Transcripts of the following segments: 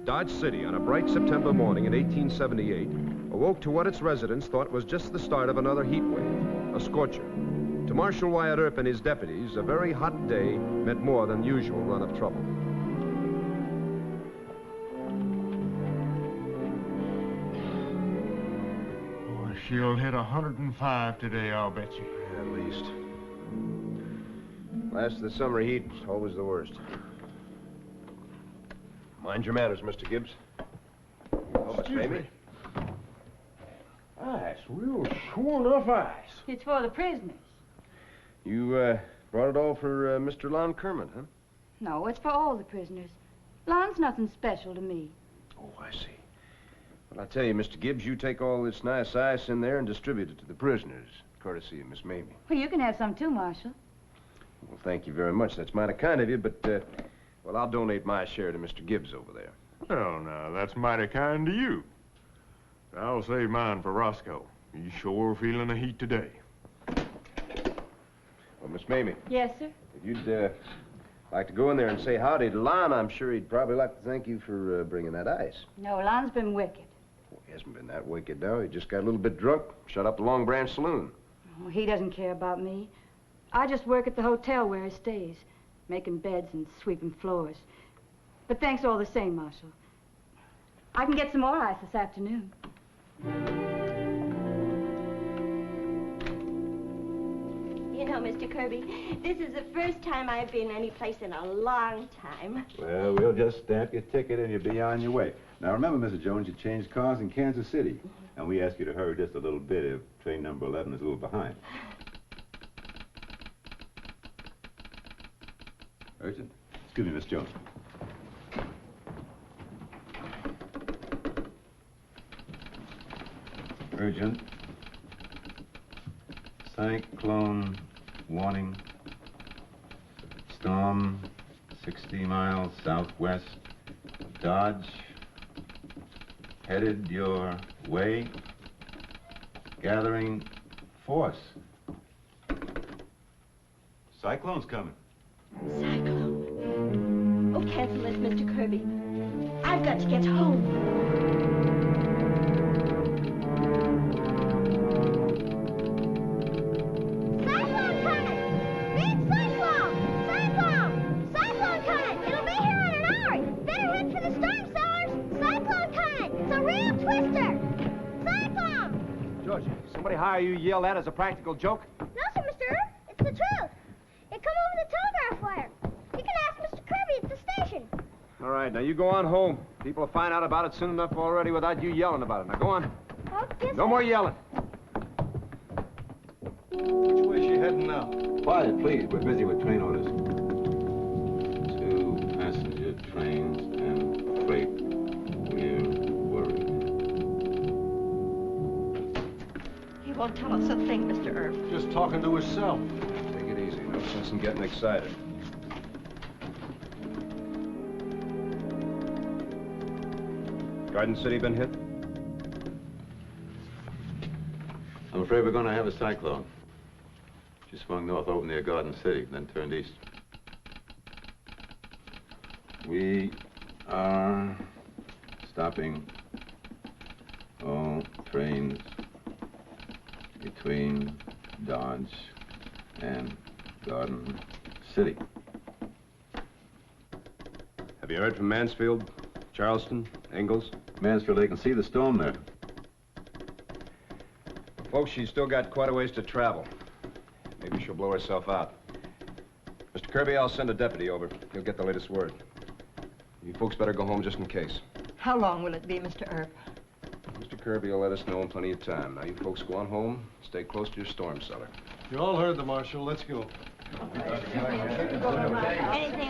Dodge City, on a bright September morning in 1878, awoke to what its residents thought was just the start of another heat wave, a scorcher. To Marshal Wyatt Earp and his deputies, a very hot day meant more than the usual run of trouble. Oh, she'll hit 105 today, I'll bet you. At least. Last of the summer heat is always the worst. Mind your manners, Mr. Gibbs. Oh, Miss Mamie. Ice, real sure enough ice. It's for the prisoners. You, brought it all for, Mr. Lon Kermit, huh? No, it's for all the prisoners. Lon's nothing special to me. Oh, I see. Well, I tell you, Mr. Gibbs, you take all this nice ice in there and distribute it to the prisoners, courtesy of Miss Mamie. Well, you can have some too, Marshal. Well, thank you very much. That's mighty kind of you, but, well, I'll donate my share to Mr. Gibbs over there. Well, now, that's mighty kind to you. I'll save mine for Roscoe. He's sure feeling the heat today. Well, Miss Mamie. Yes, sir? If you'd, like to go in there and say howdy to Lon, I'm sure he'd probably like to thank you for, bringing that ice. No, Lon's been wicked. Well, he hasn't been that wicked now. He just got a little bit drunk, shut up the Long Branch Saloon. Oh, he doesn't care about me. I just work at the hotel where he stays, making beds and sweeping floors. But thanks all the same, Marshal. I can get some more ice this afternoon. You know, Mr. Kirby, this is the first time I've been any place in a long time. Well, we'll just stamp your ticket and you'll be on your way. Now, remember, Mrs. Jones, you changed cars in Kansas City. And we ask you to hurry just a little bit if train number 11 is a little behind. Urgent? Excuse me, Miss Jones. Urgent. Cyclone warning. Storm 60 miles southwest of Dodge. Headed your way. Gathering force. Cyclone's coming. Cyclone. Oh, cancel this, Mr. Kirby. I've got to get home. Cyclone coming! Big cyclone! Cyclone! Cyclone coming! It'll be here in an hour! Better head for the storm cellars! Cyclone coming! It's a real twister! Cyclone! George, somebody hire you yell that as a practical joke? No, sir, Mr. Earp. It's the truth. It come over the telegraph wire. You can ask Mr. Kirby at the station. All right, now you go on home. People will find out about it soon enough already without you yelling about it. Now go on. Okay, No more yelling. Which way is she heading now? Quiet, please. We're busy with train orders. 2 passenger trains and freight. We're worried. He won't tell us a thing, Mr. Earp. Just talking to herself. Take it easy. No sense in getting excited. Garden City been hit? I'm afraid we're going to have a cyclone. She swung north over near Garden City, then turned east. We are stopping all trains between Dodge and Garden City. Have you heard from Mansfield, Charleston, Ingalls? Mansfield, they can see the storm there. Folks, she's still got quite a ways to travel. Maybe she'll blow herself out. Mr. Kirby, I'll send a deputy over. He'll get the latest word. You folks better go home just in case. How long will it be, Mr. Earp? Mr. Kirby will let us know in plenty of time. Now, you folks go on home. Stay close to your storm cellar. You all heard the marshal. Let's go. Anything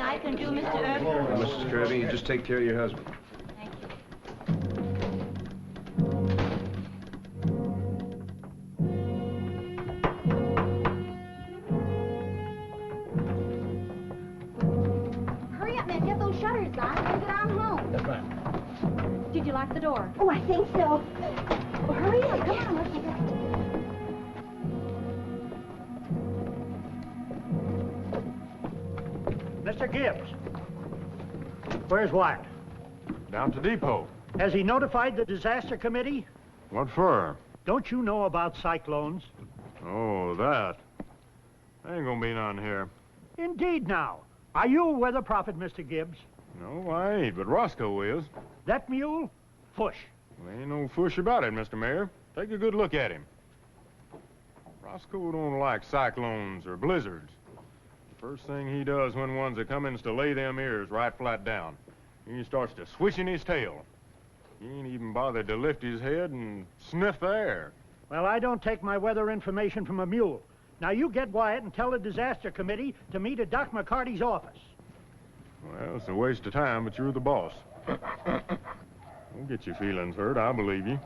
I can do, Mr. Earp? Now, Mrs. Kirby, you just take care of your husband. Thank you. Hurry up, man. Get those shutters on. We'll get on home. That's right. Did you lock the door? Oh, I think so. Well, hurry up. Come on, let's get Mr. Gibbs, where's Wyatt? Down to depot. Has he notified the disaster committee? What for? Don't you know about cyclones? Oh, that. Ain't gonna be none here. Indeed now. Are you a weather prophet, Mr. Gibbs? No, I ain't, but Roscoe is. That mule? Fush. There ain't no fush about it, Mr. Mayor. Take a good look at him. Roscoe don't like cyclones or blizzards. First thing he does when one's a-comin' is to lay them ears right flat down. He starts to swishing his tail. He ain't even bothered to lift his head and sniff the air. Well, I don't take my weather information from a mule. Now you get Wyatt and tell the disaster committee to meet at Doc McCarty's office. Well, it's a waste of time, but you're the boss. Don't get your feelings hurt, I believe you.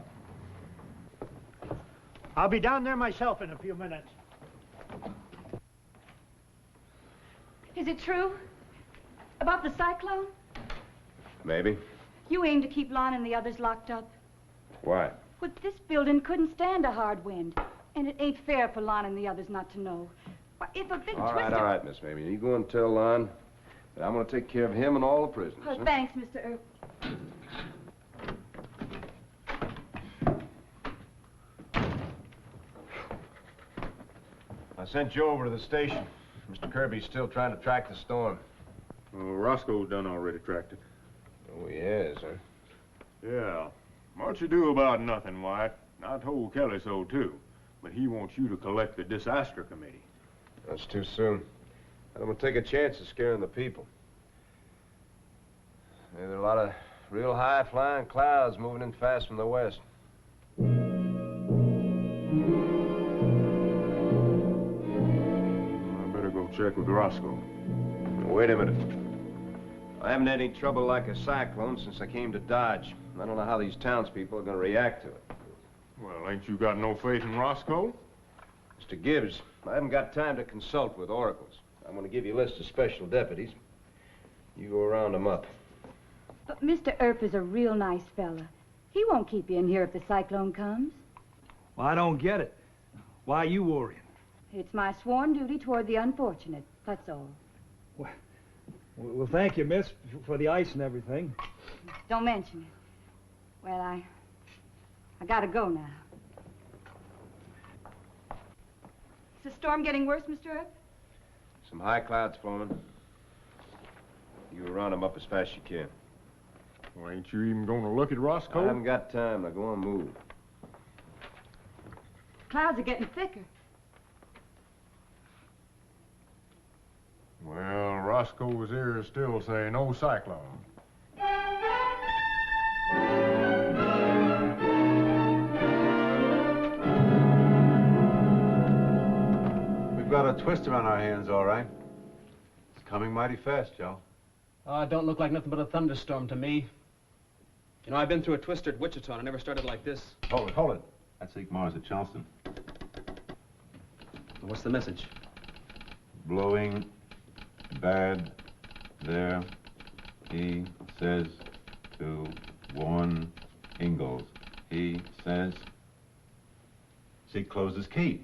I'll be down there myself in a few minutes. Is it true? About the cyclone? Maybe. You aim to keep Lon and the others locked up? Why? Well, this building couldn't stand a hard wind. And it ain't fair for Lon and the others not to know. Why, if a big All twister... right, Miss Mamie. You go and tell Lon that I'm going to take care of him and all the prisoners. Oh, huh? thanks, Mr. Earp. I sent you over to the station. Mr. Kirby's still trying to track the storm. Oh, Roscoe's done already tracked it. Oh, he is, huh? Yeah. What you do about nothing, Wyatt. I told Kelly so, too. But he wants you to collect the disaster committee. That's too soon. I don't want to take a chance of scaring the people. There are a lot of real high-flying clouds moving in fast from the west. I better go check with Roscoe. Wait a minute. I haven't had any trouble like a cyclone since I came to Dodge. I don't know how these townspeople are going to react to it. Well, ain't you got no faith in Roscoe? Mr. Gibbs, I haven't got time to consult with oracles. I'm going to give you a list of special deputies. You go round them up. But Mr. Earp is a real nice fella. He won't keep you in here if the cyclone comes. Well, I don't get it. Why are you worrying? It's my sworn duty toward the unfortunate, that's all. Well, thank you, miss, for the ice and everything. Don't mention it. Well, I gotta go now. Is the storm getting worse, Mr. Earp? Some high clouds forming. You go round them up as fast as you can. Well, ain't you even going to look at I Roscoe? haven't got time. Now go on, move. Clouds are getting thicker. Well, Roscoe's ears still say no cyclone. We've got a twister on our hands, all right. It's coming mighty fast, Joe. It don't look like nothing but a thunderstorm to me. You know, I've been through a twister at Wichita, and I never started like this. Hold it. That's Ike Mars at Charleston. What's the message? Blowing bad there, he says to warn Ingalls. He says... See, close his key.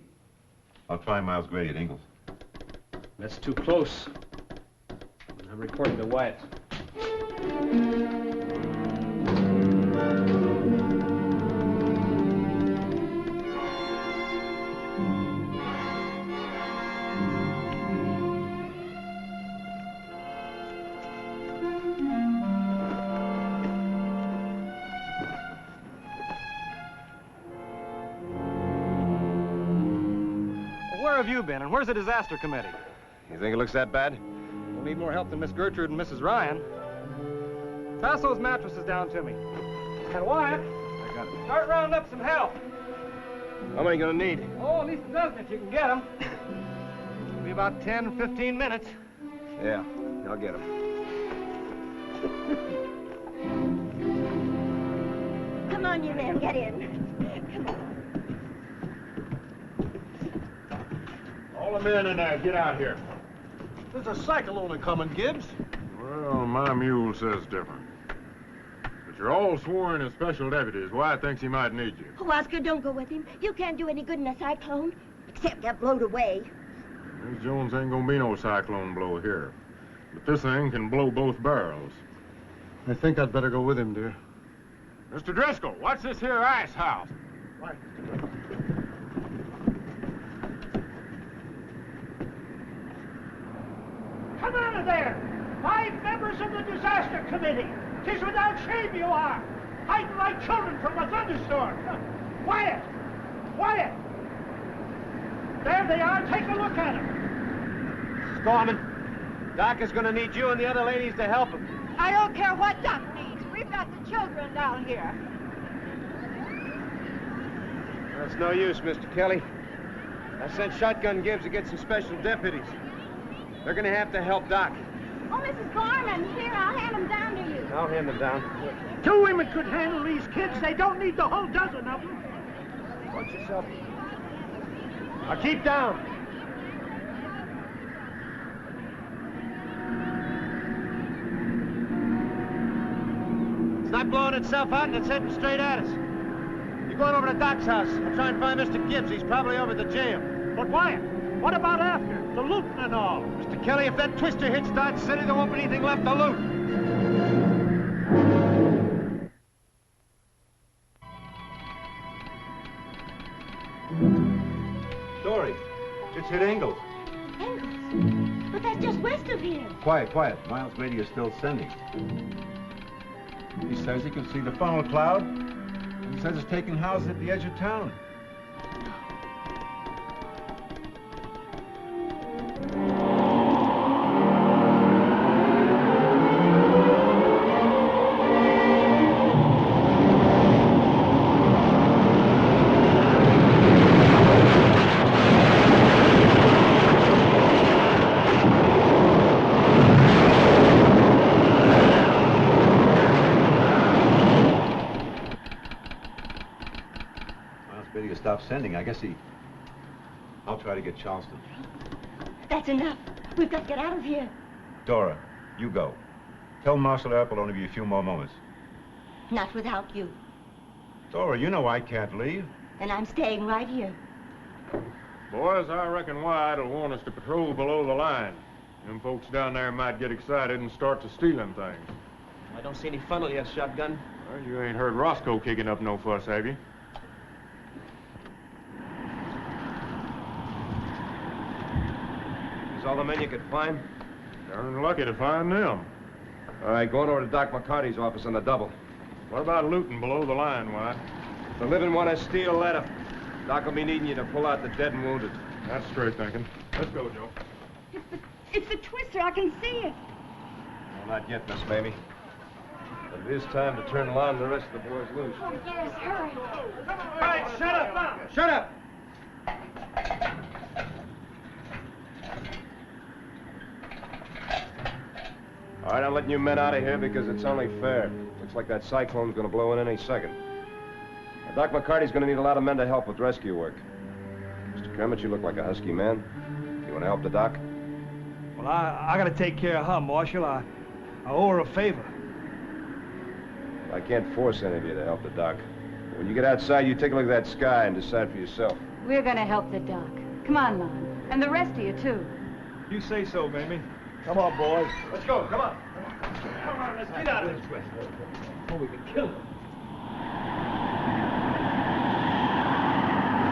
I'll try Miles Grady at Ingalls. That's too close. I'm reporting to Wyatt. Where have you been, and where's the disaster committee? You think it looks that bad? We'll need more help than Miss Gertrude and Mrs. Ryan. Pass those mattresses down to me. And Wyatt, Got it. Start rounding up some help. How many gonna need? Oh, at least a dozen if you can get them. Be about 10, 15 minutes. Yeah, I'll get them. Come on, you men, get in. Come on. All the men in there, get out here. There's a cyclone coming, Gibbs. Well, my mule says different. But you're all sworn as special deputies. Wyatt thinks he might need you. Oh, Oscar, don't go with him. You can't do any good in a cyclone, except get blowed away. Miss Jones ain't gonna be no cyclone blow here. But this thing can blow both barrels. I think I'd better go with him, dear. Mr. Driscoll, what's this here ice house? Right. Come out of there! 5 members of the disaster committee! 'Tis without shame you are! Hiding like children from a thunderstorm! Quiet! Quiet! There they are, take a look at them! Stormin'. Doc is gonna need you and the other ladies to help him. I don't care what Doc needs. We've got the children down here. That's no use, Mr. Kelly. I sent Shotgun Gibbs to get some special deputies. They're gonna have to help Doc. Oh, Mrs. Gorman, here, I'll hand them down to you. I'll hand them down. 2 women could handle these kids. They don't need the whole dozen of them. Watch yourself. Now keep down. It's not blowing itself out and it's heading straight at us. You're going over to Doc's house. I'll try and find Mr. Gibbs. He's probably over at the jail. But Wyatt, what about after? The looting and all? Mr. Kelly, if that twister hits Dodge City, there won't be anything left to loot. Dory, just hit Engels. Engels? But that's just west of here. Quiet, quiet. Miles Radio is still sending. He says he can see the funnel cloud. And he says it's taking houses at the edge of town. Stop sending. I guess I'll try to get Charleston. That's enough. We've got to get out of here. Dora, you go. Tell Marshal Earp will only be a few more moments. Not without you. Dora, you know I can't leave. And I'm staying right here. Boys, I reckon Wyatt will want us to patrol below the line. Them folks down there might get excited and start to stealing things. I don't see any funnel yet, Shotgun. Well, you ain't heard Roscoe kicking up no fuss, have you? All the men you could find? Darn lucky to find them. All right, going over to Doc McCarty's office on the double. What about looting below the line, Wyatt? If the living want to steal, let 'em. Doc will be needing you to pull out the dead and wounded. That's straight thinking. Let's go, Joe. It's the twister. I can see it. Well, not yet, Miss Mamie. But it is time to turn Lon and the rest of the boys loose. Oh, yes, hurry. All right, shut up now. Shut up! All right, I'm letting you men out of here because it's only fair. Looks like that cyclone's going to blow in any second. Now, Doc McCarty's going to need a lot of men to help with rescue work. Mr. Kermit, you look like a husky man. You want to help the Doc? Well, I got to take care of her, Marshal. I owe her a favor. I can't force any of you to help the Doc. When you get outside, you take a look at that sky and decide for yourself. We're going to help the Doc. Come on, Lon. And the rest of you, too. You say so, Mamie. Come on, boys. Let's go. Come on. Come on, let's get out of this way. Oh, we can kill them.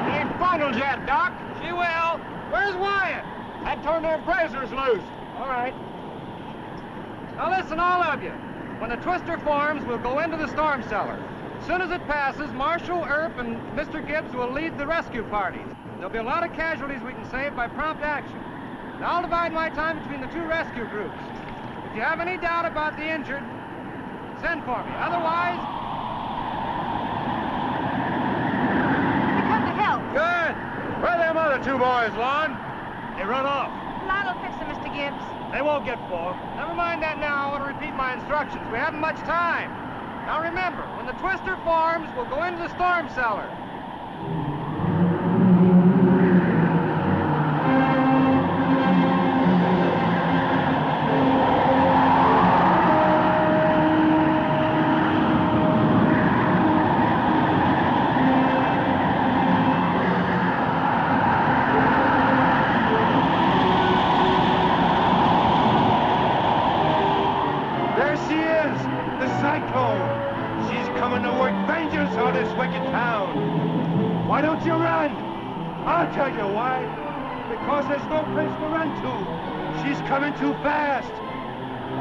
She ain't funneled yet, Doc. She will. Where's Wyatt? I turned their prisoners loose. All right. Now listen, all of you. When the twister forms, we'll go into the storm cellar. As soon as it passes, Marshal Earp and Mr. Gibbs will lead the rescue parties. There'll be a lot of casualties we can save by prompt action. And I'll divide my time between the 2 rescue groups. If you have any doubt about the injured, send for me. Otherwise... Good. Where them other two boys, Lon? They run off. Lon'll fix them, Mr. Gibbs. They won't get far. Never mind that now. I want to repeat my instructions. We haven't much time. Now remember, when the twister forms, we'll go into the storm cellar. Why don't you run? I'll tell you why. Because there's no place to run to. She's coming too fast.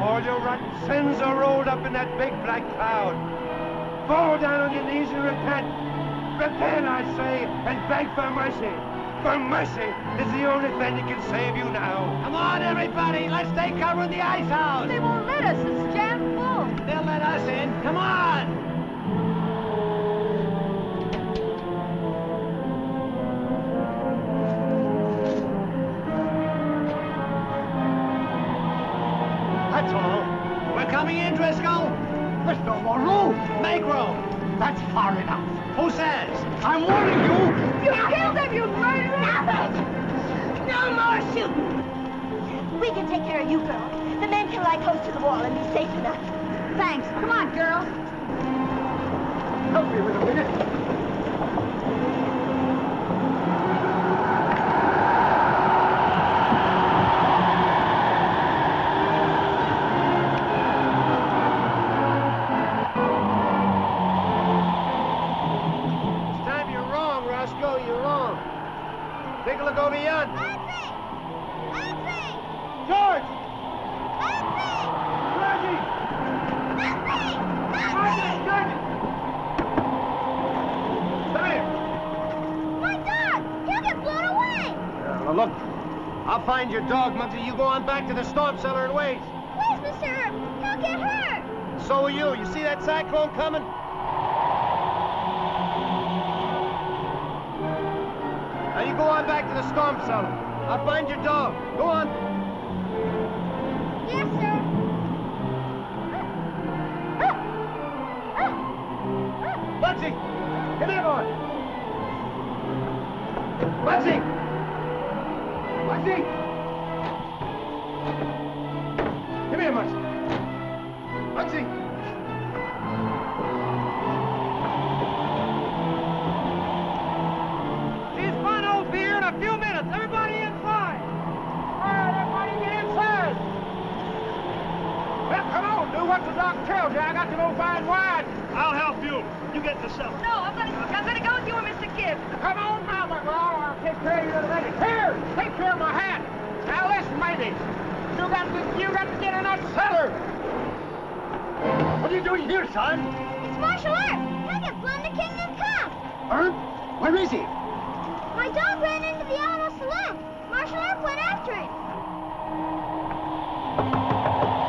All your rotten sins are rolled up in that big black cloud. Fall down on your knees and repent. Repent, I say, and beg for mercy. For mercy is the only thing that can save you now. Come on, everybody. Let's take cover in the ice house. They won't let us. It's jammed full. They'll let us in. Come on. That's all. We're coming in, Driscoll. There's no more room. Make room. That's far enough. Who says? I'm warning you. You killed him, you murderer! Stop it! No more shooting. We can take care of you, girl. The men can lie close to the wall and be safe enough. Thanks. Come on, girls. Help me with a minute. Take a look over yon. Nancy! Nancy! George! Nancy! Reggie! Nancy! Nancy! Come here. My dog! He'll get blown away! Well, look, I'll find your dog, Muggsy. You go on back to the storm cellar and wait. Please, Mr. Earp! He'll get hurt! So will you. You see that cyclone coming? Now you go on back to the storm cellar. I'll find your dog. Go on. Yes, sir. Muggsy! Come here, boy! Muggsy! Muggsy! Come here, Muggsy. Muggsy! He's fun over here in a few minutes. Everybody inside! All right, everybody get inside! Well, come on, do what the doc tells you. I got to go find Wyatt. I'll help you. You get the cellar. No, I'm gonna go with you and Mr. Gibbs. Come on now, my girl. I'll take care of you in a minute. Here, take care of my hat. Now listen, ladies. You got to get in that cellar. What are you doing here, son? It's Marshal Earp! He'll get blown to Kingdom Come! Earp? Where is he? My dog ran into the Alamo Saloon. Marshal Earp went after him.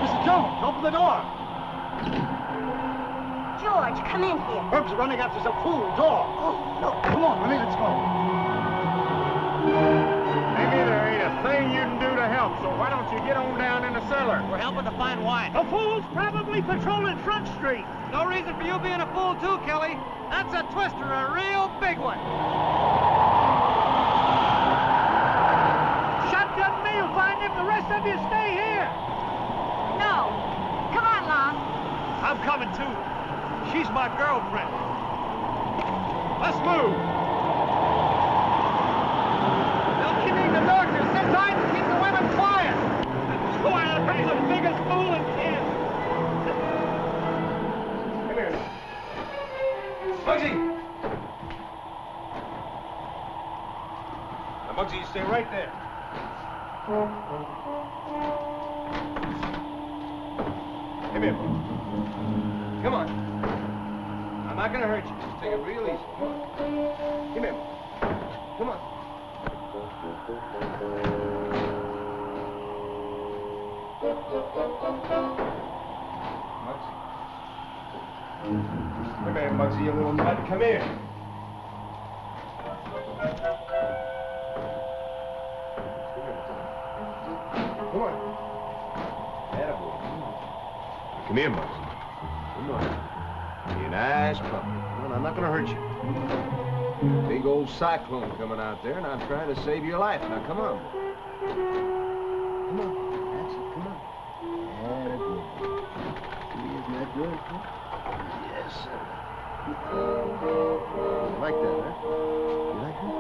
Mrs. Jones, open the door. George, come in here. Earp's running after some fool dog. Oh, no. Come on, Willie, let's go. Maybe there ain't a thing you can do to help, so why don't you get on down in the cellar? We're helping to find Wyatt. The fool's probably patrolling Front Street. No reason for you being a fool, too, Kelly. That's a twister, a real big one. Shotgun me will find him. The rest of you stay here. No. Come on, Lon. I'm coming, too. She's my girlfriend. Let's move. They'll keep the darkness. Sit tight and keep the women quiet. Wyatt is the biggest fool in town. Come here. Muggsy! Now, Muggsy, you stay right there. Come here, boy. Come on. I'm not gonna hurt you. Just take it real easy. Come on. Come here. Come on. Muggsy. Come here, Muggsy, you little nut. Come here. Come here, Muggsy. Come on. Be a nice puppy. Come on, I'm not gonna hurt you. Big old cyclone coming out there, and I'm trying to save your life. Now, come on. Come on. That's it. Come on. That's good. Isn't that good? Yes, sir. You like that, huh? You like that?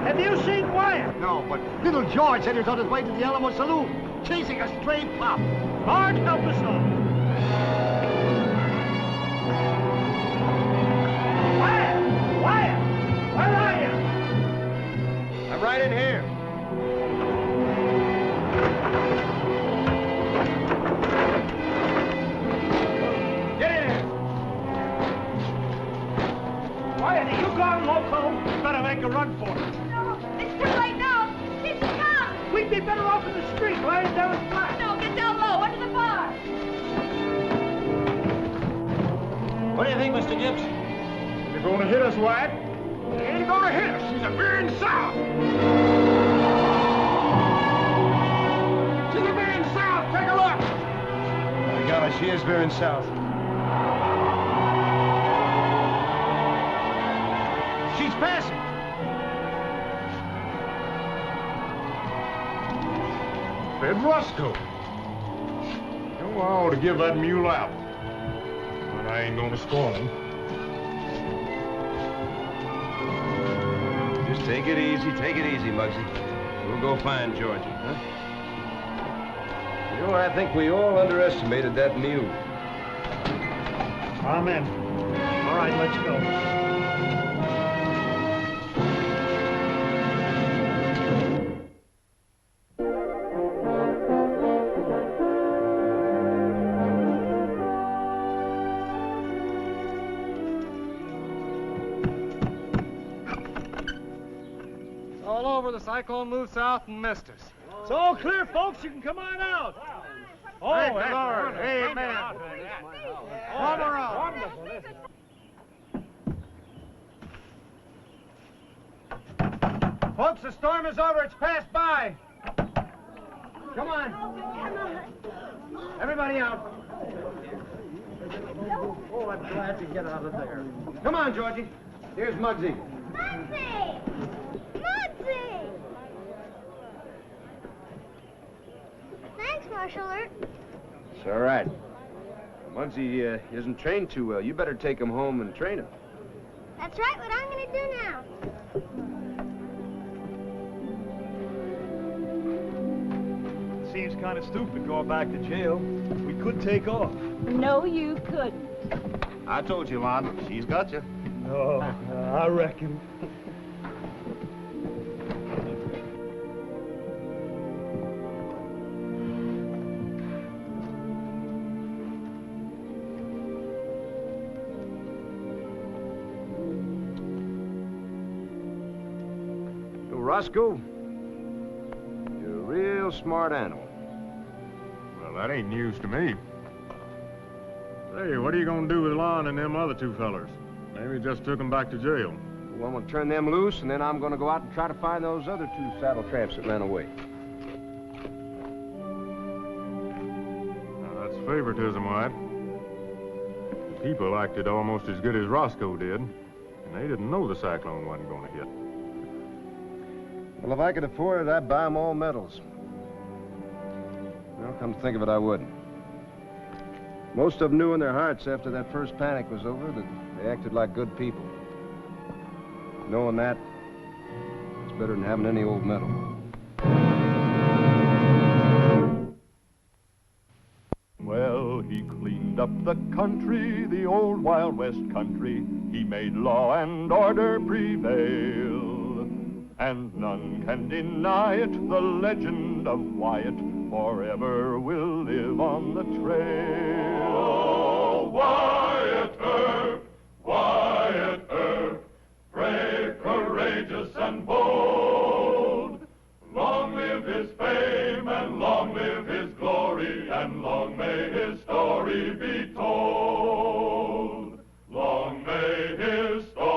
Have you seen Wyatt? No, but little George said he was on his way to the Alamo Saloon, chasing a stray pup. Bart, help us all. Wyatt! Wyatt! Where are you? I'm right in here. Get in here. Wyatt, are you gone loco? You better make a run for it. It's too late now. Here she comes. We'd be better off in the street, lying down flat. No, get down low, under the bar. What do you think, Mr. Gibbs? You're going to hit us, Wyatt? She ain't going to hit us. She's a veering south. She's a veering south. Take a look. My God, she is veering south. She's passing. Fed Roscoe. You know, I ought to give that mule out. But I ain't gonna scorn him. Just take it easy, Muggsy. We'll go find Georgie, huh? You know, I think we all underestimated that mule. Amen. All right, let's go. All over, the cyclone moved south and missed us. It's all clear, folks. You can come on out. Oh, that's Lord. Amen. Come around. Wonderful, isn't it? Folks, the storm is over. It's passed by. Come on. Everybody out. Oh, I'm glad to get out of there. Come on, Georgie. Here's Muggsy. Muggsy! Muggsy! Thanks, Marshal Ert. It's all right. Muggsy isn't trained too well. You better take him home and train him. That's right, what I'm gonna do now. Seems kind of stupid going back to jail. We could take off. No, you couldn't. I told you, Lon. She's got you. No, I reckon. Roscoe, you're a real smart animal. Well, that ain't news to me. Hey, what are you gonna do with Lon and them other two fellers? Maybe just took them back to jail. Well, I'm gonna turn them loose, and then I'm gonna go out and try to find those other two saddle tramps that ran away. Now, that's favoritism, White. The people acted almost as good as Roscoe did, and they didn't know the cyclone wasn't gonna hit. Well, if I could afford it, I'd buy them all medals. Well, come to think of it, I wouldn't. Most of them knew in their hearts after that first panic was over that they acted like good people. Knowing that, it's better than having any old medal. Well, he cleaned up the country, the old Wild West country. He made law and order prevail. And none can deny it, the legend of Wyatt forever will live on the trail. Oh, Wyatt Earp, brave, courageous, and bold. Long live his fame, and long live his glory, and long may his story be told. Long may his story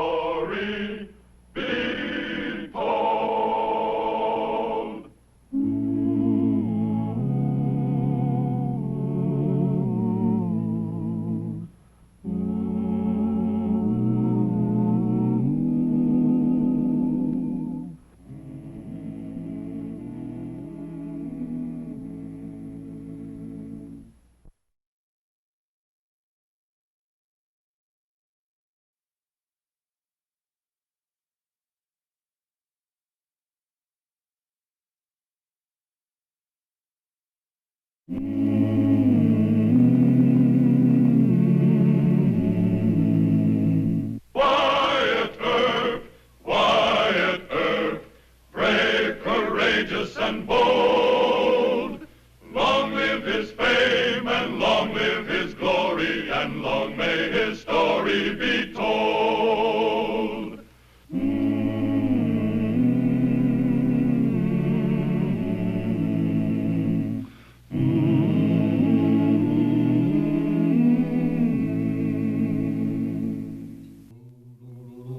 Wyatt Earp, brave, courageous, and bold. Long live his fame, and long live his glory, and long may his story be told.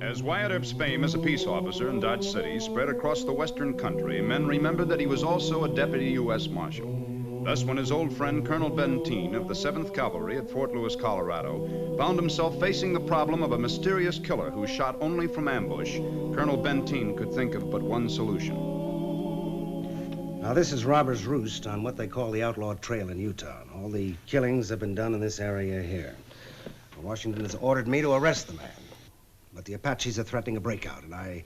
As Wyatt Earp's fame as a peace officer in Dodge City spread across the western country, men remembered that he was also a deputy U.S. Marshal. Thus, when his old friend Colonel Benteen of the 7th Cavalry at Fort Lewis, Colorado, found himself facing the problem of a mysterious killer who shot only from ambush, Colonel Benteen could think of but one solution. Now, this is Robber's Roost on what they call the Outlaw Trail in Utah. All the killings have been done in this area here. Washington has ordered me to arrest the man. But the Apaches are threatening a breakout, and I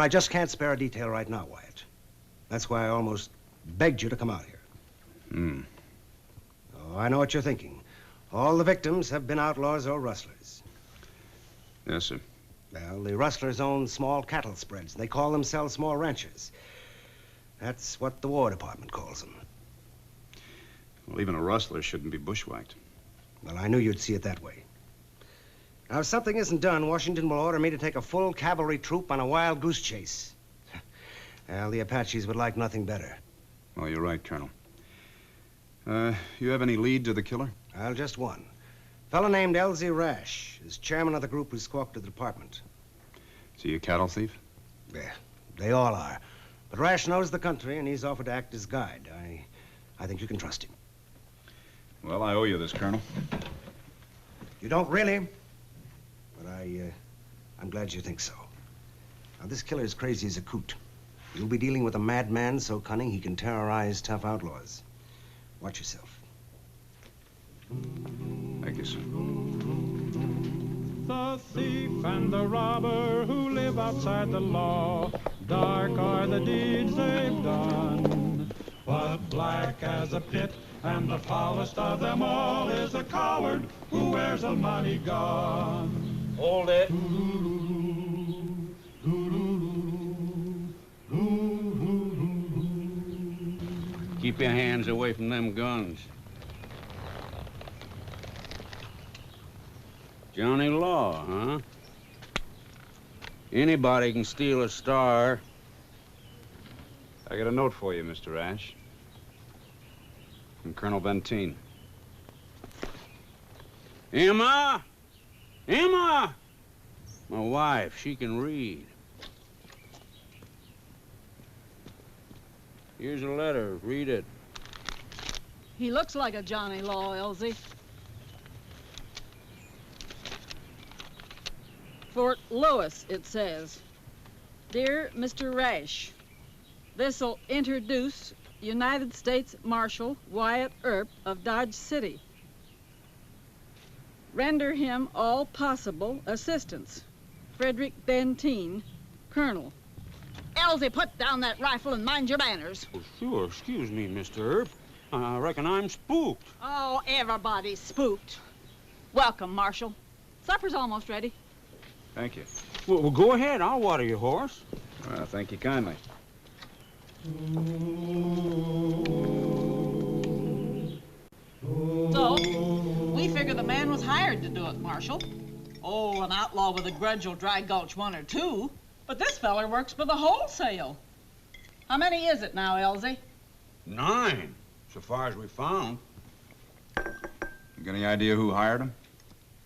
just can't spare a detail right now, Wyatt. That's why I almost begged you to come out here. Oh, I know what you're thinking. All the victims have been outlaws or rustlers. Yes, sir. Well, the rustlers own small cattle spreads. They call themselves small ranchers. That's what the War Department calls them. Well, even a rustler shouldn't be bushwhacked. Well, I knew you'd see it that way. Now, if something isn't done, Washington will order me to take a full cavalry troop on a wild goose chase. Well, the Apaches would like nothing better. Well, you're right, Colonel. You have any lead to the killer? Well, just one. A fellow named Elsie Rash is chairman of the group who squawked to the department. Is he a cattle thief? Yeah, they all are. But Rash knows the country, and he's offered to act as guide. I think you can trust him. Well, I owe you this, Colonel. You don't really? But I'm glad you think so. Now, this killer is crazy as a coot. You'll be dealing with a madman so cunning he can terrorize tough outlaws. Watch yourself. Thank you, sir. The thief and the robber who live outside the law, dark are the deeds they've done. But black as a pit, and the foulest of them all is the coward who wears a money gun. Hold it. Keep your hands away from them guns. Johnny Law, huh? Anybody can steal a star. I got a note for you, Mr. Ash. From Colonel Benteen. Emma! Emma! My wife, she can read. Here's a letter. Read it. He looks like a Johnny Law, Elsie. Fort Lewis, it says. Dear Mr. Rash, this'll introduce United States Marshal Wyatt Earp of Dodge City. Render him all possible assistance. Frederick Benteen, Colonel. Elsie, put down that rifle and mind your manners. Oh, sure. Excuse me, Mr. Earp. I reckon I'm spooked. Oh, everybody's spooked. Welcome, Marshal. Supper's almost ready. Thank you. Well, go ahead. I'll water your horse. Well, thank you kindly. So, we figure the man was hired to do it, Marshal. Oh, an outlaw with a grudge will dry gulch one or two, but this feller works for the wholesale. How many is it now, Elsie? 9, so far as we found. You got any idea who hired him?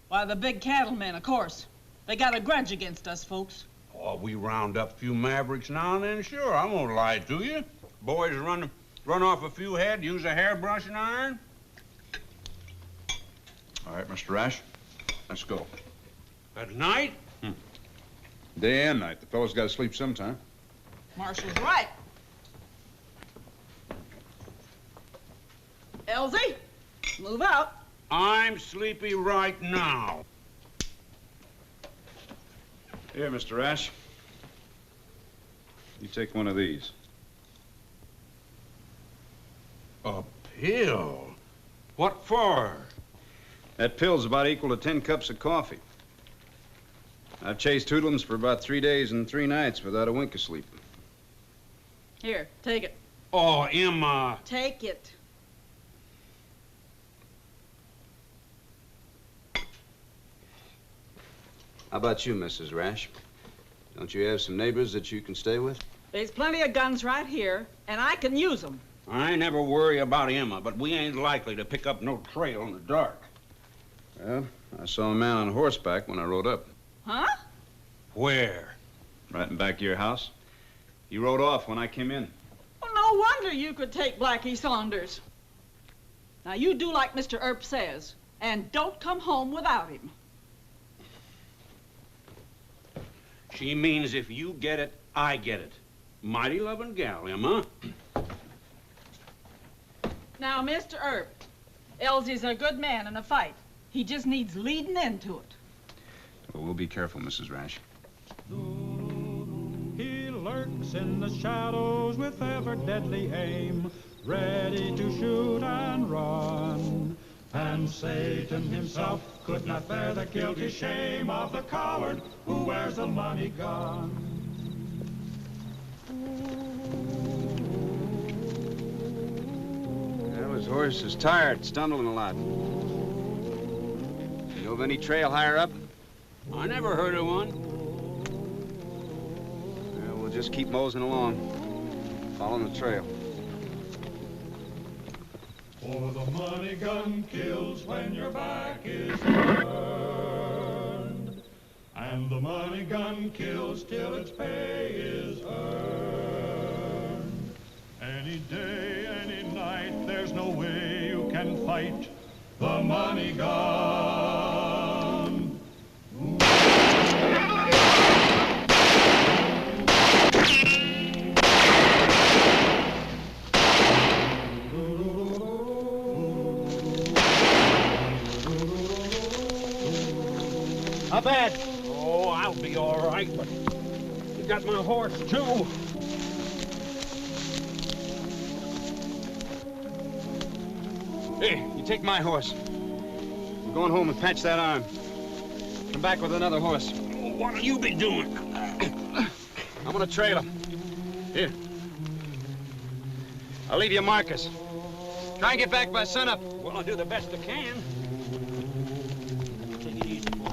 Why, the big cattlemen, of course. They got a grudge against us folks. Oh, we round up a few mavericks now and then, sure. I won't lie to you. Boys run off a few head, use a hairbrush and iron. All right, Mr. Ash, let's go. At night? Day and night. The fellow's got to sleep sometime. Marshal's right. Elsie, move out. I'm sleepy right now. Here, Mr. Ash. You take one of these. A Pill? What for? That pill's about equal to 10 cups of coffee. I've chased hoodlums for about 3 days and 3 nights without a wink of sleep. Here, take it. Oh, Emma. Take it. How about you, Mrs. Rash? Don't you have some neighbors that you can stay with? There's plenty of guns right here, and I can use them. I never worry about Emma, but we ain't likely to pick up no trail in the dark. Well, I saw a man on horseback when I rode up. Huh? Where? Right in back of your house. He rode off when I came in. Well, no wonder you could take Blackie Saunders. Now, you do like Mr. Earp says, and don't come home without him. She means if you get it, I get it. Mighty loving gal, Emma. Now, Mr. Earp, Elsie's a good man in a fight. He just needs leading into it. Well, we'll be careful, Mrs. Rash. He lurks in the shadows with ever deadly aim, ready to shoot and run. And Satan himself could not bear the guilty shame of the coward who wears a money gun. Well, his horse is tired, stumbling a lot. You know of any trail higher up? I never heard of one. Well, we'll just keep moseying along, following the trail. For the money gun kills when your back is turned, and the money gun kills till its pay is earned. Any day, any night, there's no way you can fight the money gun. How bad? Oh, I'll be all right, but you got my horse, too. Hey, you take my horse. I'm going home and patch that arm. Come back with another horse. What'll you be doing? I'm gonna trail him. Here. I'll leave you Marcus. Try and get back by sunup. Well, I'll do the best I can. Take it easy, boy.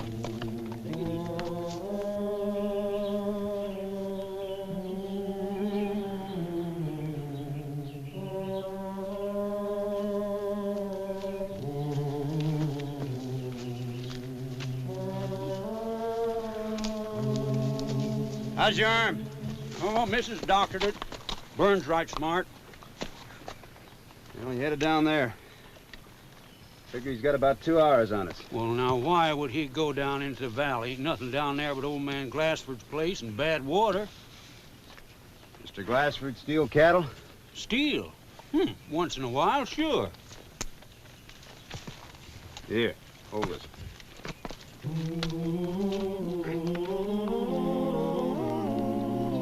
Take it easy. How's your arm? Oh, Mrs. doctored it. Burns right smart. Well, he headed down there. Figure he's got about 2 hours on us. Well, now, why would he go down into the valley? Nothing down there but old man Glassford's place and bad water. Mr. Glassford steal cattle? Steal? Once in a while, sure. Here, hold this.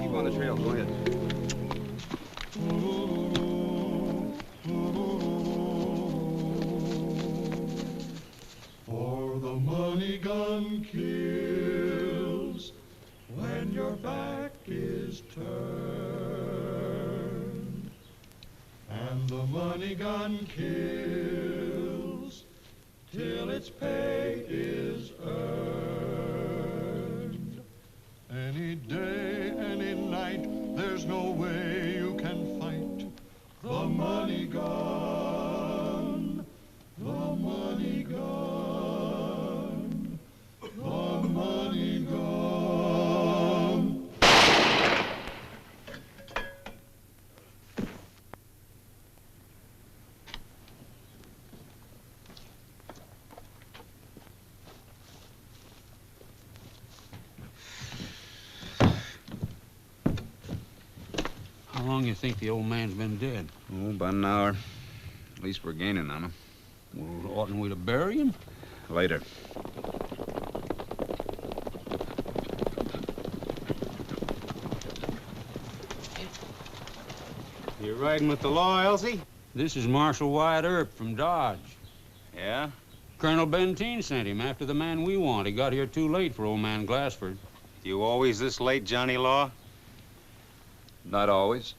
Keep on the trail, go ahead. For the money gun kills when your back is turned, and the money gun kills till its pay is earned. Any day, any night, there's no way you can fight the money gun, the money gun, the money gun. How long you think the old man's been dead? Oh, about an hour. At least we're gaining on him. Well, oughtn't we to bury him? Later. You riding with the law, Elsie? This is Marshal Wyatt Earp from Dodge. Yeah? Colonel Benteen sent him after the man we want. He got here too late for old man Glassford. You always this late, Johnny Law? Not always.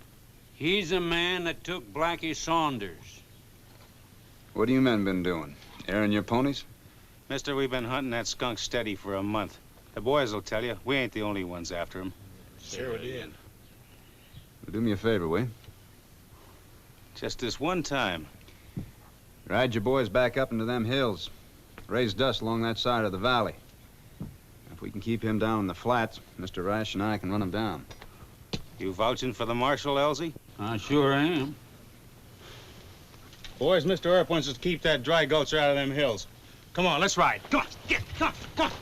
He's the man that took Blackie Saunders. What have you men been doing? Airing your ponies? Mister, we've been hunting that skunk steady for a month. The boys will tell you, we ain't the only ones after him. Sure we did. Well, do me a favor, will you? Just this one time. Ride your boys back up into them hills. Raise dust along that side of the valley. If we can keep him down in the flats, Mr. Rash and I can run him down. You vouching for the marshal, Elsie? I sure am. Boys, Mr. Earp wants us to keep that dry gulcher out of them hills. Come on, let's ride. Come on, come on.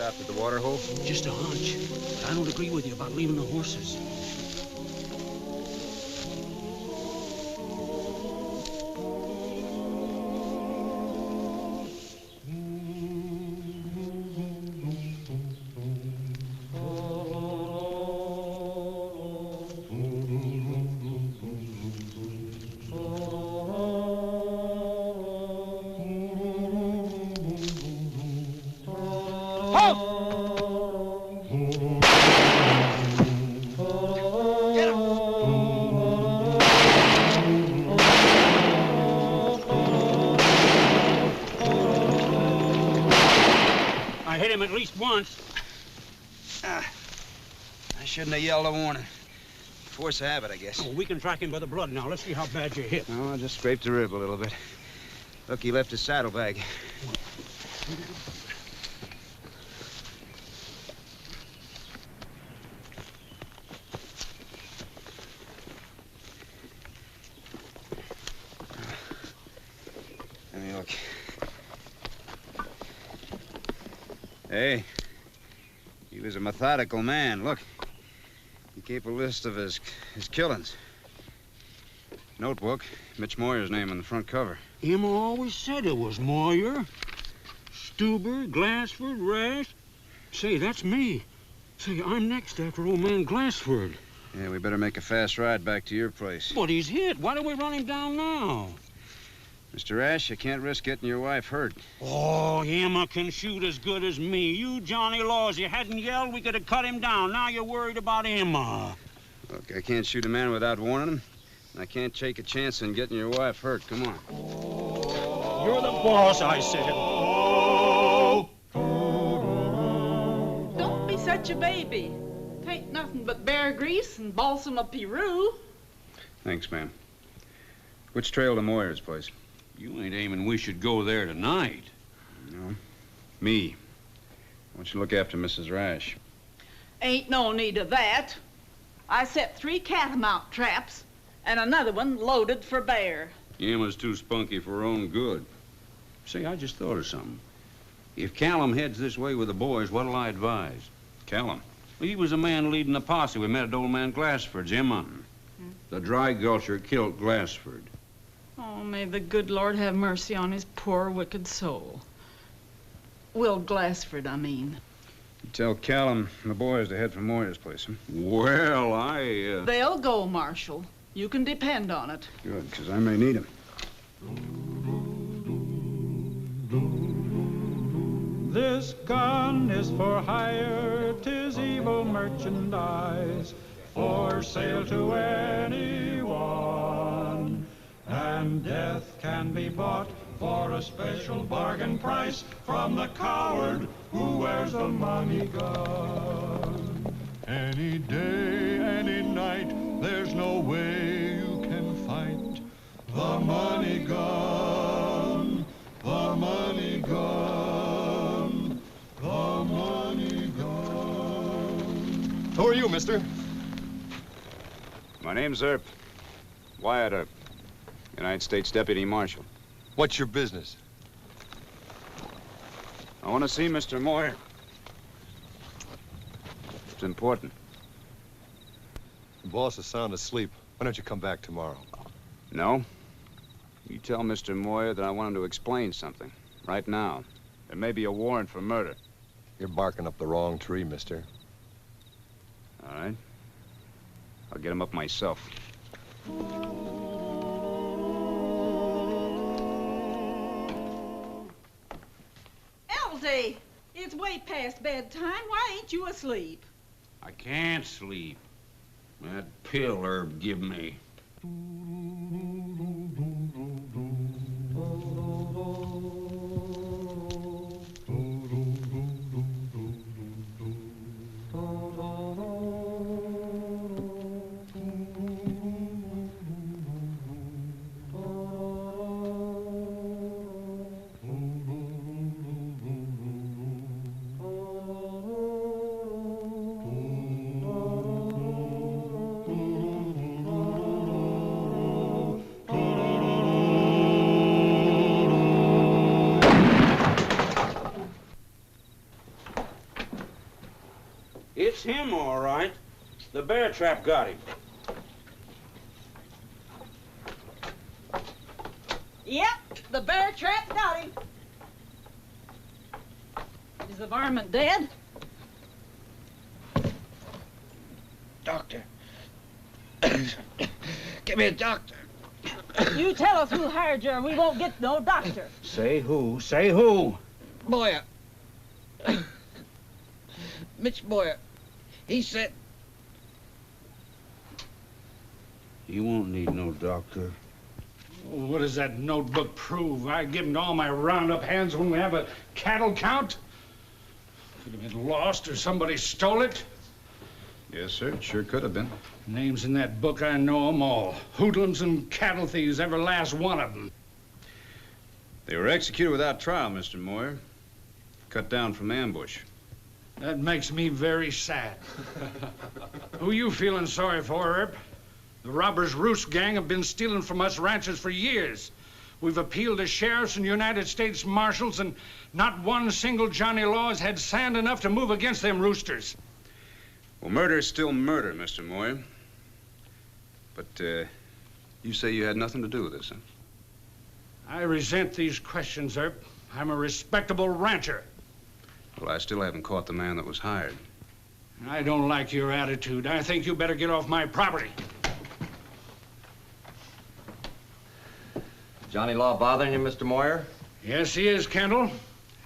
At the water hole? Just a hunch. But I don't agree with you about leaving the horses. I hit him at least once. I shouldn't have yelled a warning. Force of habit, I guess. Oh, we can track him by the blood now. Let's see how bad you hit. No, I just scraped the rib a little bit. Look, he left his saddlebag. Let me look. Hey, he was a methodical man. Look, he kept a list of his killings. Notebook, Mitch Moyer's name on the front cover. Him always said it was Moyer. Stuber, Glassford, Rash. Say, that's me. Say, I'm next after old man Glassford. Yeah, we better make a fast ride back to your place. But he's hit. Why don't we run him down now? Mr. Rash, you can't risk getting your wife hurt. Oh, him can shoot as good as me. You, Johnny Laws, you hadn't yelled, we could have cut him down. Now you're worried about him. Look, I can't shoot a man without warning him. And I can't take a chance on getting your wife hurt. Come on. You're the boss, I said. Don't be such a baby. Tain't nothing but bear grease and balsam of Peru. Thanks, ma'am. Which trail to Moyer's place? You ain't aiming we should go there tonight. No. Me. I want you to look after Mrs. Rash. Ain't no need of that. I set 3 catamount traps and another one loaded for bear. Emma's too spunky for her own good. Say, I just thought of something. If Callum heads this way with the boys, what'll I advise? Callum? Well, he was a man leading the posse we met at old man Glassford's, Emma. The dry gulcher killed Glassford. Oh, may the good Lord have mercy on his poor, wicked soul. Will Glassford, I mean. You tell Callum and the boys to head for Moyer's place, huh? Well, They'll go, Marshal. You can depend on it. Good, because I may need them. This gun is for hire, 'tis evil merchandise, for sale to anyone. And death can be bought for a special bargain price from the coward who wears the money gun. Any day, any night, there's no way you can fight the money gun, the money gun, the money gun. Who are you, mister? My name's Earp. Wyatt Earp, United States Deputy Marshal. What's your business? I want to see Mr. Moyer. It's important. The boss is sound asleep. Why don't you come back tomorrow? No. You tell Mr. Moyer that I want him to explain something. Right now. There may be a warrant for murder. You're barking up the wrong tree, mister. All right. I'll get him up myself. Elsie, it's way past bedtime. Why ain't you asleep? I can't sleep. That pill Herb give me. It's him, all right. The bear trap got him. Yep, the bear trap got him. Is the varmint dead? Doctor. Give me a doctor. You tell us who hired you or we won't get no doctor. Say who? Say who? Boyer. Mitch Boyer. He said... You won't need no doctor. What does that notebook prove? I give him all my roundup hands when we have a cattle count? Could have been lost or somebody stole it. Yes, sir. It sure could have been. Names in that book, I know them all. Hoodlums and cattle thieves, every last one of them. They were executed without trial, Mr. Moyer. Cut down from ambush. That makes me very sad. Who you feeling sorry for, Earp? The Robbers Roost gang have been stealing from us ranchers for years. We've appealed to sheriffs and United States marshals, and not one single Johnny Law has had sand enough to move against them roosters. Well, murder is still murder, Mr. Moyer. But, you say you had nothing to do with this, huh? I resent these questions, Earp. I'm a respectable rancher. Well, I still haven't caught the man that was hired. I don't like your attitude. I think you better get off my property. Johnny Law bothering you, Mr. Moyer? Yes, he is, Kendall.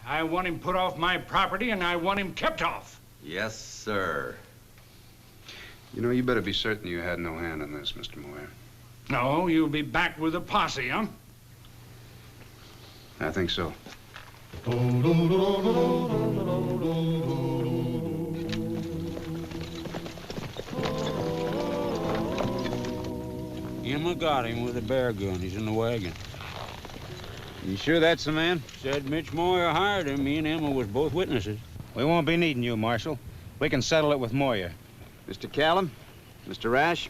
I want him put off my property, and I want him kept off. Yes, sir. You know, you better be certain you had no hand in this, Mr. Moyer. No, you'll be back with a posse, huh? I think so. Emma got him with a bear gun. He's in the wagon. You sure that's the man? Said Mitch Moyer hired him. Me and Emma was both witnesses. We won't be needing you, Marshal. We can settle it with Moyer. Mr. Callum, Mr. Rash,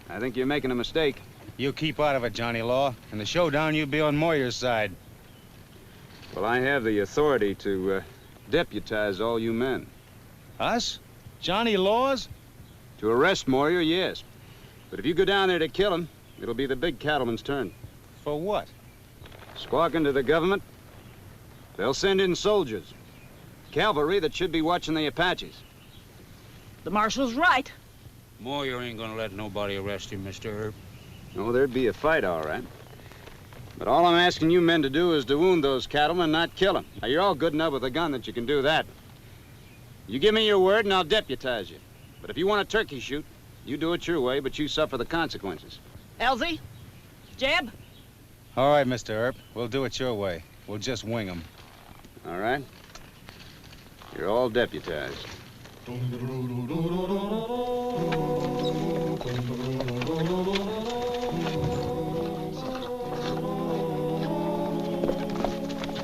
I think you're making a mistake. You keep out of it, Johnny Law. In the showdown, you'll be on Moyer's side. Well, I have the authority to deputize all you men. Us? Johnny Laws? To arrest Moyer, yes. But if you go down there to kill him, it'll be the big cattleman's turn. For what? Squawking to the government. They'll send in soldiers. Cavalry that should be watching the Apaches. The marshal's right. Moyer ain't gonna let nobody arrest him, Mr. Herb. Oh, there'd be a fight, all right. But all I'm asking you men to do is to wound those cattlemen, not kill them. Now, you're all good enough with a gun that you can do that. You give me your word and I'll deputize you. But if you want a turkey shoot, you do it your way, but you suffer the consequences. Elsie? Jeb? All right, Mr. Earp. We'll do it your way. We'll just wing them. All right. You're all deputized.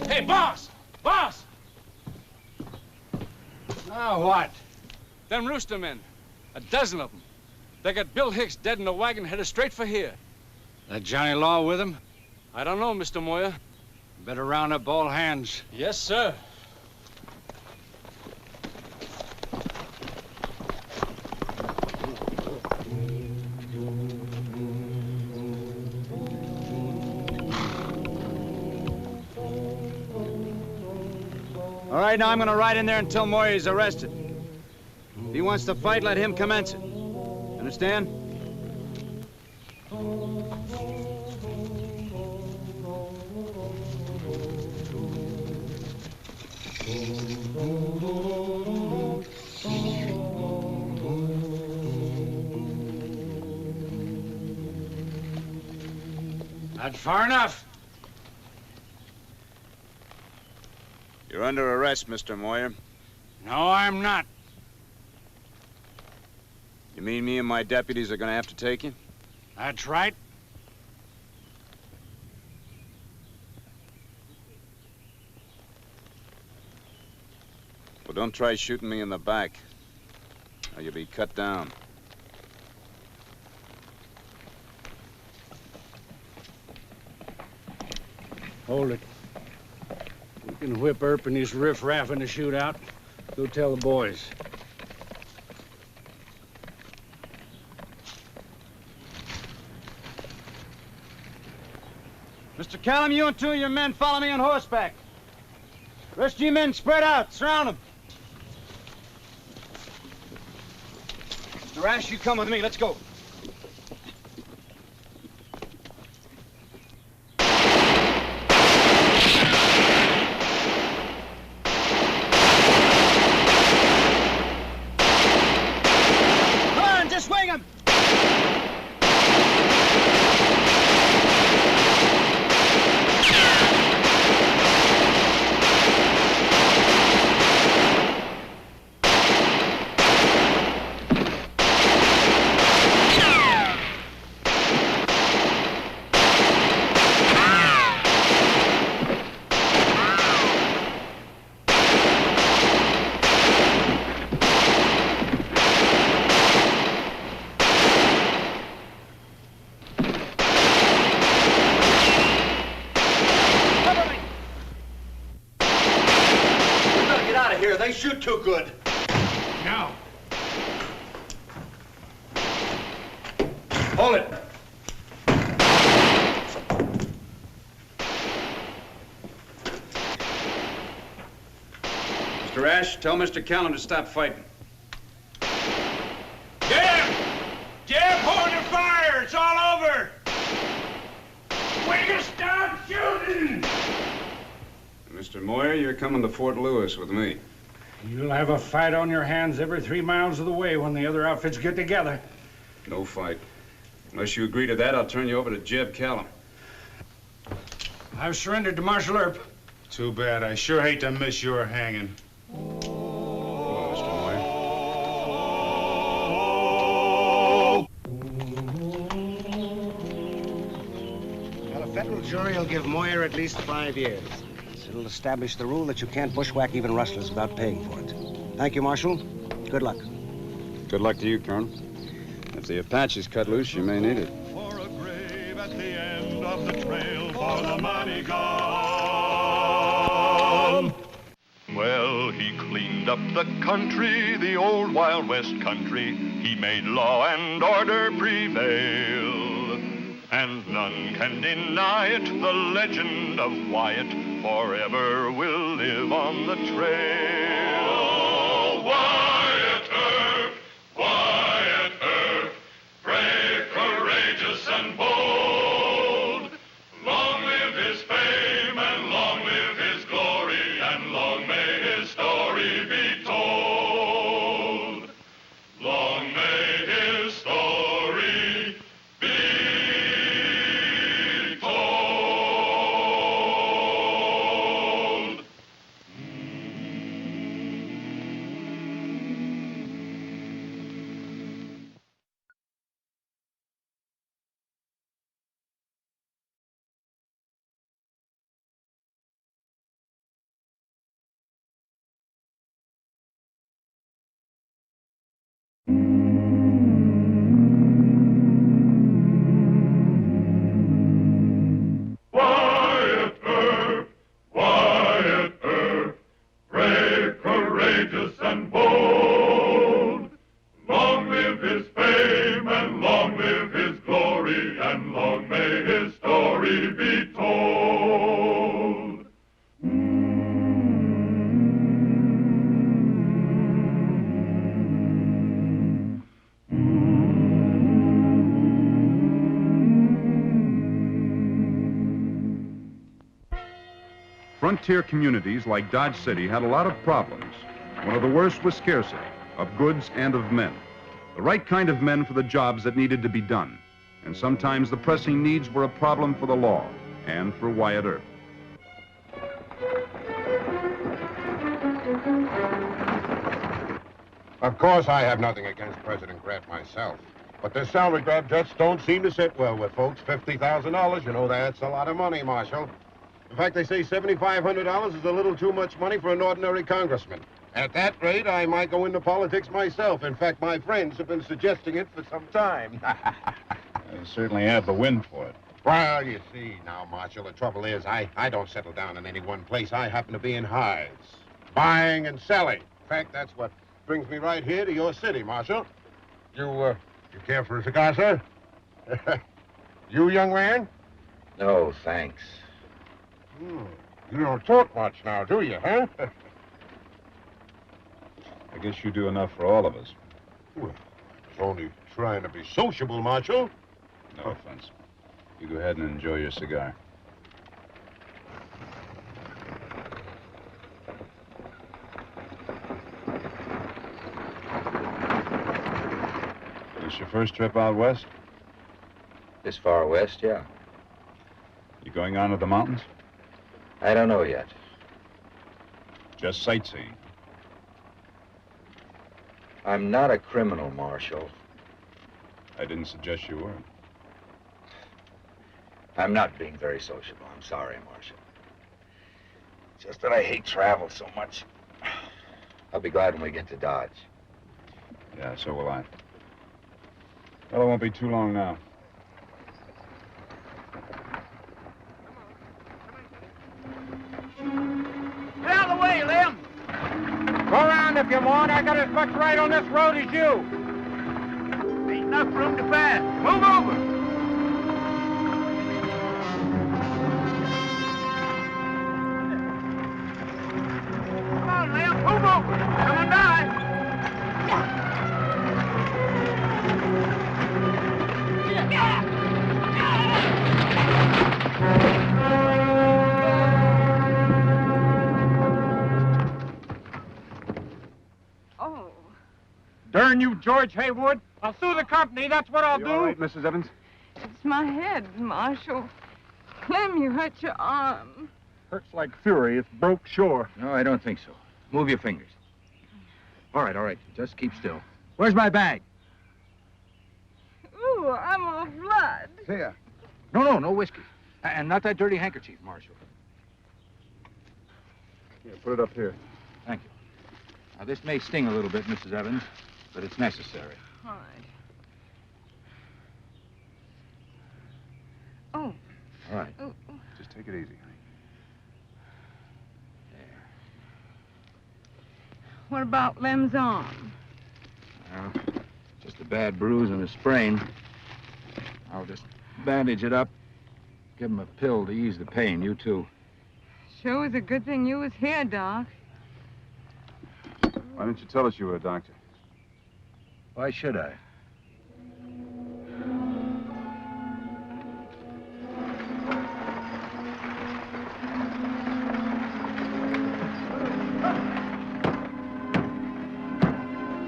Hey, boss! Boss! Now what? Them rooster men. A dozen of them. They got Bill Hicks dead in a wagon headed straight for here. That Johnny Law with him? I don't know, Mr. Moyer. Better round up all hands. Yes, sir. All right, now I'm gonna ride in there until Moyer's arrested. If he wants to fight, let him commence it. Understand? That's far enough. You're under arrest, Mr. Moyer. No, I'm not. You mean me and my deputies are gonna have to take you? That's right. Well, don't try shooting me in the back, or you'll be cut down. Hold it. You can whip Earp and his riff-raff in the shootout. Go tell the boys. Mr. Callum, you and two of your men follow me on horseback. Rest of you men spread out. Surround them. Mr. Ash, you come with me. Let's go. Come on, just swing him. They shoot too good. Now. Hold it. Mr. Ash, tell Mr. Callum to stop fighting. Jeb! Jeb, hold your fire! It's all over! Will you stop shooting? Mr. Moyer, you're coming to Fort Lewis with me. You'll have a fight on your hands every 3 miles of the way when the other outfits get together. No fight. Unless you agree to that, I'll turn you over to Jeb Callum. I've surrendered to Marshal Earp. Too bad. I sure hate to miss your hanging. Well, a federal jury will give Moyer at least 5 years. It'll establish the rule that you can't bushwhack even rustlers without paying for it. Thank you, Marshal. Good luck. Good luck to you, Colonel. If the Apaches cut loose, you may need it. For a grave at the end of the trail for the money gone. Well, he cleaned up the country, the old Wild West country. He made law and order prevail. And none can deny it, the legend of Wyatt forever will live on the trail. Oh, Wyatt Earp, brave, courageous, and bold. Long live Wyatt Earp, Wyatt Earp, brave, courageous, and bold. Long live his fame, and long live his glory, and long may his story be told. Frontier communities like Dodge City had a lot of problems. One of the worst was scarcity of goods and of men. The right kind of men for the jobs that needed to be done. And sometimes the pressing needs were a problem for the law and for Wyatt Earp. Of course, I have nothing against President Grant myself. But this salary grab just don't seem to sit well with folks. $50,000, you know, that's a lot of money, Marshal. In fact, they say $7,500 is a little too much money for an ordinary congressman. At that rate, I might go into politics myself. In fact, my friends have been suggesting it for some time. You certainly have the wind for it. Well, you see now, Marshal, the trouble is I don't settle down in any one place. I happen to be in hives, buying and selling. In fact, that's what brings me right here to your city, Marshal. You care for a cigar, sir? You, young man? No, thanks. You don't talk much now, do you, huh? I guess you do enough for all of us. Well, I was only trying to be sociable, Marshal. No offense. You go ahead and enjoy your cigar. This your first trip out west? This far west, yeah. You going on to the mountains? I don't know yet. Just sightseeing. I'm not a criminal, Marshal. I didn't suggest you were. I'm not being very sociable. I'm sorry, Marshal. Just that I hate travel so much. I'll be glad when we get to Dodge. Yeah, so will I. Well, it won't be too long now. Get out of the way, Lem! Go around if you want. I got as much right on this road as you. Ain't enough room to pass. Move over. Come on, Lem. Move over. Come on down. Oh. Darn you, George Haywood. I'll sue the company. That's what I'll do. All right, Mrs. Evans? It's my head, Marshal. Clem, you hurt your arm. Hurts like fury. It's broke sure. No, I don't think so. Move your fingers. All right. Just keep still. Where's my bag? Ooh, I'm all blood. Here. No whiskey. And not that dirty handkerchief, Marshal. Yeah, put it up here. Thank you. Now, this may sting a little bit, Mrs. Evans, but it's necessary. All right. Oh. All right. Oh. Just take it easy, honey. What about Lem's arm? Well, just a bad bruise and a sprain. I'll just bandage it up. Give him a pill to ease the pain. You too. Sure was a good thing you was here, Doc. Why didn't you tell us you were a doctor? Why should I?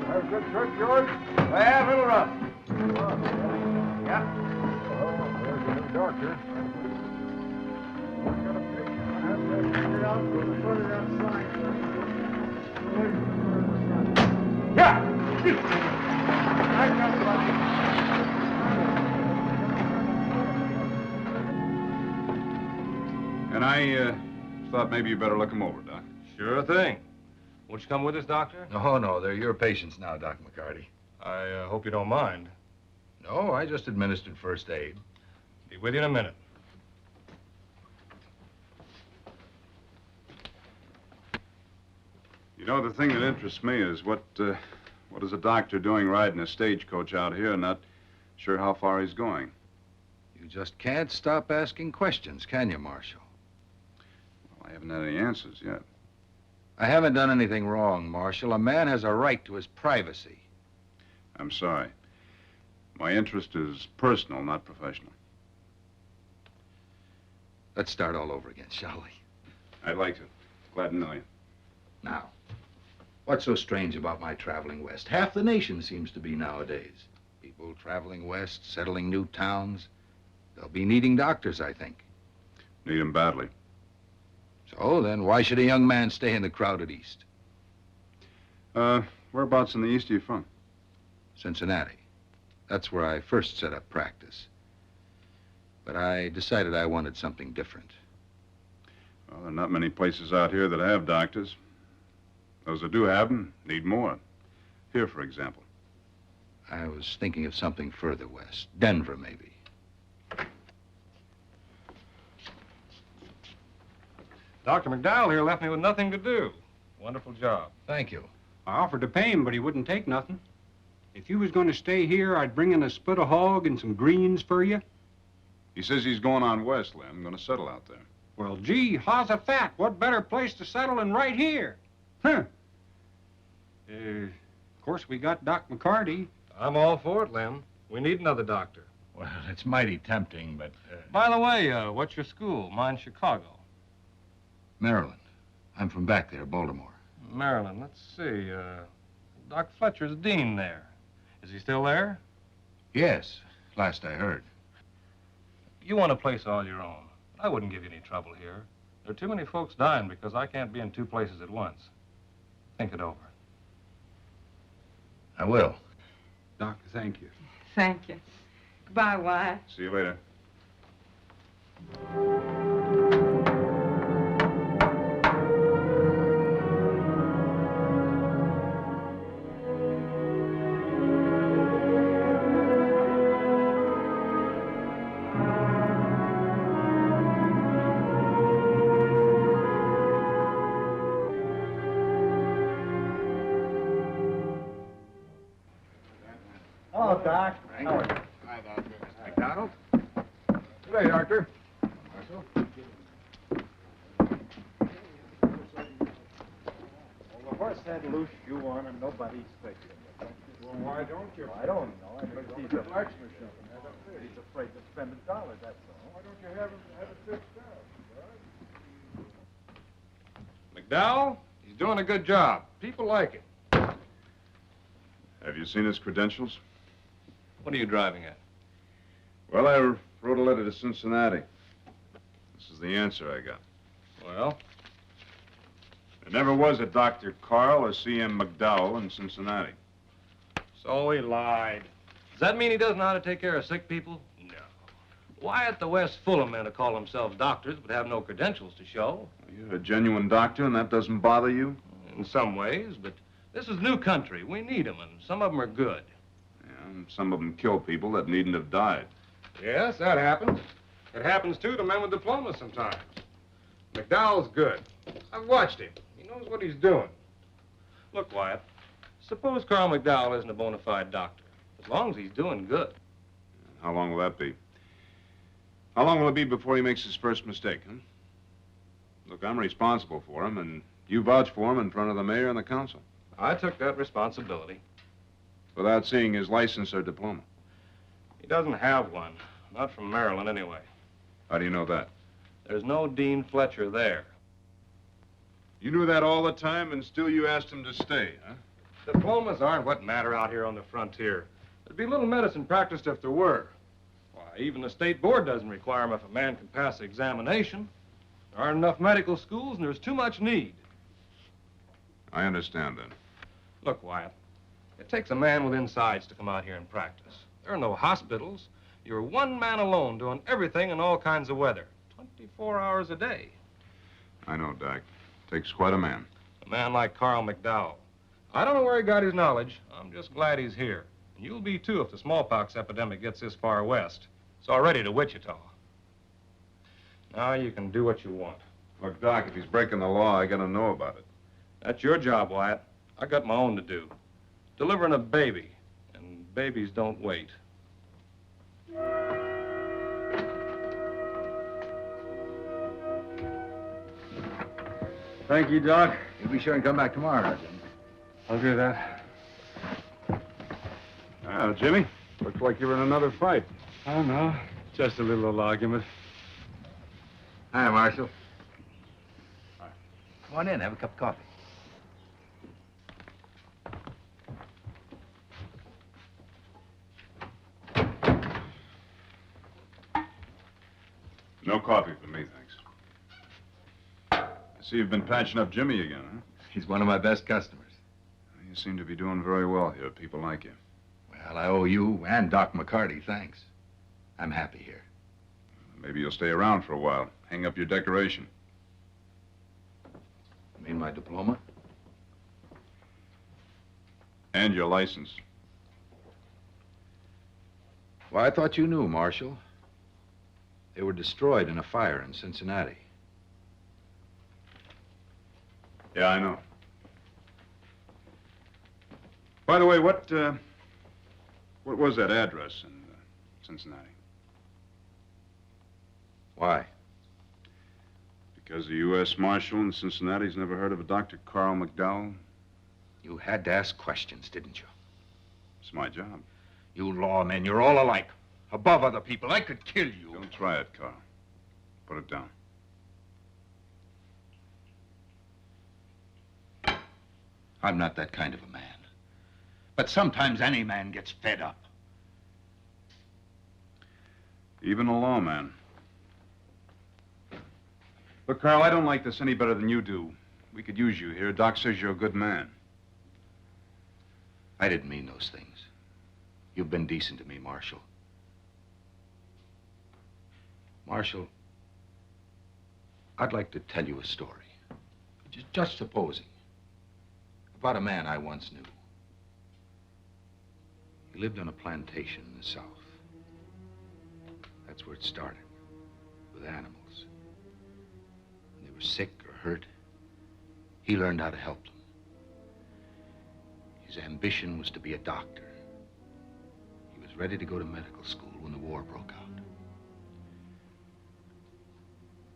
Have a good trip, George? Well, a little rough. Yeah. Oh, there's a new doctor. Got a patient. I have to figure it out before they got signed. Yeah! Shoot! I got And I thought maybe you better look him over, Doc. Sure thing. Won't you come with us, Doctor? No, they're your patients now, Doc McCarty. I hope you don't mind. No, I just administered first aid. Be with you in a minute. You know, the thing that interests me is what is a doctor doing riding a stagecoach out here and not sure how far he's going? You just can't stop asking questions, can you, Marshal? Well, I haven't had any answers yet. I haven't done anything wrong, Marshal. A man has a right to his privacy. I'm sorry. My interest is personal, not professional. Let's start all over again, shall we? I'd like to. Glad to know you. Now, what's so strange about my traveling west? Half the nation seems to be nowadays. People traveling west, settling new towns. They'll be needing doctors, I think. Need him badly. So then, why should a young man stay in the crowded east? Whereabouts in the east are you from? Cincinnati. That's where I first set up practice. But I decided I wanted something different. Well, there are not many places out here that have doctors. Those that do have them need more. Here, for example. I was thinking of something further west. Denver, maybe. Dr. McDowell here left me with nothing to do. Wonderful job. Thank you. I offered to pay him, but he wouldn't take nothing. If you was going to stay here, I'd bring in a split of hog and some greens for you. He says he's going on west, Lem. Going to settle out there. Well, gee, how's a fat? What better place to settle than right here? Huh. Of course, we got Doc McCarty. I'm all for it, Lem. We need another doctor. Well, it's mighty tempting, but... By the way, what's your school? Mine's Chicago. Maryland. I'm from back there, Baltimore. Maryland, let's see. Doc Fletcher's dean there. Is he still there? Yes, last I heard. You want a place all your own. I wouldn't give you any trouble here. There are too many folks dying because I can't be in two places at once. Think it over. I will. Doctor, thank you. Thank you. Goodbye, Wyatt. See you later. Hello, Doc. How are you? Hi, Doctor. McDonald? Good day, Doctor. Well, the horse had loose shoe on and nobody's fixing it. Well, why don't you? I don't know. I think he's he's afraid to spend $1, that's all. Why don't you have it fixed out? McDowell, he's doing a good job. People like it. Have you seen his credentials? What are you driving at? Well, I wrote a letter to Cincinnati. This is the answer I got. Well? There never was a Dr. Carl or C.M. McDowell in Cincinnati. So he lied. Does that mean he doesn't know how to take care of sick people? No. Wyatt the West's full of men who call themselves doctors but have no credentials to show. You're a genuine doctor, and that doesn't bother you? In some ways, but this is new country. We need them, and some of them are good. Yeah, and some of them kill people that needn't have died. Yes, that happens. It happens, too, to men with diplomas sometimes. McDowell's good. I've watched him. He knows what he's doing. Look, Wyatt, suppose Carl McDowell isn't a bona fide doctor. As long as he's doing good. How long will that be? How long will it be before he makes his first mistake, huh? Look, I'm responsible for him, and you vouch for him in front of the mayor and the council. I took that responsibility. Without seeing his license or diploma. He doesn't have one. Not from Maryland, anyway. How do you know that? There's no Dean Fletcher there. You knew that all the time, and still you asked him to stay, huh? Diplomas aren't what matter out here on the frontier. There'd be little medicine practiced if there were. Why, even the state board doesn't require them if a man can pass the examination. There aren't enough medical schools, and there's too much need. I understand, then. Look, Wyatt, it takes a man with insides to come out here and practice. There are no hospitals. You're one man alone doing everything in all kinds of weather. 24 hours a day. I know, Doc. Takes quite a man. A man like Carl McDowell. I don't know where he got his knowledge. I'm just glad he's here. You'll be too if the smallpox epidemic gets this far west. It's already to Wichita. Now you can do what you want. Look, Doc, if he's breaking the law, I gotta know about it. That's your job, Wyatt. I got my own to do. Delivering a baby, and babies don't wait. Thank you, Doc. You'll be sure and come back tomorrow, Jim. I'll do that. Ah, Jimmy, looks like you're in another fight. Oh, no. Just a little old argument. Hi, Marshal. Come on in, have a cup of coffee. No coffee for me, thanks. I see you've been patching up Jimmy again, huh? He's one of my best customers. You seem to be doing very well here. People like you. Well, I owe you and Doc McCarty thanks. I'm happy here. Maybe you'll stay around for a while. Hang up your decoration. You mean my diploma? And your license. Well, I thought you knew, Marshal. They were destroyed in a fire in Cincinnati. Yeah, I know. By the way, what was that address in Cincinnati? Why? Because the U.S. Marshal in Cincinnati's never heard of a Dr. Carl McDowell? You had to ask questions, didn't you? It's my job. You lawmen, you're all alike. Above other people. I could kill you. Don't try it, Carl. Put it down. I'm not that kind of a man. But sometimes any man gets fed up. Even a lawman. Look, Carl, I don't like this any better than you do. We could use you here. Doc says you're a good man. I didn't mean those things. You've been decent to me, Marshal. Marshal, I'd like to tell you a story. Just supposing. About a man I once knew. He lived on a plantation in the South. That's where it started, with animals. When they were sick or hurt, he learned how to help them. His ambition was to be a doctor. He was ready to go to medical school when the war broke out.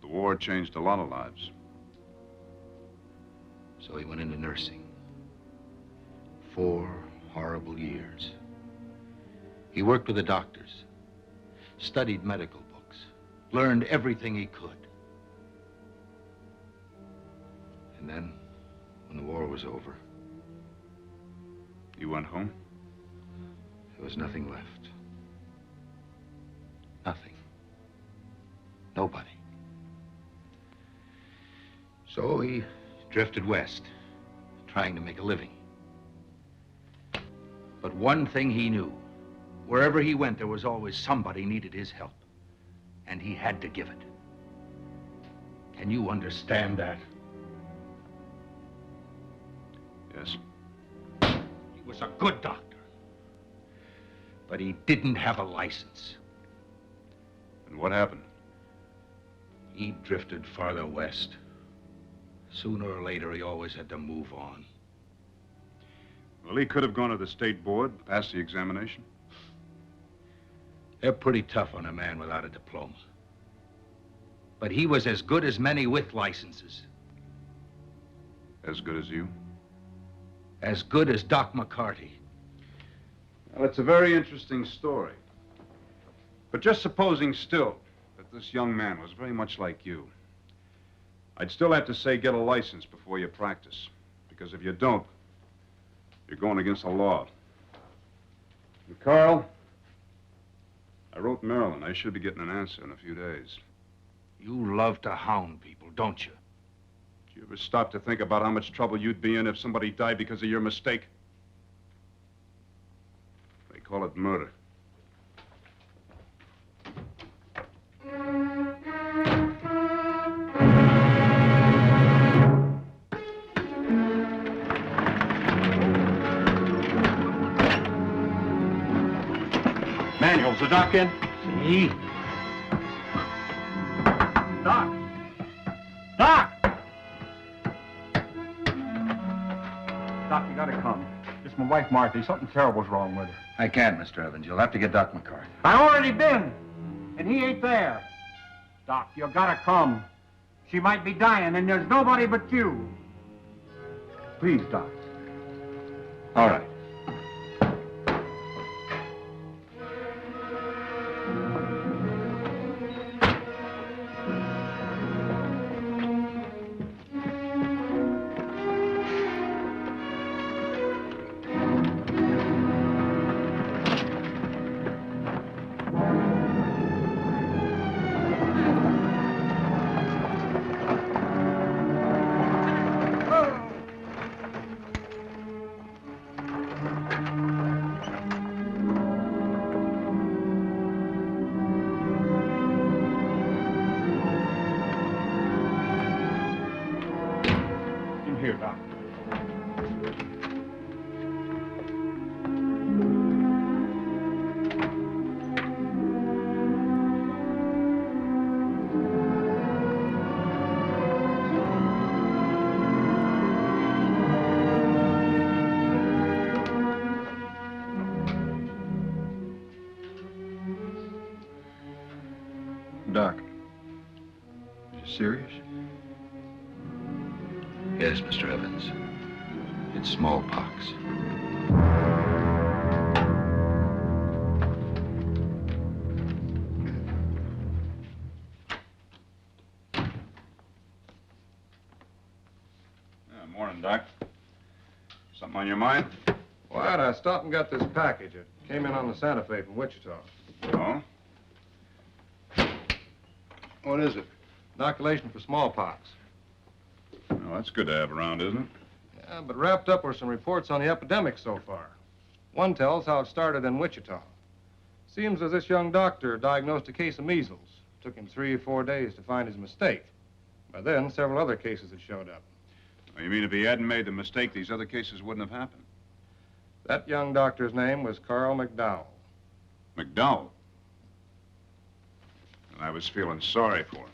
The war changed a lot of lives. So he went into nursing. 4 horrible years. He worked with the doctors, studied medical books, learned everything he could. And then, when the war was over, you went home? There was nothing left. Nothing. Nobody. So he drifted west, trying to make a living. But one thing he knew, wherever he went, there was always somebody needed his help. And he had to give it. Can you understand that? Yes. He was a good doctor. But he didn't have a license. And what happened? He drifted farther west. Sooner or later, he always had to move on. Well, he could have gone to the state board, passed the examination. They're pretty tough on a man without a diploma. But he was as good as many with licenses. As good as you? As good as Doc McCarty. Well, it's a very interesting story. But just supposing still that this young man was very much like you, I'd still have to say get a license before you practice. Because if you don't, you're going against the law. And Carl, I wrote Marilyn. I should be getting an answer in a few days. You love to hound people, don't you? Did you ever stop to think about how much trouble you'd be in if somebody died because of your mistake? They call it murder. Manuel's the doc in? See? Doc! Doc! Doc, you gotta come. It's my wife, Martha. Something terrible's wrong with her. I can't, Mr. Evans. You'll have to get Doc McCarthy. I already been, and he ain't there. Doc, you gotta come. She might be dying, and there's nobody but you. Please, Doc. All right. Here, Doc. Doc, are you serious? Yes, Mr. Evans. It's smallpox. Morning, Doc. Something on your mind? What? I stopped and got this package. It came in on the Santa Fe from Wichita. Oh? What is it? Inoculation for smallpox. Well, that's good to have around, isn't it? Yeah, but wrapped up were some reports on the epidemic so far. One tells how it started in Wichita. Seems as this young doctor diagnosed a case of measles. Took him 3 or 4 days to find his mistake. By then, several other cases had showed up. Oh, you mean if he hadn't made the mistake, these other cases wouldn't have happened? That young doctor's name was Carl McDowell. McDowell? And I was feeling sorry for him.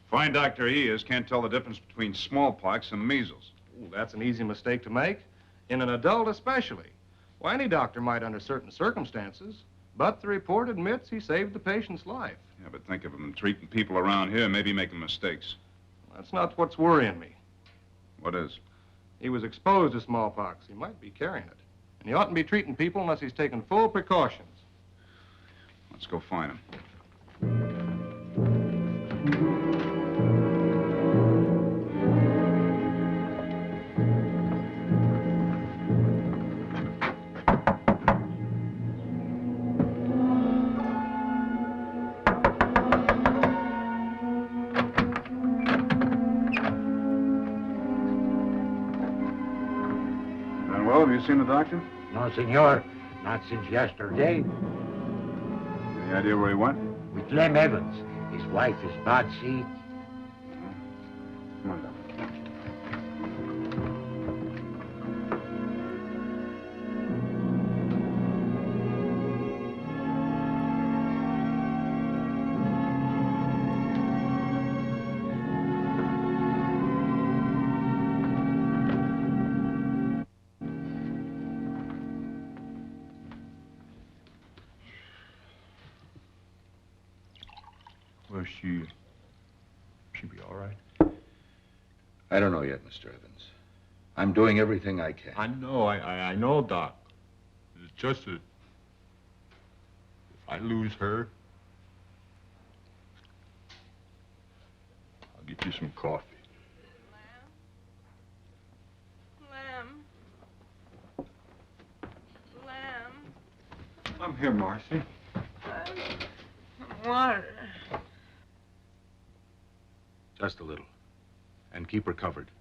Fine doctor he is, can't tell the difference between smallpox and measles. Ooh, that's an easy mistake to make. In an adult especially. Well, any doctor might under certain circumstances. But the report admits he saved the patient's life. Yeah, but think of him treating people around here, maybe making mistakes. That's not what's worrying me. What is? He was exposed to smallpox. He might be carrying it. And he oughtn't be treating people unless he's taken full precautions. Let's go find him. Have you seen the doctor? No, senor. Not since yesterday. Any idea where he went? With Lem Evans. His wife is bad seed. Come on, Doc. Will she be all right? I don't know yet, Mr. Evans. I'm doing everything I can. I know, Doc. It's just that if I lose her, I'll get you some coffee. Lamb. I'm here, Marcy. Water. Just a little. And keep her covered.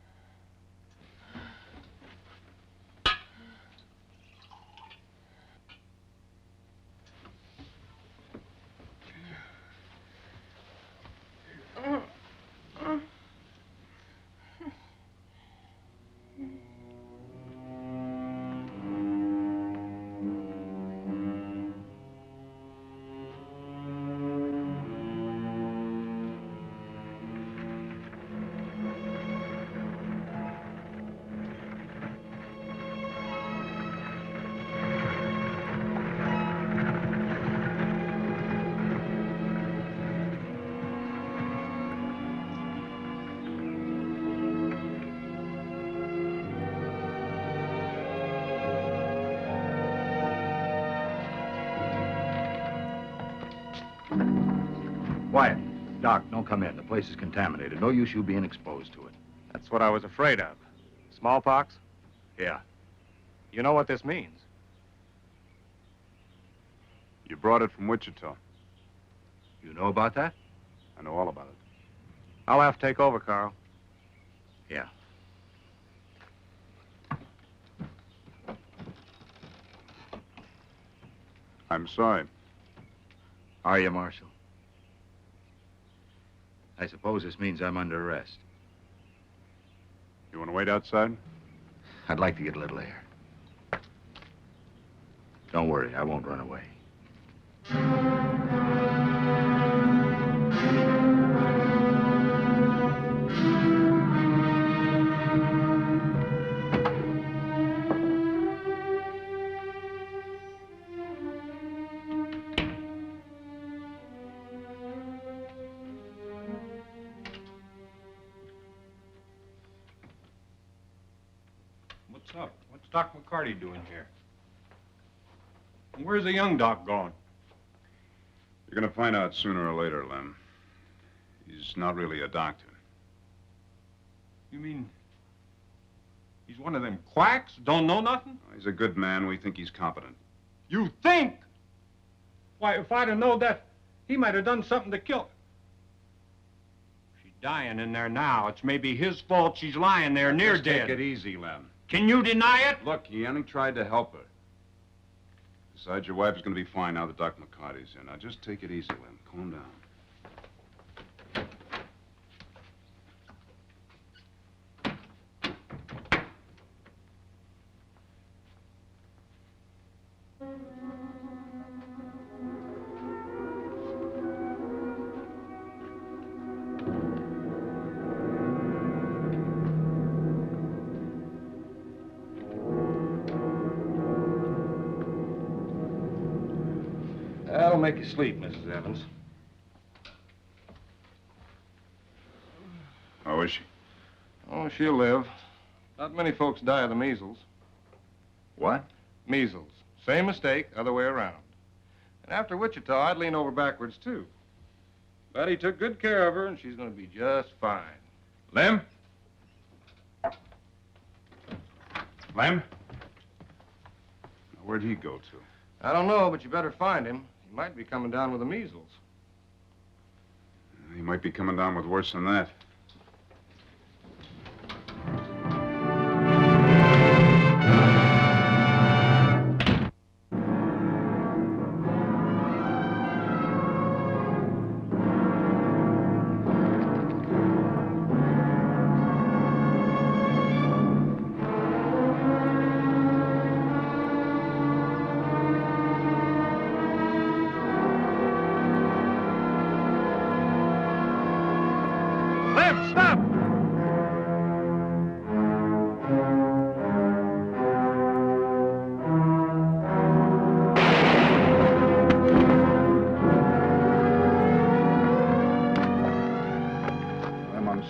Quiet. Doc, don't come in. The place is contaminated. No use you being exposed to it. That's what I was afraid of. Smallpox? Yeah. You know what this means? You brought it from Wichita. You know about that? I know all about it. I'll have to take over, Carl. Yeah. I'm sorry. Are you, Marshal? I suppose this means I'm under arrest. You want to wait outside? I'd like to get a little air. Don't worry, I won't run away. What's up? What's Doc McCarty doing here? And where's the young doc gone? You're going to find out sooner or later, Lem. He's not really a doctor. You mean he's one of them quacks? Don't know nothing? He's a good man. We think he's competent. You think? Why, if I'd have known that, he might have done something to kill her. She's dying in there now. It's maybe his fault she's lying there near Just dead. Take it easy, Lem. Can you deny it? Look, he only tried to help her. Besides, your wife is going to be fine now that Doc McCarty's here. Now, just take it easy, Lem. Calm down. That'll make you sleep, Mrs. Evans. How is she? Oh, she'll live. Not many folks die of the measles. What? Measles. Same mistake, other way around. And after Wichita, I'd lean over backwards, too. But he took good care of her, and she's going to be just fine. Lem? Lem? Where'd he go to? I don't know, but you better find him. He might be coming down with the measles. He might be coming down with worse than that.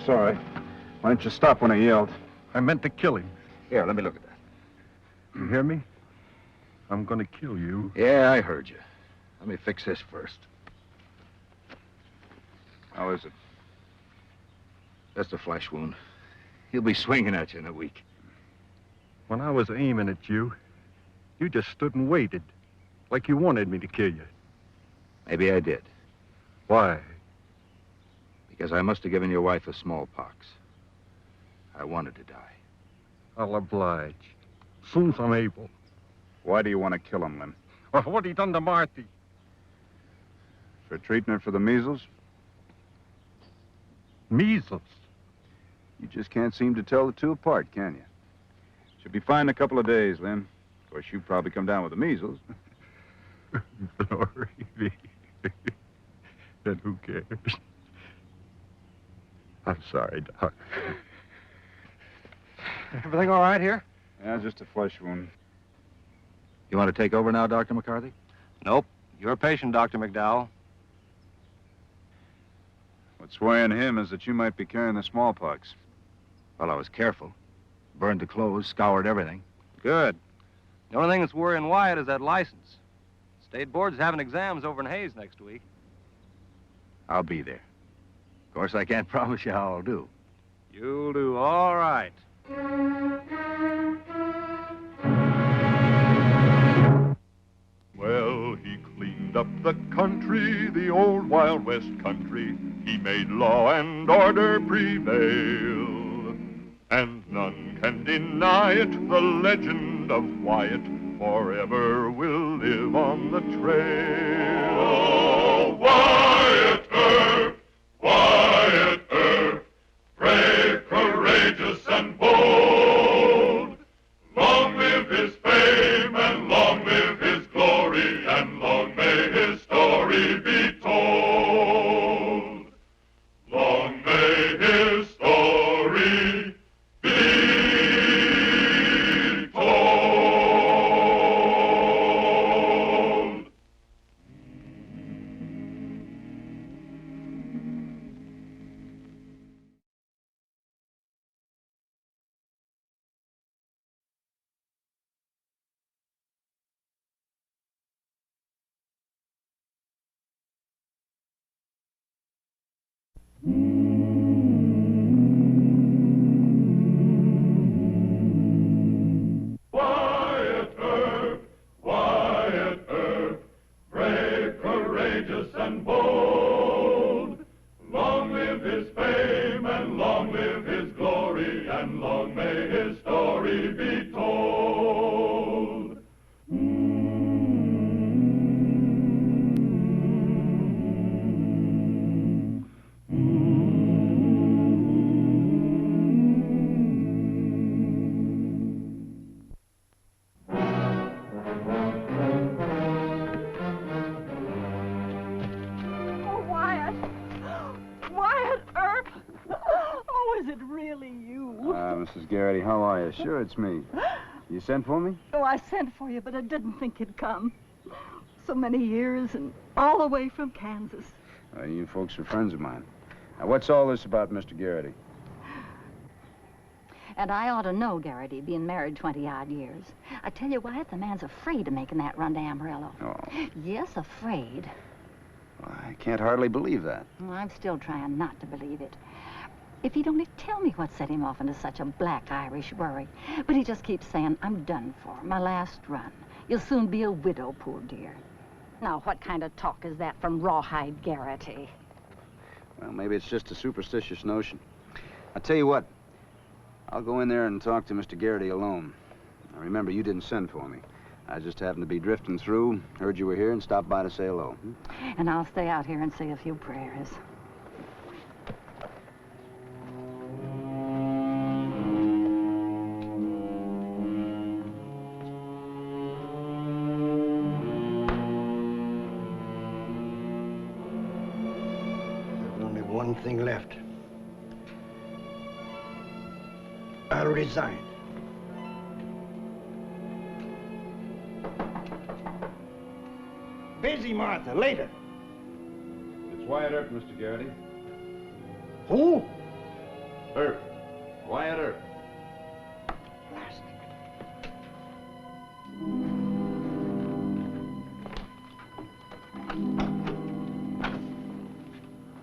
Sorry. Why didn't you stop when I yelled? I meant to kill him. Here, let me look at that. You hear me? I'm gonna kill you. Yeah, I heard you. Let me fix this first. How is it? Just a flesh wound. He'll be swinging at you in a week. When I was aiming at you, you just stood and waited. Like you wanted me to kill you. Maybe I did. Why? Because I must have given your wife a smallpox. I wanted to die. I'll oblige. Soon as I'm able. Why do you want to kill him, Lem? Well, what he done to Marthy? For treating her for the measles? Measles? You just can't seem to tell the two apart, can you? She'll be fine in a couple of days, Lem. Of course, you'll probably come down with the measles. Glory be. Then who cares? I'm sorry, Doc. Everything all right here? Yeah, just a flesh wound. You want to take over now, Dr. McCarthy? Nope. You're a patient, Dr. McDowell. What's worrying him is that you might be carrying the smallpox. Well, I was careful. Burned the clothes, scoured everything. Good. The only thing that's worrying Wyatt is that license. State board's having exams over in Hayes next week. I'll be there. Of course, I can't promise you how I'll do. You'll do all right. Well, he cleaned up the country, the old Wild West country. He made law and order prevail. And none can deny it, the legend of Wyatt forever will live on the trail. Oh, Wyatt Earp, Wyatt Earp, brave, courageous, and bold. Long live his fame, and long live his glory, and long may his story be told. Long may his story be told. Wyatt Earp, Wyatt Earp, brave, courageous, and bold. Long live his fame, and long live his glory, and long may his story be told. Oh, Wyatt. Wyatt Earp. Oh, is it really you? Mrs. Garrity, how are you? Sure, it's me. You sent for me? Oh, I sent for you, but I didn't think you'd come. So many years and all the way from Kansas. You folks are friends of mine. Now, what's all this about Mr. Garrity? And I ought to know Garrity, being married 20-odd years. I tell you, Wyatt, the man's afraid of making that run to Amarillo. Oh, Yes, afraid. I can't hardly believe that. Well, I'm still trying not to believe it. If he'd only tell me what set him off into such a black Irish worry. But he just keeps saying, I'm done for, my last run. You'll soon be a widow, poor dear. Now, what kind of talk is that from Rawhide Garrity? Well, maybe it's just a superstitious notion. I'll tell you what. I'll go in there and talk to Mr. Garrity alone. Now, remember, you didn't send for me. I just happened to be drifting through, heard you were here, and stopped by to say hello. And I'll stay out here and say a few prayers. There's only one thing left. I'll resign. Busy, Martha. Later. It's Wyatt Earp, Mr. Garrity. Who? Earp. Wyatt Earp.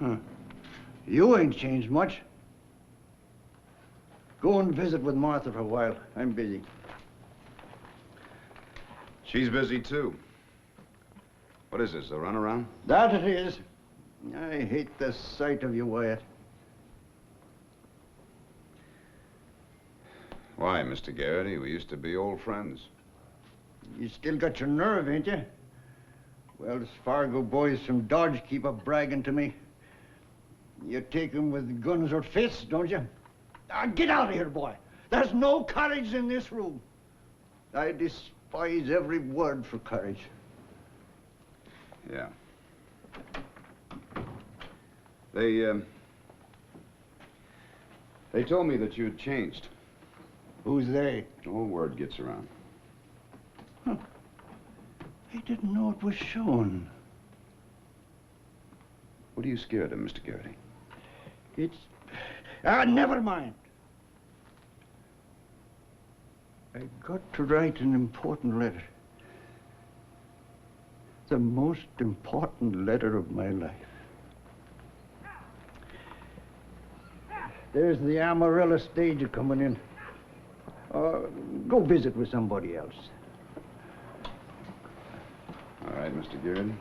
Huh. You ain't changed much. Go and visit with Martha for a while. I'm busy. She's busy, too. What is this, a runaround? That it is. I hate the sight of you, Wyatt. Why, Mr. Garrity? We used to be old friends. You still got your nerve, ain't you? Well, those Fargo boys from Dodge keep up bragging to me. You take 'em with guns or fists, don't you? Now, get out of here, boy. There's no courage in this room. I despise every word for courage. Yeah. They told me that you had changed. Who's they? Oh, word gets around. Huh. I didn't know it was shown. What are you scared of, Mr. Garrity? It's... never mind. I got to write an important letter. The most important letter of my life. There's the Amarillo stage coming in. Go visit with somebody else. All right, Mr. Garrity.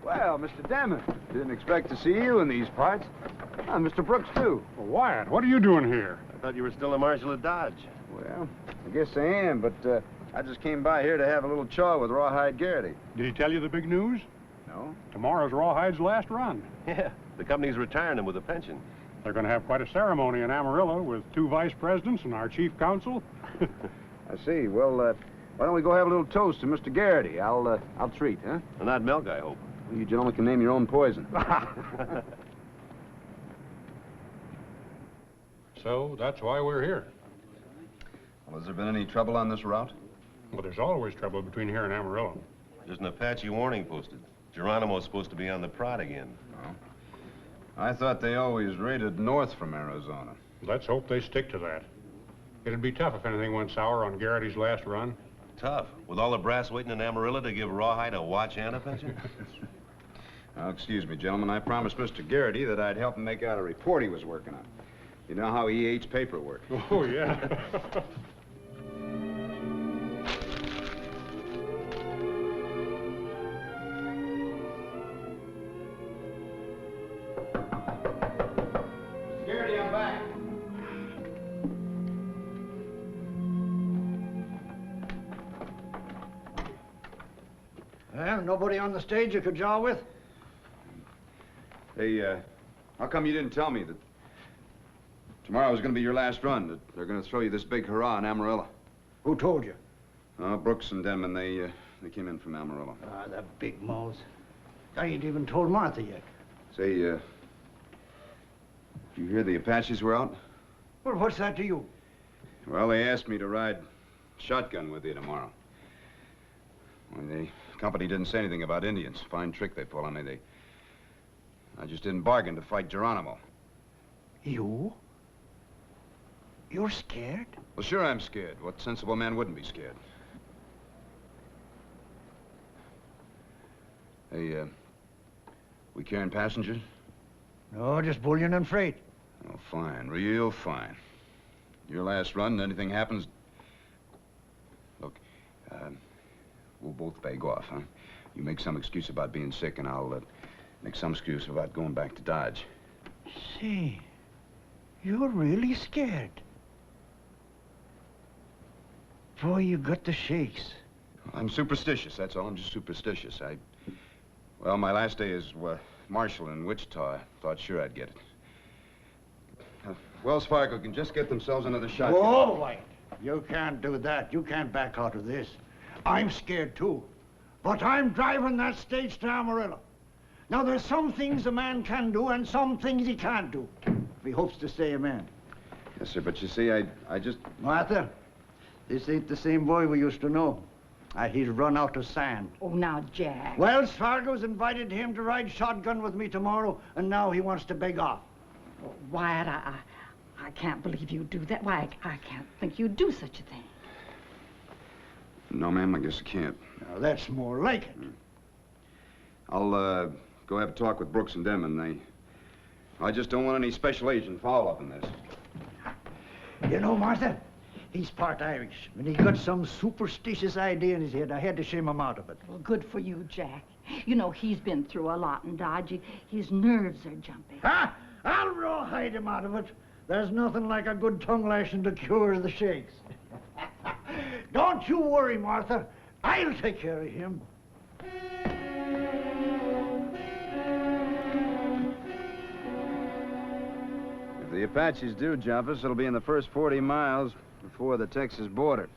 Well, Mr. Damon, didn't expect to see you in these parts. Mr. Brooks, too. Well, Wyatt, what are you doing here? I thought you were still a marshal at Dodge. Well, I guess I am, but I just came by here to have a little chaw with Rawhide Garrity. Did he tell you the big news? No. Tomorrow's Rawhide's last run. Yeah, the company's retiring him with a pension. They're going to have quite a ceremony in Amarillo with 2 vice presidents and our chief counsel. I see. Well, why don't we go have a little toast to Mr. Garrity? I'll treat, huh? And not milk, I hope. Well, you gentlemen can name your own poison. So that's why we're here. Well, has there been any trouble on this route? Well, there's always trouble between here and Amarillo. There's an Apache warning posted. Geronimo's supposed to be on the prod again. Oh. I thought they always raided north from Arizona. Let's hope they stick to that. It'd be tough if anything went sour on Garrity's last run. Tough, with all the brass waiting in Amarillo to give Rawhide a watch and a pension? Now, excuse me, gentlemen. I promised Mr. Garrity that I'd help him make out a report he was working on. You know how he hates paperwork. Oh, yeah. Garrity, I'm back. Well, nobody on the stage you could jaw with? Hey, how come you didn't tell me that tomorrow was going to be your last run, that they're going to throw you this big hurrah in Amarillo? Who told you? Brooks and Denman, they came in from Amarillo. Ah, the big mouths. I ain't even told Martha yet. Say, did you hear the Apaches were out? Well, what's that to you? Well, they asked me to ride shotgun with you tomorrow. Well, the company didn't say anything about Indians. Fine trick they pull on me. I just didn't bargain to fight Geronimo. You? You're scared? Well, sure I'm scared. What sensible man wouldn't be scared? Hey, we carrying passengers? No, just bullion and freight. Oh, fine. Real fine. Your last run, anything happens... Look, we'll both beg off, huh? You make some excuse about being sick, and I'll make some excuse about going back to Dodge. Say, you're really scared. Boy, you got the shakes. I'm superstitious, that's all. I'm just superstitious. Well, my last day as marshal in Wichita, I thought sure I'd get it. Wells Fargo can just get themselves another shot. Whoa, White. You can't do that. You can't back out of this. I'm scared, too. But I'm driving that stage to Amarillo. Now, there's some things a man can do and some things he can't do, if he hopes to stay a man. Yes, sir, but you see, I just... Martha, this ain't the same boy we used to know. He's run out of sand. Oh, now, Jack. Wells Fargo's invited him to ride shotgun with me tomorrow, and now he wants to beg off. Oh, Wyatt, I can't believe you do that. Why, I can't think you'd do such a thing. No, ma'am, I guess I can't. Now, that's more like it. I'll go have a talk with Brooks and Denman. I just don't want any special agent follow-up in this. You know, Martha, he's part Irish, and he got some superstitious idea in his head. I had to shame him out of it. Well, good for you, Jack. You know, he's been through a lot in Dodge. His nerves are jumping. Ha! I'll rawhide him out of it. There's nothing like a good tongue lashing to cure the shakes. Don't you worry, Martha. I'll take care of him. If the Apaches do jump us, it'll be in the first 40 miles before the Texas border.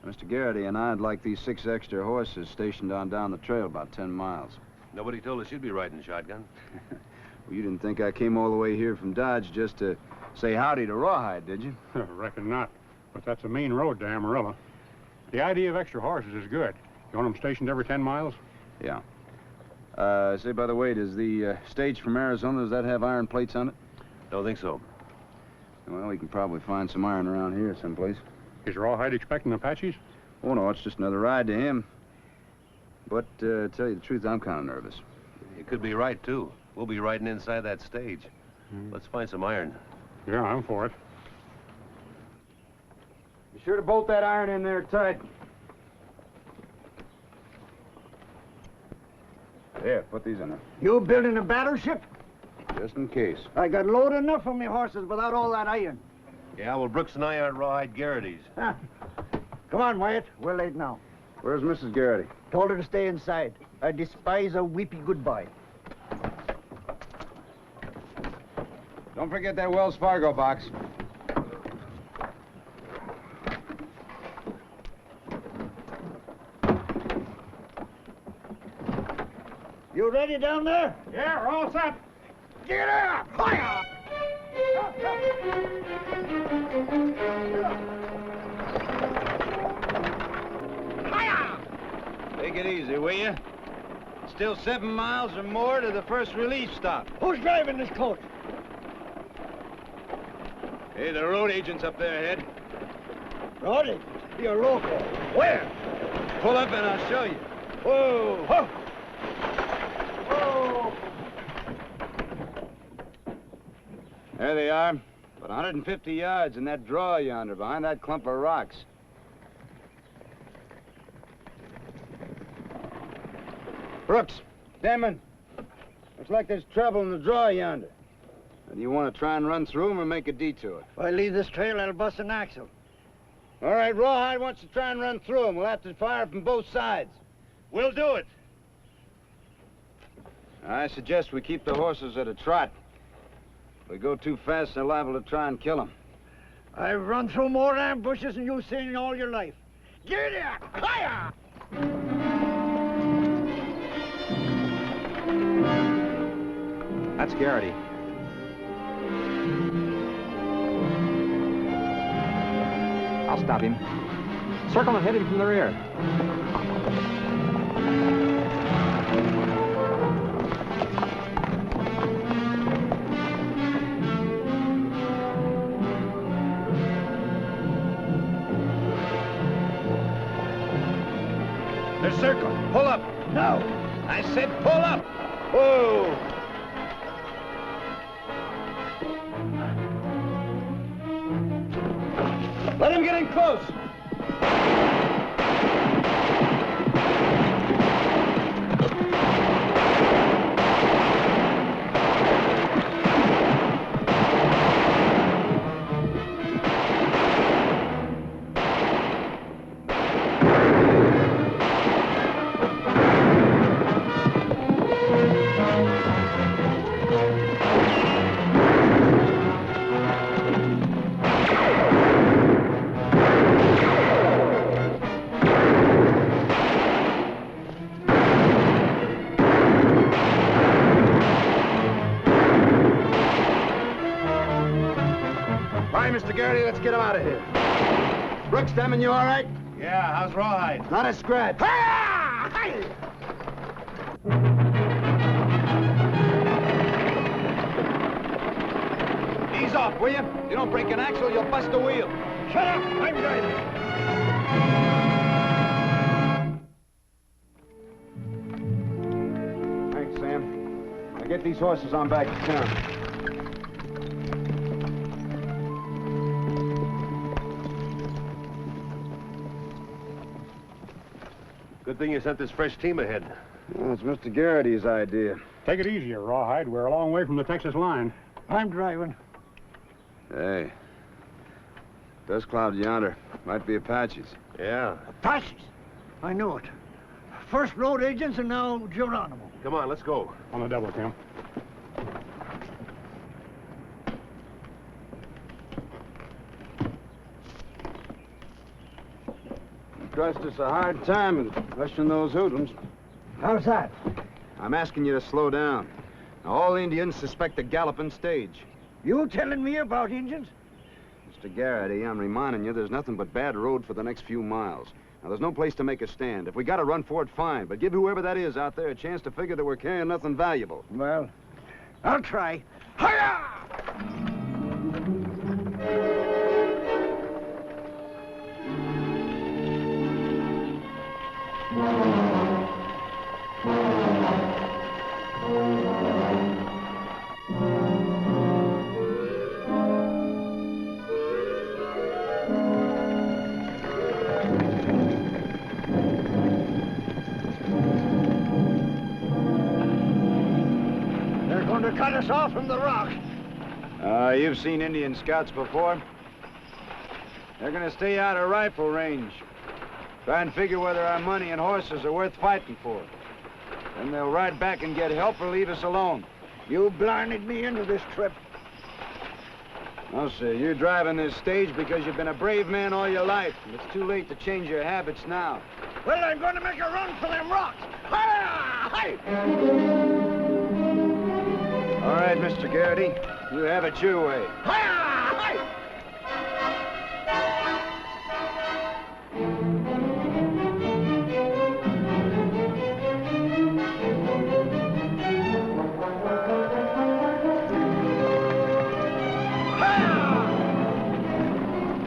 Mr. Garrity and I'd like these 6 extra horses stationed on down the trail about 10 miles. Nobody told us you'd be riding shotgun. Well, you didn't think I came all the way here from Dodge just to say howdy to Rawhide, did you? Reckon not. But that's a mean road to Amarillo. The idea of extra horses is good. You want them stationed every 10 miles? Yeah. Say, by the way, does the stage from Arizona, does that have iron plates on it? Don't think so. Well, we can probably find some iron around here someplace. Is Rawhide expecting Apaches? Oh, no, it's just another ride to him. But, to tell you the truth, I'm kind of nervous. You could be right, too. We'll be riding inside that stage. Let's find some iron. Yeah, I'm for it. Be sure to bolt that iron in there tight. There, put these in there. You building a battleship? Just in case. I got load enough for me horses without all that iron. Yeah, well, Brooks and I aren't Rawhide Garrity's. Huh. Come on, Wyatt. We're late now. Where's Mrs. Garrity? Told her to stay inside. I despise a weepy goodbye. Don't forget that Wells Fargo box. You ready down there? Yeah, we're all set. Get up! Fire! Take it easy, will you? Still 7 miles or more to the first relief stop. Who's driving this coach? Hey, the road agent's up there ahead. Road agent? You're local. Where? Pull up and I'll show you. Whoa! Whoa! Whoa! There they are. About 150 yards in that draw yonder, behind that clump of rocks. Brooks, Damon. Looks like there's trouble in the draw yonder. Do you want to try and run through them or make a detour? If I leave this trail, I'll bust an axle. All right, Rawhide wants to try and run through them. We'll have to fire from both sides. We'll do it. I suggest we keep the horses at a trot. If we go too fast, they're liable to try and kill them. I've run through more ambushes than you've seen in all your life. Get it! Fire! That's Garrity. I'll stop him. Circle and hit him from the rear. They're circled. Pull up. No. I said pull up. Whoa. Let him get in close. Mr. Garrity, let's get him out of here. Brooks, Damon, you all right? Yeah, how's Rawhide? Not a scratch. Ease off, will you? You don't break an axle, you'll bust a wheel. Shut up! I'm driving. Thanks, Sam. Now get these horses on back to town. Good thing you sent this fresh team ahead. Well, it's Mr. Garrity's idea. Take it easy, Rawhide. We're a long way from the Texas line. I'm driving. Hey. Dust clouds yonder. Might be Apaches. Yeah. Apaches? I knew it. First road agents and now Geronimo. Come on, let's go. On the double, Tim. Trust us a hard time in rushing those hoodlums. How's that? I'm asking you to slow down. Now, all Indians suspect a galloping stage. You telling me about Indians? Mr. Garrity, I'm reminding you there's nothing but bad road for the next few miles. Now, there's no place to make a stand. If we got to run for it, fine. But give whoever that is out there a chance to figure that we're carrying nothing valuable. Well, I'll try. Hi-ya! They're going to cut us off from the rock. You've seen Indian scouts before. They're gonna stay out of rifle range. Try and figure whether our money and horses are worth fighting for. Then they'll ride back and get help or leave us alone. You blinded me into this trip. No, sir, you're driving this stage because you've been a brave man all your life. And it's too late to change your habits now. Well, I'm going to make a run for them rocks. Hi-ya! All right, Mr. Garrity, you have it your way.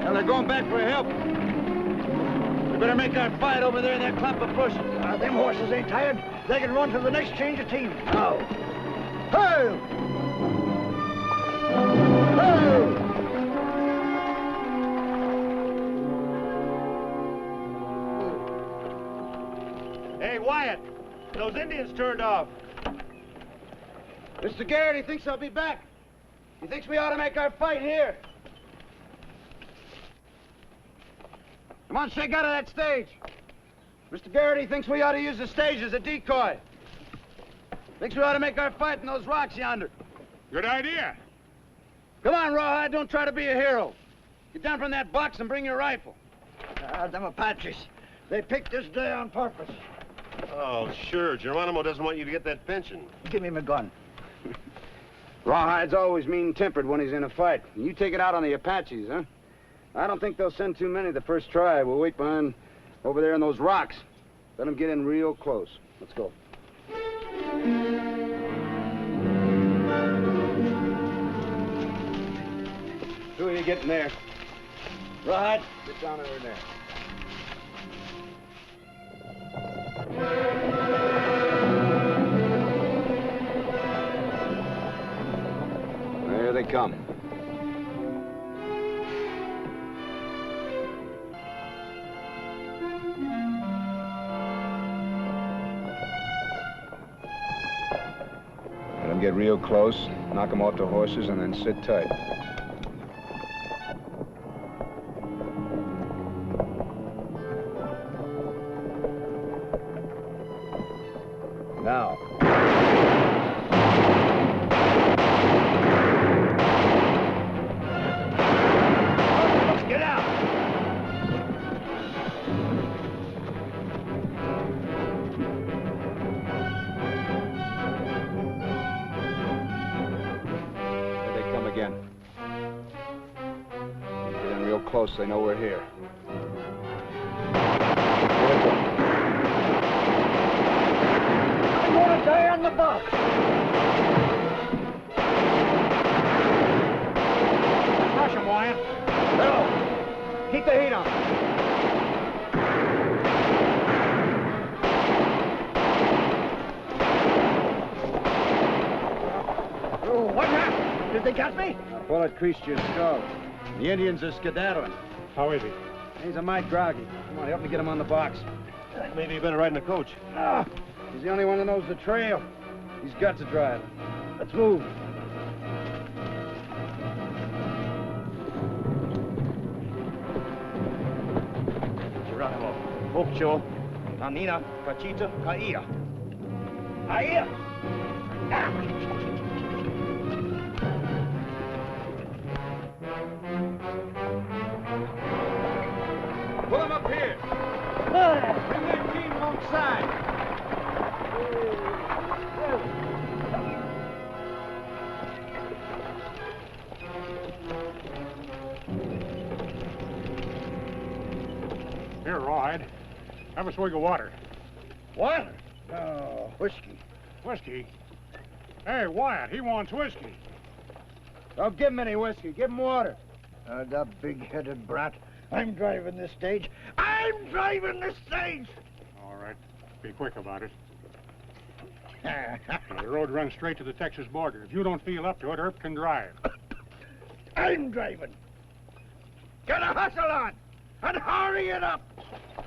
Well, they're going back for help. We better make our fight over there in that clump of bushes. Them horses ain't tired. They can run to the next change of team. Now. Hey! Hey! Hey, Wyatt, those Indians turned off. Mr. Garrity thinks I'll be back. He thinks we ought to make our fight here. Come on, shake out of that stage. Mr. Garrity thinks we ought to use the stage as a decoy. Thinks we ought to make our fight in those rocks yonder. Good idea. Come on, Rawhide, don't try to be a hero. Get down from that box and bring your rifle. Them Apaches. They picked this day on purpose. Oh, sure. Geronimo doesn't want you to get that pension. Give me my gun. Rawhide's always mean-tempered when he's in a fight. You take it out on the Apaches, huh? I don't think they'll send too many the first try. We'll wait behind over there in those rocks. Let them get in real close. Let's go. Two of you getting there. Rawhide, get down over there. There they come. Let them get real close, knock them off the horses, and then sit tight. Now. Get out! There they come again. Get in real close, they know we're here. I'm gonna die on the box. Rush him, Wyatt. No. Keep the heat on. Oh, what happened? Did they get me? A bullet creased your skull. The Indians are skedaddling. How is he? He's a mite groggy. Come on, help me get him on the box. Maybe you better ride in the coach. Ah, he's the only one that knows the trail. He's got to drive. Let's move. Geronimo. Ocho. Nanina. Pachita. Kaia. Aia! Pull him up here. Bring that team alongside. Here, Rawhide. Have a swig of water. Water? No, whiskey. Whiskey? Hey, Wyatt, he wants whiskey. Don't give him any whiskey. Give him water. The big-headed brat. I'm driving this stage. I'm driving this stage! All right, Be quick about it. The road runs straight to the Texas border. If you don't feel up to it, Earp can drive. I'm driving. Get a hustle on and hurry it up.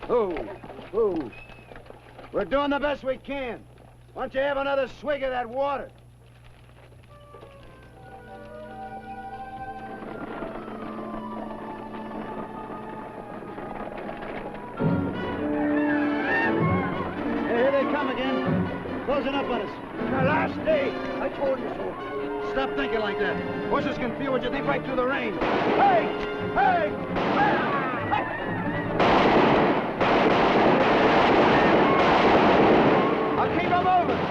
Who? We're doing the best we can. Why don't you have another swig of that water? Here they come again. Closing up on us. The last day. I told you so. Stop thinking like that. Horses can feel what you think right through the rain. Hey! Hey! I'll keep them moving.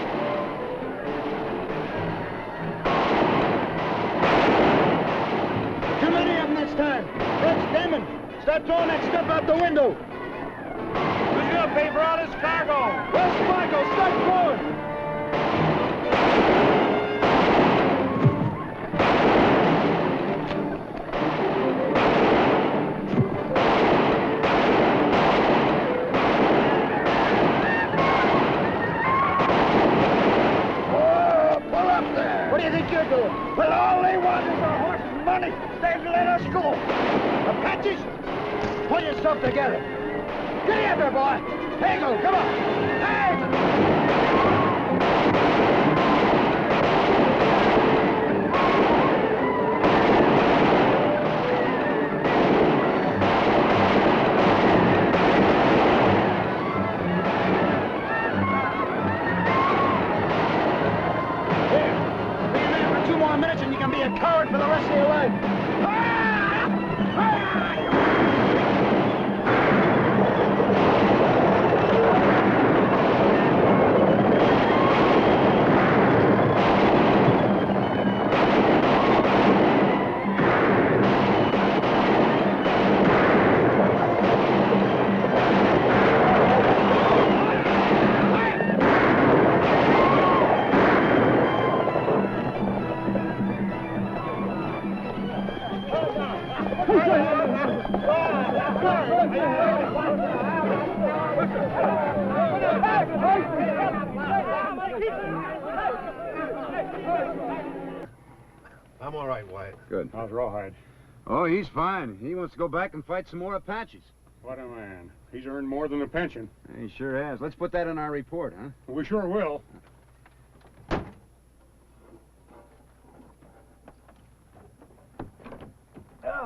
Too many of them this time. Let's Damon. Start throwing that stuff out the window. Who's gonna pay for all this cargo? Where's Michael? Start throwing. What do you think you're doing? Well, all they want is our horses' money. They've let us go. Apaches, pull yourself together. Get in there, boy. There you go. Come on. Hey! A coward for the rest of your life. I'm all right, Wyatt. Good. How's Rawhide? Oh, he's fine. He wants to go back and fight some more Apaches. What a man. He's earned more than a pension. He sure has. Let's put that in our report, huh? We sure will.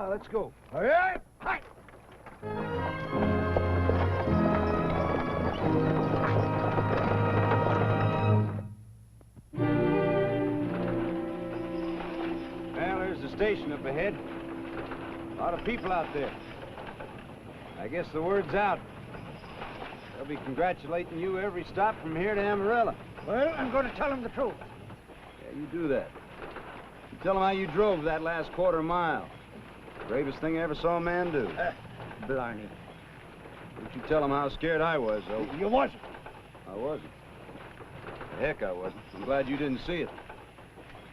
Let's go. All right. Hi. Well, there's the station up ahead. A lot of people out there. I guess the word's out. They'll be congratulating you every stop from here to Amarillo. Well, I'm going to tell them the truth. Yeah, you do that. You tell them how you drove that last quarter mile. Bravest thing I ever saw a man do. Blarney. Don't you tell them how scared I was, though. You wasn't. I wasn't. The heck I wasn't. I'm glad you didn't see it.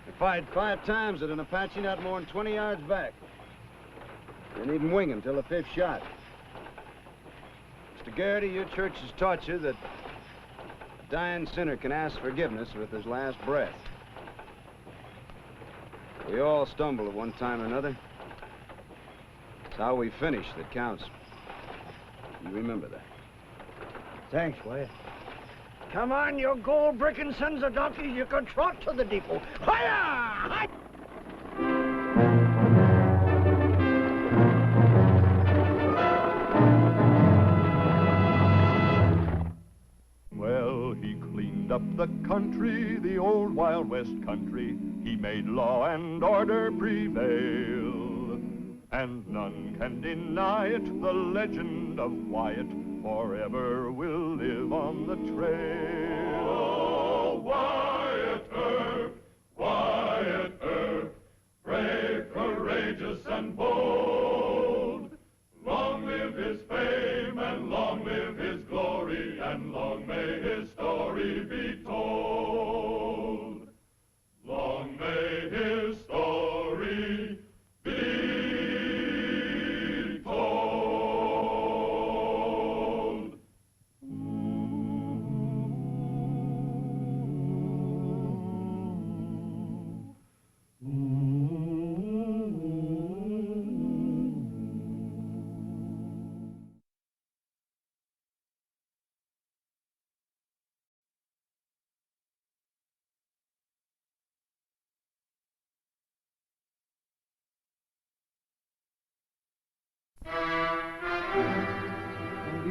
I fired 5 times at an Apache not more than 20 yards back. Didn't even wing him till the 5th shot. Mr. Garrity, your church has taught you that a dying sinner can ask forgiveness with his last breath. We all stumble at one time or another. It's how we finish that counts. You remember that. Thanks, Wyatt. Come on, you gold-bricking sons of donkeys. You can trot to the depot. Hi-ya! Well, he cleaned up the country, the old Wild West country. He made law and order prevail. And none can deny it, the legend of Wyatt forever will live on the trail. Oh, Wyatt Earp, brave, courageous, and bold. Long live his fame, and long live his glory, and long may his story be told. Long may his story be told.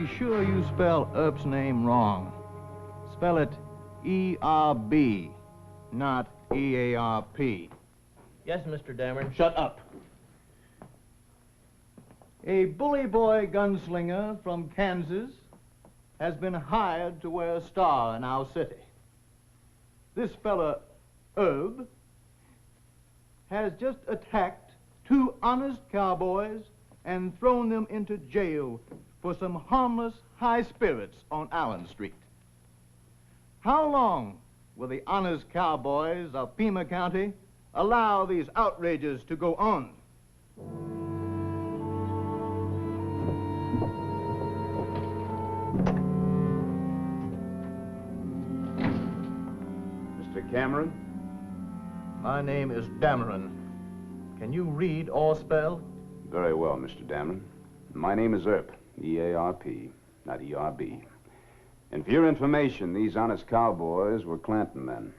be sure you spell Earp's name wrong. Spell it E-R-B, not E-A-R-P. Yes, Mr. Dameron. Shut up. A bully boy gunslinger from Kansas has been hired to wear a star in our city. This fella, Herb, has just attacked 2 honest cowboys and thrown them into jail for some harmless high spirits on Allen Street. How long will the honest cowboys of Pima County allow these outrages to go on? Mr. Cameron? My name is Dameron. Can you read or spell? Very well, Mr. Dameron. My name is Earp, E-A-R-P, not E-R-B. And for your information, these honest cowboys were Clanton men.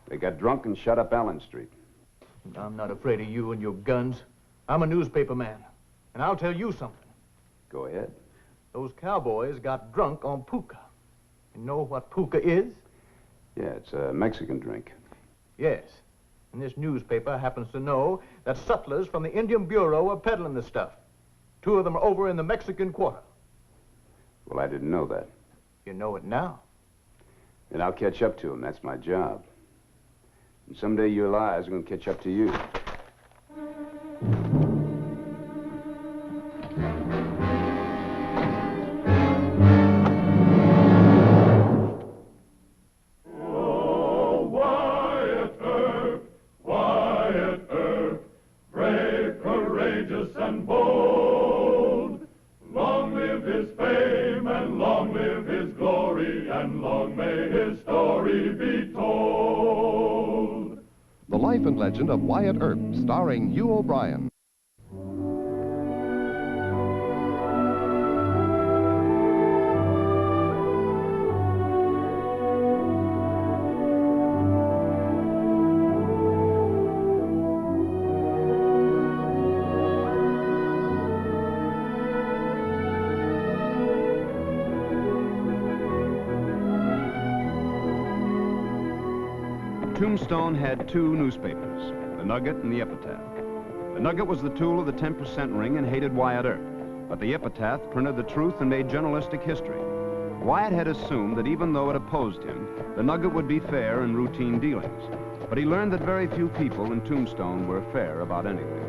They got drunk and shut up Allen Street. I'm not afraid of you and your guns. I'm a newspaper man, and I'll tell you something. Go ahead. Those cowboys got drunk on puka. You know what puka is? Yeah, it's a Mexican drink. Yes. And this newspaper happens to know that sutlers from the Indian Bureau are peddling the stuff. 2 of them are over in the Mexican Quarter. Well, I didn't know that. You know it now. And I'll catch up to them. That's my job. And someday your lies are going to catch up to you. The Life and Legend of Wyatt Earp, starring Hugh O'Brien. Tombstone had 2 newspapers, the Nugget and the Epitaph. The Nugget was the tool of the 10% ring and hated Wyatt Earp, but the Epitaph printed the truth and made journalistic history. Wyatt had assumed that even though it opposed him, the Nugget would be fair in routine dealings. But he learned that very few people in Tombstone were fair about anything.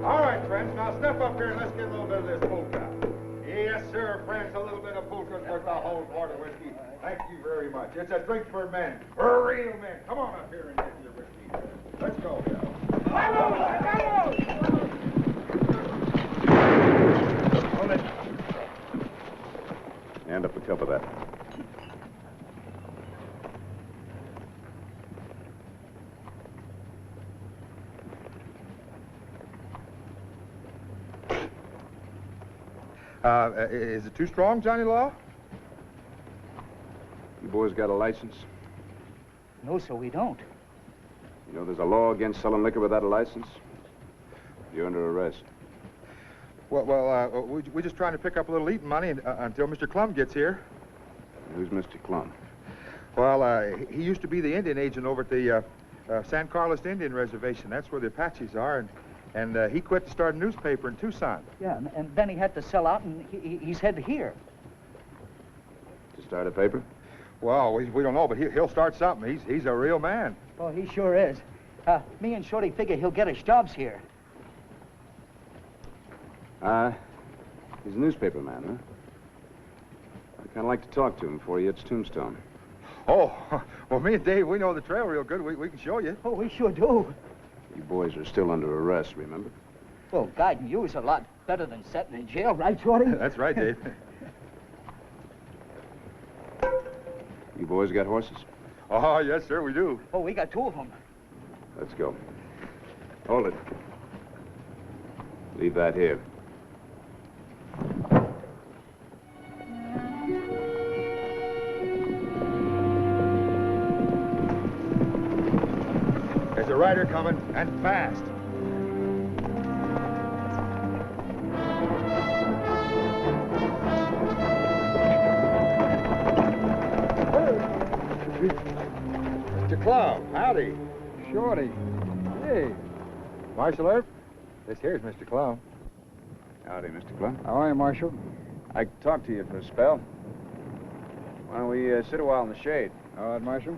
All right, friends, now step up here and let's get a little bit of this polka. Yes, sir, friends, a little bit of polka's worth a whole quart of whiskey. Thank you very much. It's a drink for men, for real men. Come on up here and get your whiskey. Let's go, Hold it. Hand up a cup of that. Is it too strong, Johnny Law? You boys got a license? No, sir, we don't. You know there's a law against selling liquor without a license? You're under arrest. Well, we're just trying to pick up a little eating money until Mr. Clum gets here. Who's Mr. Clum? Well, he used to be the Indian agent over at the San Carlos Indian Reservation. That's where the Apaches are, and he quit to start a newspaper in Tucson. Yeah, and then he had to sell out, and he's headed here. To start a paper? Well, we don't know, but he'll start something. He's a real man. Oh, he sure is. Me and Shorty figure he'll get us jobs here. He's a newspaper man, huh? I'd kind of like to talk to him before he hits Tombstone. Oh, well, me and Dave, we know the trail real good. We can show you. Oh, we sure do. You boys are still under arrest, remember? Well, guiding you is a lot better than sitting in jail, right, Shorty? That's right, Dave. You boys got horses? Oh, yes, sir, we do. Oh, we got 2 of them. Let's go. Hold it. Leave that here. There's a rider coming, and fast. Mr. Clum, howdy. Shorty. Hey. Marshal Earp, this here's Mr. Clum. Howdy, Mr. Clum. How are you, Marshal? I can talk to you for a spell. Why don't we sit a while in the shade? All right, Marshal.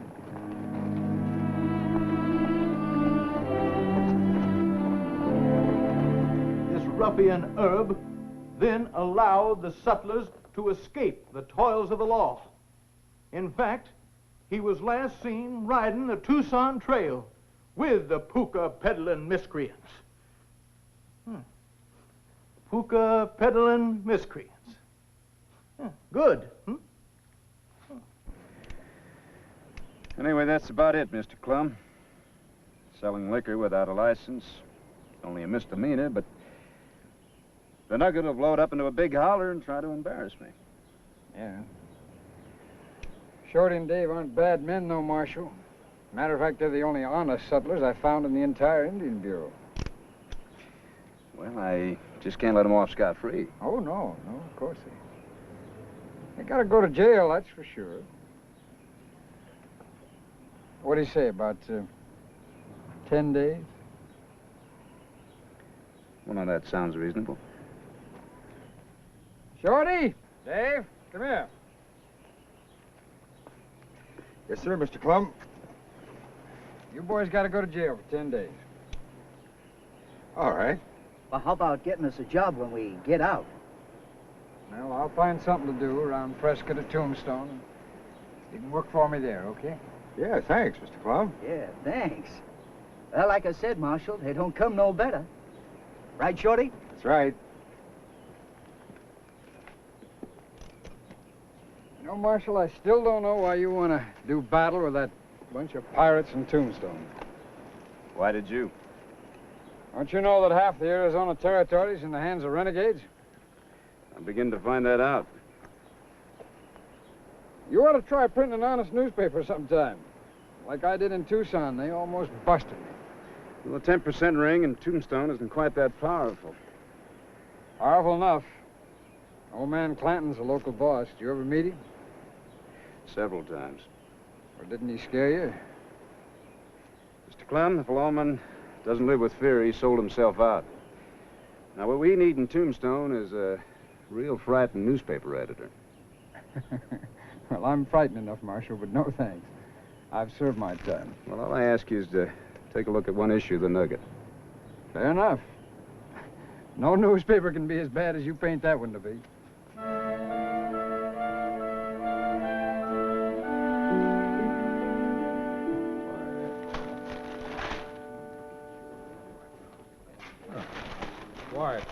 This ruffian Herb then allowed the sutlers to escape the toils of the law. In fact, he was last seen riding the Tucson Trail with the puka peddling miscreants. Puka peddling miscreants. Good. Anyway, that's about it, Mr. Clum. Selling liquor without a license, only a misdemeanor, but the nugget will blow it up into a big holler and try to embarrass me. Yeah. Shorty and Dave aren't bad men, though, Marshal. Matter of fact, they're the only honest sutlers I found in the entire Indian Bureau. Well, I just can't let them off scot-free. Oh, no, of course they gotta go to jail, that's for sure. What do you say, about 10 days? Well, now, that sounds reasonable. Shorty! Dave, come here. Yes, sir, Mr. Clum. You boys gotta go to jail for 10 days. All right. Well, how about getting us a job when we get out? Well, I'll find something to do around Prescott or Tombstone. You can work for me there, okay? Yeah, thanks, Mr. Clum. Yeah, thanks. Well, like I said, Marshal, they don't come no better. Right, Shorty? That's right. You know, Marshal, I still don't know why you want to do battle with that bunch of pirates in Tombstone. Why did you? Don't you know that half the Arizona Territory is in the hands of renegades? I'm beginning to find that out. You ought to try printing an honest newspaper sometime. Like I did in Tucson, they almost busted me. Well, the 10% ring in Tombstone isn't quite that powerful. Powerful enough. Old man Clanton's a local boss. Did you ever meet him? Several times. Or didn't he scare you? Mr. Clem, if a lawman doesn't live with fear, he sold himself out. Now, what we need in Tombstone is a real frightened newspaper editor. Well, I'm frightened enough, Marshal, but no thanks. I've served my time. Well, all I ask you is to take a look at one issue of the Nugget. Fair enough. No newspaper can be as bad as you paint that one to be. Wyatt,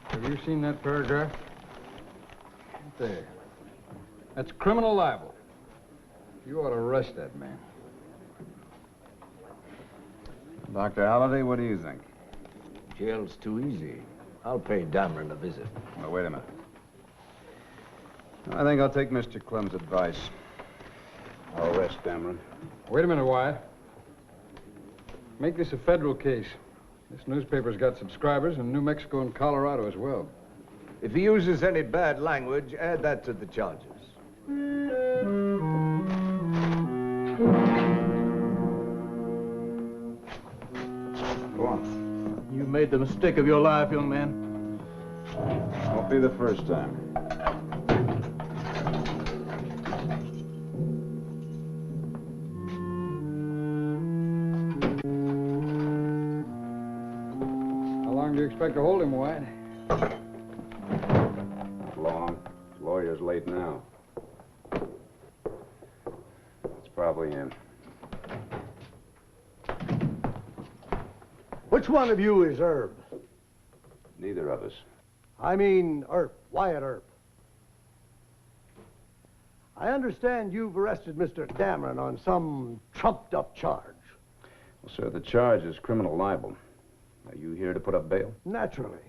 have you seen that paragraph? There. That's criminal libel. You ought to arrest that man. Dr. Halliday, what do you think? Jail's too easy. I'll pay Dameron a visit. Well, wait a minute. I think I'll take Mr. Clem's advice. I'll arrest Dameron. Wait a minute, Wyatt. Make this a federal case. This newspaper's got subscribers in New Mexico and Colorado as well. If he uses any bad language, add that to the charges. Go on. You made the mistake of your life, young man. Won't be the first time. How long do you expect to hold him, Wyatt? Not long. His lawyer's late now. It's probably him. Which one of you is Herb? Neither of us. I mean Earp, Wyatt Earp. I understand you've arrested Mr. Dameron on some trumped-up charge. Well, sir, the charge is criminal libel. Are you here to put up bail? Naturally.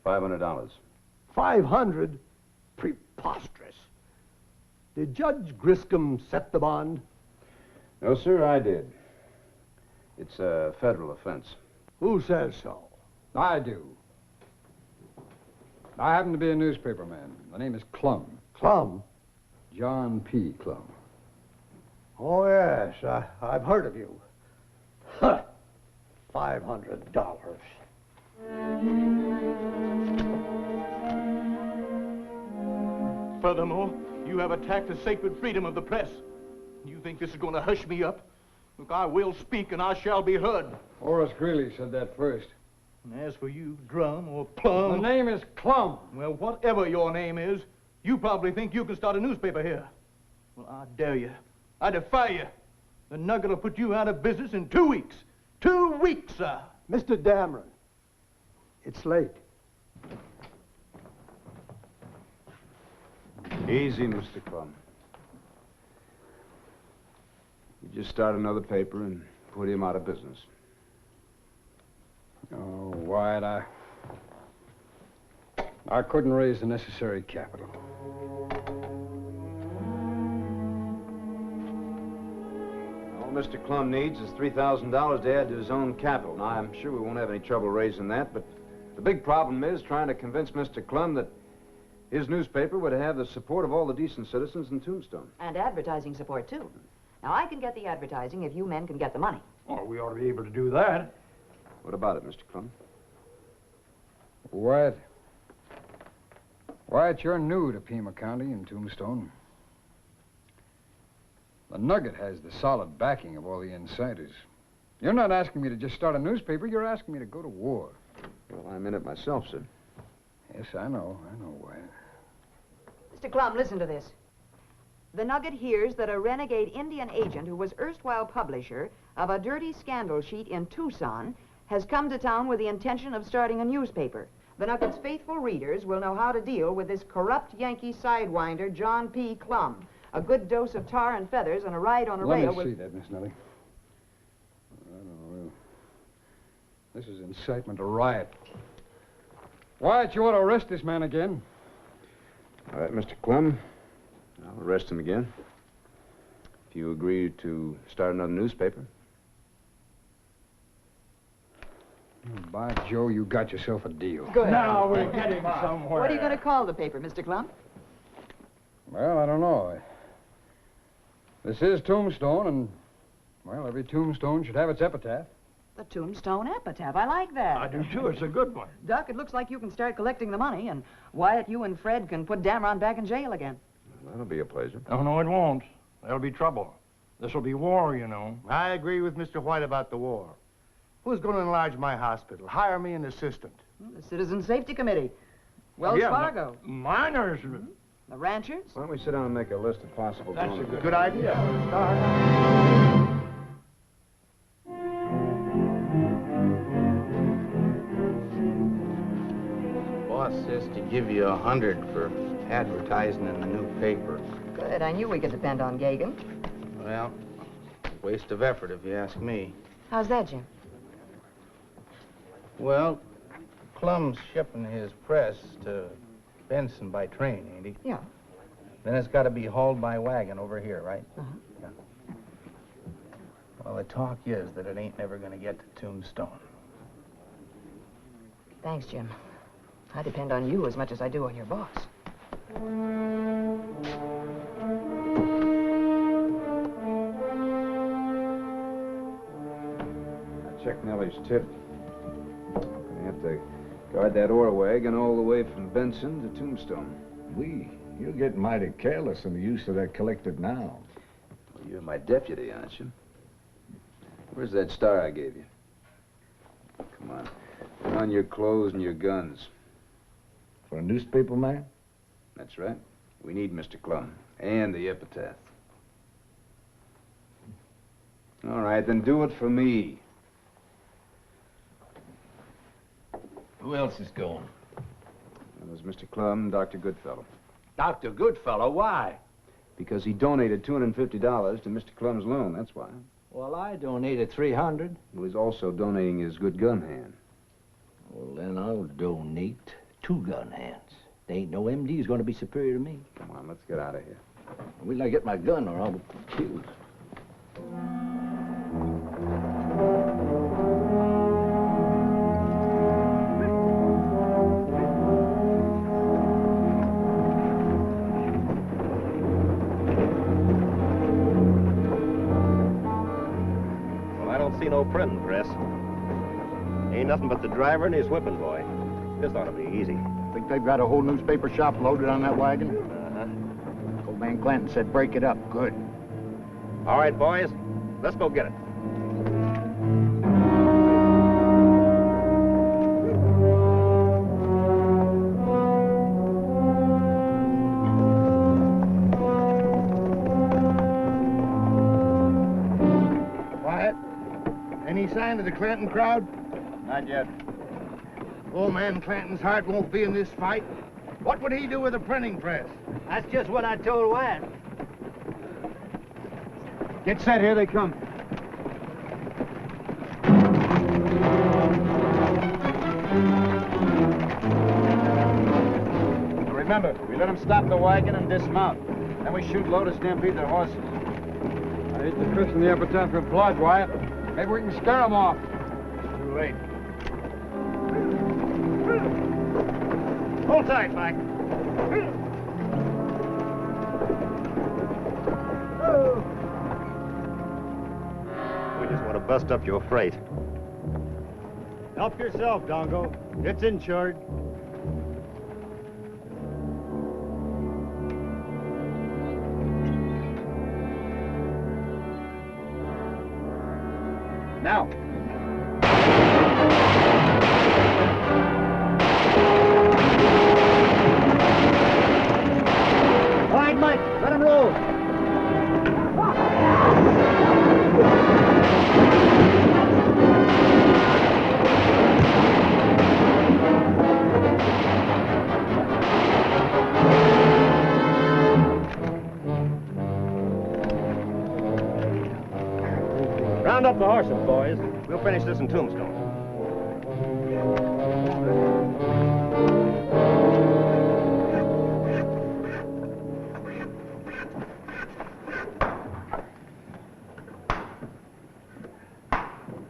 $500. 500? Preposterous. Did Judge Griscom set the bond? No, sir, I did. It's a federal offense. Who says so? I do. I happen to be a newspaper man. The name is Clum. Clum? John P. Clum. Oh, yes. I've heard of you. Huh. $500. Furthermore, you have attacked the sacred freedom of the press. You think this is going to hush me up? Look, I will speak and I shall be heard. Horace Greeley said that first. And as for you, Drum or Plum... The name is Clum. Well, whatever your name is, you probably think you can start a newspaper here. Well, I dare you. I defy you. The Nugget will put you out of business in 2 weeks. 2 weeks, sir. Mr. Dameron, it's late. Easy, Mr. Clum. You just start another paper and put him out of business. Oh, Wyatt, I couldn't raise the necessary capital. All Mr. Clum needs is $3,000 to add to his own capital. Now, I'm sure we won't have any trouble raising that, but the big problem is trying to convince Mr. Clum that his newspaper would have the support of all the decent citizens in Tombstone. And advertising support, too. Now, I can get the advertising if you men can get the money. Oh, we ought to be able to do that. What about it, Mr. Clum? Wyatt, you're new to Pima County and Tombstone. The Nugget has the solid backing of all the insiders. You're not asking me to just start a newspaper. You're asking me to go to war. Well, I'm in it myself, sir. Yes, I know, Wyatt. Mr. Clum, listen to this. The Nugget hears that a renegade Indian agent who was erstwhile publisher of a dirty scandal sheet in Tucson has come to town with the intention of starting a newspaper. The Nugget's faithful readers will know how to deal with this corrupt Yankee sidewinder, John P. Clum. A good dose of tar and feathers and a ride on a rail Let me see that, Miss Nellie. I don't know. This is incitement to riot. Wyatt, you ought to arrest this man again. All right, Mr. Clum. I'll arrest him again. If you agree to start another newspaper. By Joe, you got yourself a deal. Good. Now we're getting somewhere. What are you going to call the paper, Mr. Clum? Well, I don't know. This is Tombstone, and, well, every tombstone should have its epitaph. The Tombstone Epitaph. I like that. I do, too. It's a good one. Duck, it looks like you can start collecting the money, and Wyatt, you and Fred can put Dameron back in jail again. That'll be a pleasure. Oh, no, it won't. There'll be trouble. This'll be war, you know. I agree with Mr. White about the war. Who's going to enlarge my hospital? Hire me an assistant. Well, the Citizen Safety Committee. Wells Fargo. Miners. The ranchers. Why don't we sit down and make a list of possible That's donors? a good idea. Boss says to give you 100 for advertising in the new paper. Good. I knew we could depend on Gagan. Well, waste of effort if you ask me. How's that, Jim? Well, Clum's shipping his press to Benson by train, ain't he? Yeah. Then it's got to be hauled by wagon over here, right? Uh-huh. Yeah. Well, the talk is that it ain't never going to get to Tombstone. Thanks, Jim. I depend on you as much as I do on your boss. Check Nellie's tip. I'm going to have to guard that ore wagon all the way from Benson to Tombstone. You're getting mighty careless in the use of that collected now. Well, you're my deputy, aren't you? Where's that star I gave you? Come on. Put on your clothes and your guns. For a newspaper man? That's right. We need Mr. Clum. And the epitaph. All right, then do it for me. Who else is going? There's Mr. Clum and Dr. Goodfellow. Dr. Goodfellow, why? Because he donated $250 to Mr. Clum's loan, that's why. Well, I donated $300. Well, he's also donating his good gun hand. Well, then I'll donate 2 gun hands. There ain't no MD's going to be superior to me. Come on, let's get out of here. Wait till I get my gun or I'll be killed. see no printing press. Ain't nothing but the driver and his whipping boy. This ought to be easy. Think they've got a whole newspaper shop loaded on that wagon? Uh-huh. Old man Clanton said break it up. Good. All right, boys. Let's go get it. Quiet. Any sign of the Clanton crowd? Not yet. Old man Clanton's heart won't be in this fight. What would he do with a printing press? That's just what I told Wyatt. Get set, here they come. Remember, we let them stop the wagon and dismount. Then we shoot low to stampede their horses. I hate to christen the epitaph with blood, Wyatt. Maybe we can scare them off. Too late. Hold tight, Mike. We just want to bust up your freight. Help yourself, Dongo. It's insured. Now. All right, Mike, let him roll. Round up the horses, boys. We'll finish this in Tombstone.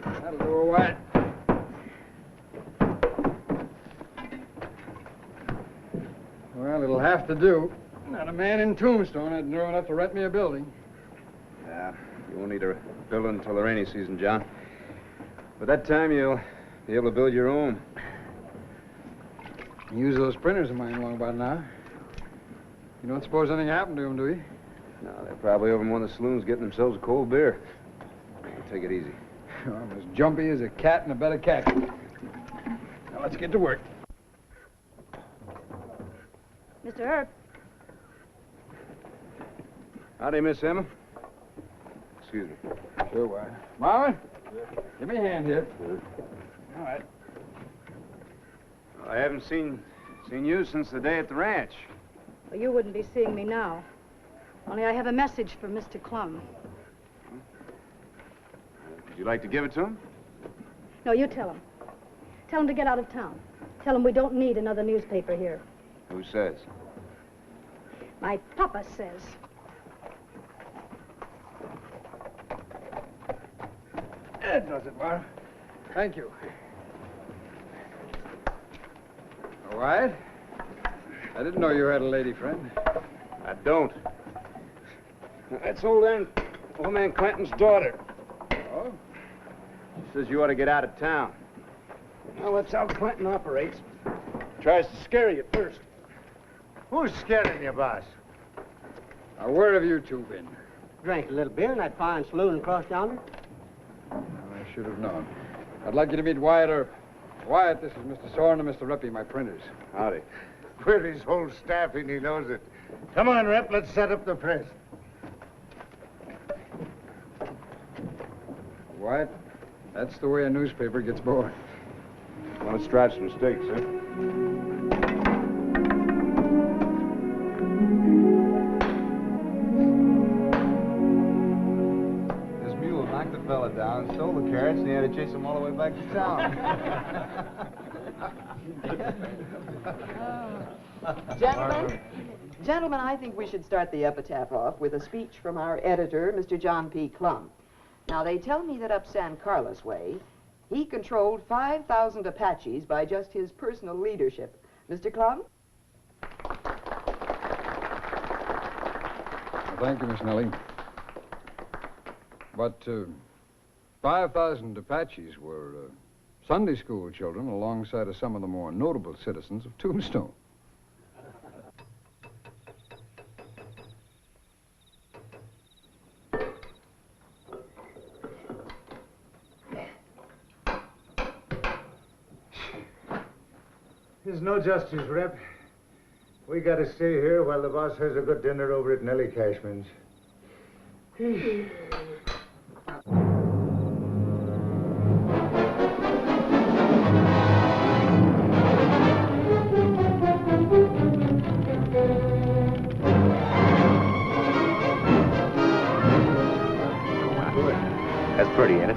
That'll do, all right. Well, it'll have to do. Not a man in Tombstone had nerve enough to rent me a building. Yeah, you won't need a building until the rainy season, John. By that time, you'll be able to build your own. Use those printers of mine long about now. You don't suppose anything happened to them, do you? No, they're probably over in one of the saloons getting themselves a cold beer. Take it easy. I'm as jumpy as a cat in a bed of khaki. Now, let's get to work. Mr. Earp. Howdy, Miss Emma. Excuse me. Sure, why? Marvin, give me a hand here. All right. Well, I haven't seen you since the day at the ranch. Well, you wouldn't be seeing me now. Only I have a message for Mr. Clum. Would you like to give it to him? No, you tell him. Tell him to get out of town. Tell him we don't need another newspaper here. Who says? My papa says. That does it, Marv. Thank you. All right. I didn't know you had a lady friend. I don't. That's old man Clanton's daughter. Oh? She says you ought to get out of town. Well, that's how Clanton operates. Tries to scare you first. Who's scaring you, boss? Now, where have you two been? Drank a little beer in that fine saloon across yonder. I should have known. I'd like you to meet Wyatt Earp. Wyatt, this is Mr. Soren and Mr. Reppy, my printers. Howdy. With his whole staff and he knows it. Come on, Rep, let's set up the press. Wyatt, that's the way a newspaper gets born. Want to strive some steaks, huh? This mule knocked the fella down, stole the carrots, and he had to chase him all the way back to town. Gentlemen, I think we should start the epitaph off with a speech from our editor, Mr. John P. Clum. Now, they tell me that up San Carlos way, he controlled 5,000 Apaches by just his personal leadership. Mr. Clum? Well, thank you, Miss Nellie. But 5,000 Apaches were Sunday school children alongside of some of the more notable citizens of Tombstone. There's no justice, Rep. We gotta stay here while the boss has a good dinner over at Nellie Cashman's. That's pretty, ain't it?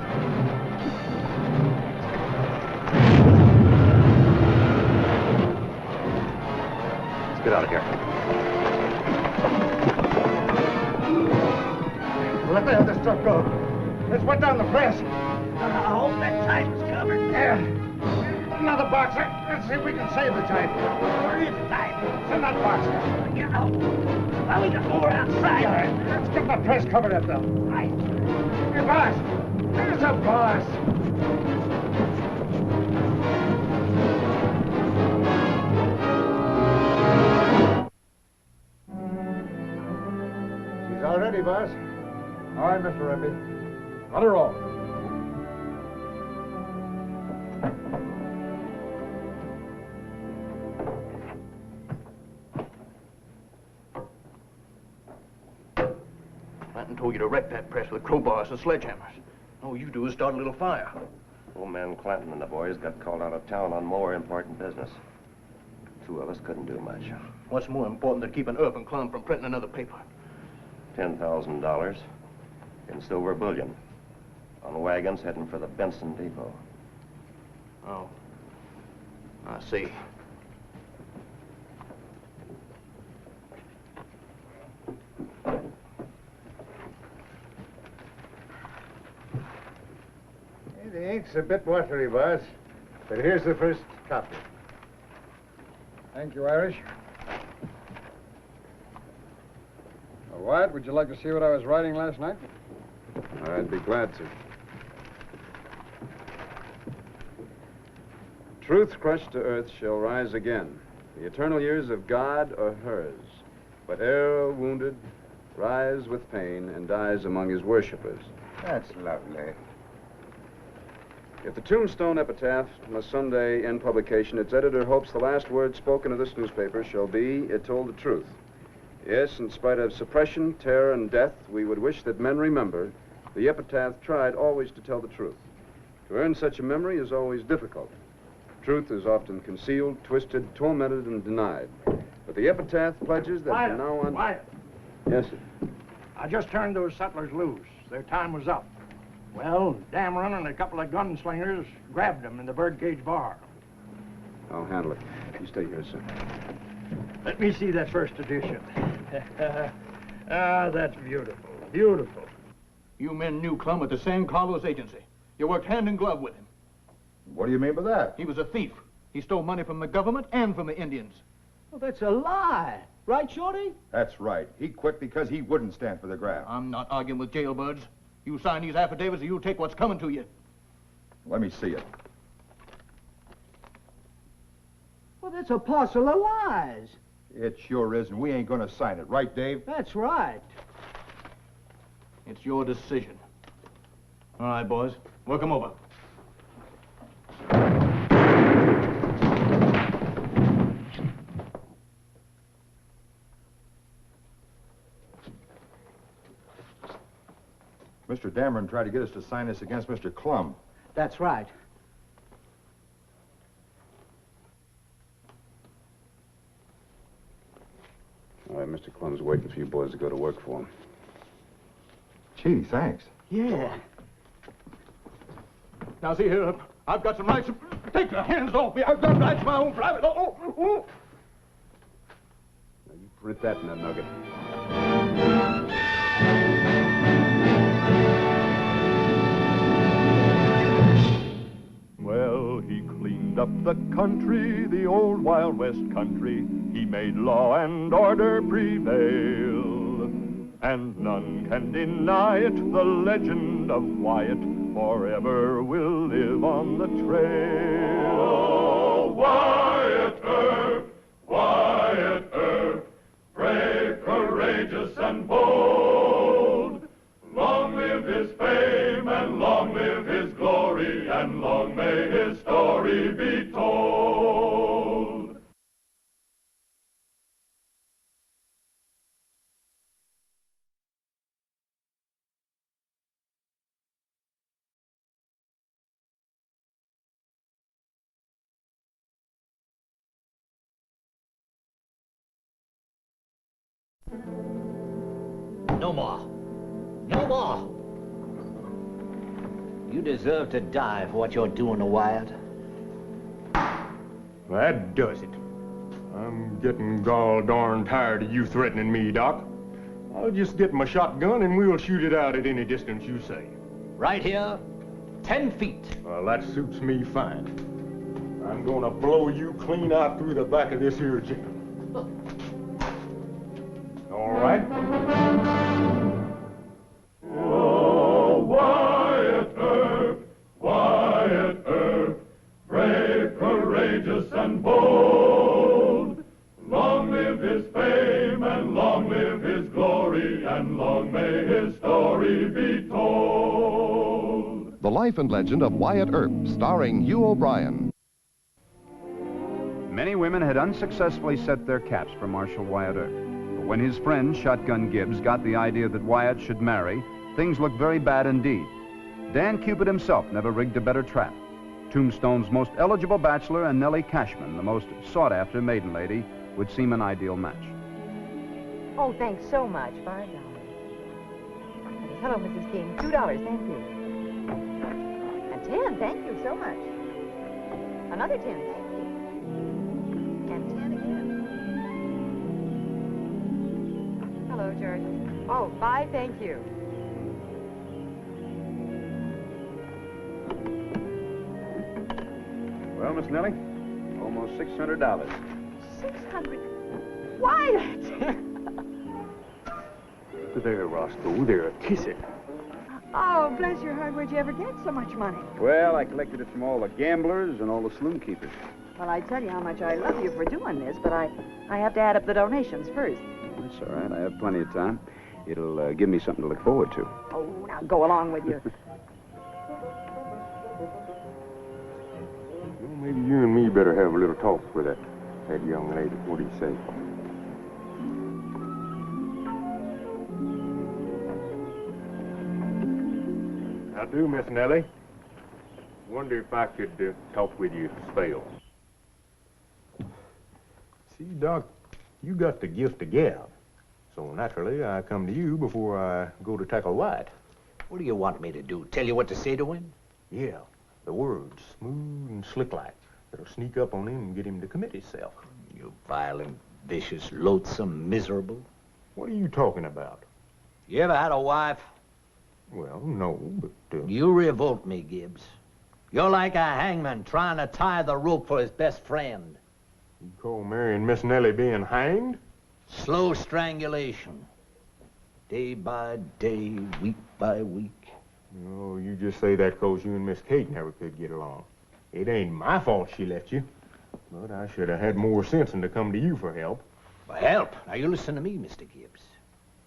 Let's get out of here. Let the other stuff go. Let's put down the press. I hope that time is covered. Yeah. Another box. Let's see if we can save the time. Where is the time? It's in that box. Get out. Well, we can go outside. Yeah, let's get the press covered up, though. Right. Hey, boss. There's a boss. She's all ready, boss. All right, Mr. Rippy. Let her roll. Clanton told you to wreck that press with crowbars and sledgehammers. All you do is start a little fire. Old man Clanton and the boys got called out of town on more important business. Two of us couldn't do much. What's more important than keeping Earp and Clum from printing another paper? $10,000 in silver bullion on wagons heading for the Benson Depot. Oh, I see. The ink's a bit watery, boss, but here's the first copy. Thank you, Irish. Wyatt, would you like to see what I was writing last night? I'd be glad to. Truth crushed to earth shall rise again. The eternal years of God are hers. But error wounded, rise with pain, and dies among his worshippers. That's lovely. If the Tombstone epitaph must someday end publication, its editor hopes the last word spoken of this newspaper shall be, it told the truth. Yes, in spite of suppression, terror, and death, we would wish that men remember the epitaph tried always to tell the truth. To earn such a memory is always difficult. Truth is often concealed, twisted, tormented, and denied. But the epitaph pledges that from now on... Wyatt. Yes, sir. I just turned those settlers loose. Their time was up. Well, Dameron and a couple of gunslingers grabbed them in the birdcage bar. I'll handle it. You stay here, sir. Let me see that first edition. Ah, that's beautiful. Beautiful. You men knew Clum at the San Carlos agency. You worked hand in glove with him. What do you mean by that? He was a thief. He stole money from the government and from the Indians. Well, that's a lie. Right, Shorty? That's right. He quit because he wouldn't stand for the graft. I'm not arguing with jailbirds. You sign these affidavits or you'll take what's coming to you. Let me see it. Well, that's a parcel of lies. It sure is, and we ain't gonna sign it. Right, Dave? That's right. It's your decision. All right, boys. Work 'em over. Mr. Dameron tried to get us to sign this against Mr. Clum. That's right. All right, Mr. Clum's waiting for you boys to go to work for him. Gee, thanks. Yeah. Now, see here, I've got some rights. Take your hands off me. I've got rights of my own private. Oh. Now, you print that in that nugget. Well, he cleaned up the country, the old Wild West country. He made law and order prevail. And none can deny it, the legend of Wyatt forever will live on the trail. Oh, Wyatt Earp, brave, courageous, and bold. Long live his fame, and long live his glory, and long may his story be told. No more. No more. You deserve to die for what you're doing to Wyatt. That does it. I'm getting gall darn tired of you threatening me, Doc. I'll just get my shotgun and we'll shoot it out at any distance you say. Right here, 10 feet. Well, that suits me fine. I'm gonna blow you clean out through the back of this here jeep. All right? Oh, Wyatt Earp, brave, courageous, and bold. Long live his fame, and long live his glory, and long may his story be told. The Life and Legend of Wyatt Earp, starring Hugh O'Brien. Many women had unsuccessfully set their caps for Marshal Wyatt Earp. But when his friend, Shotgun Gibbs, got the idea that Wyatt should marry, things looked very bad indeed. Dan Cupid himself never rigged a better trap. Tombstone's most eligible bachelor and Nellie Cashman, the most sought-after maiden lady, would seem an ideal match. Oh, thanks so much. $5. Hello, Mrs. King. $2, thank you. And 10, thank you so much. Another 10. And 10 again. Hello, George. Oh, 5, thank you. Well, Miss Nellie, almost $600. 600. Wyatt! There, Roscoe, there, kiss it. Oh, bless your heart, where'd you ever get so much money? Well, I collected it from all the gamblers and all the saloon keepers. Well, I tell you how much I love you for doing this, but I have to add up the donations first. That's all right. I have plenty of time. It'll give me something to look forward to. Oh, now go along with you. Well, maybe you and me better have a little talk with that young lady. What do you say? How do, Miss Nellie? Wonder if I could talk with you a spell. See, Doc, you got the gift of gab. So naturally, I come to you before I go to tackle Wyatt. What do you want me to do? Tell you what to say to him? Yeah, the words, smooth and slick-like. That'll sneak up on him and get him to commit himself. You violent, vicious, loathsome, miserable. What are you talking about? You ever had a wife? Well, no, but... You revolt me, Gibbs. You're like a hangman trying to tie the rope for his best friend. You call marrying Miss Nellie being hanged? Slow strangulation. Day by day, week by week. No, you just say that 'cause you and Miss Kate never could get along. It ain't my fault she left you. But I should have had more sense than to come to you for help. For help? Now, you listen to me, Mr. Gibbs.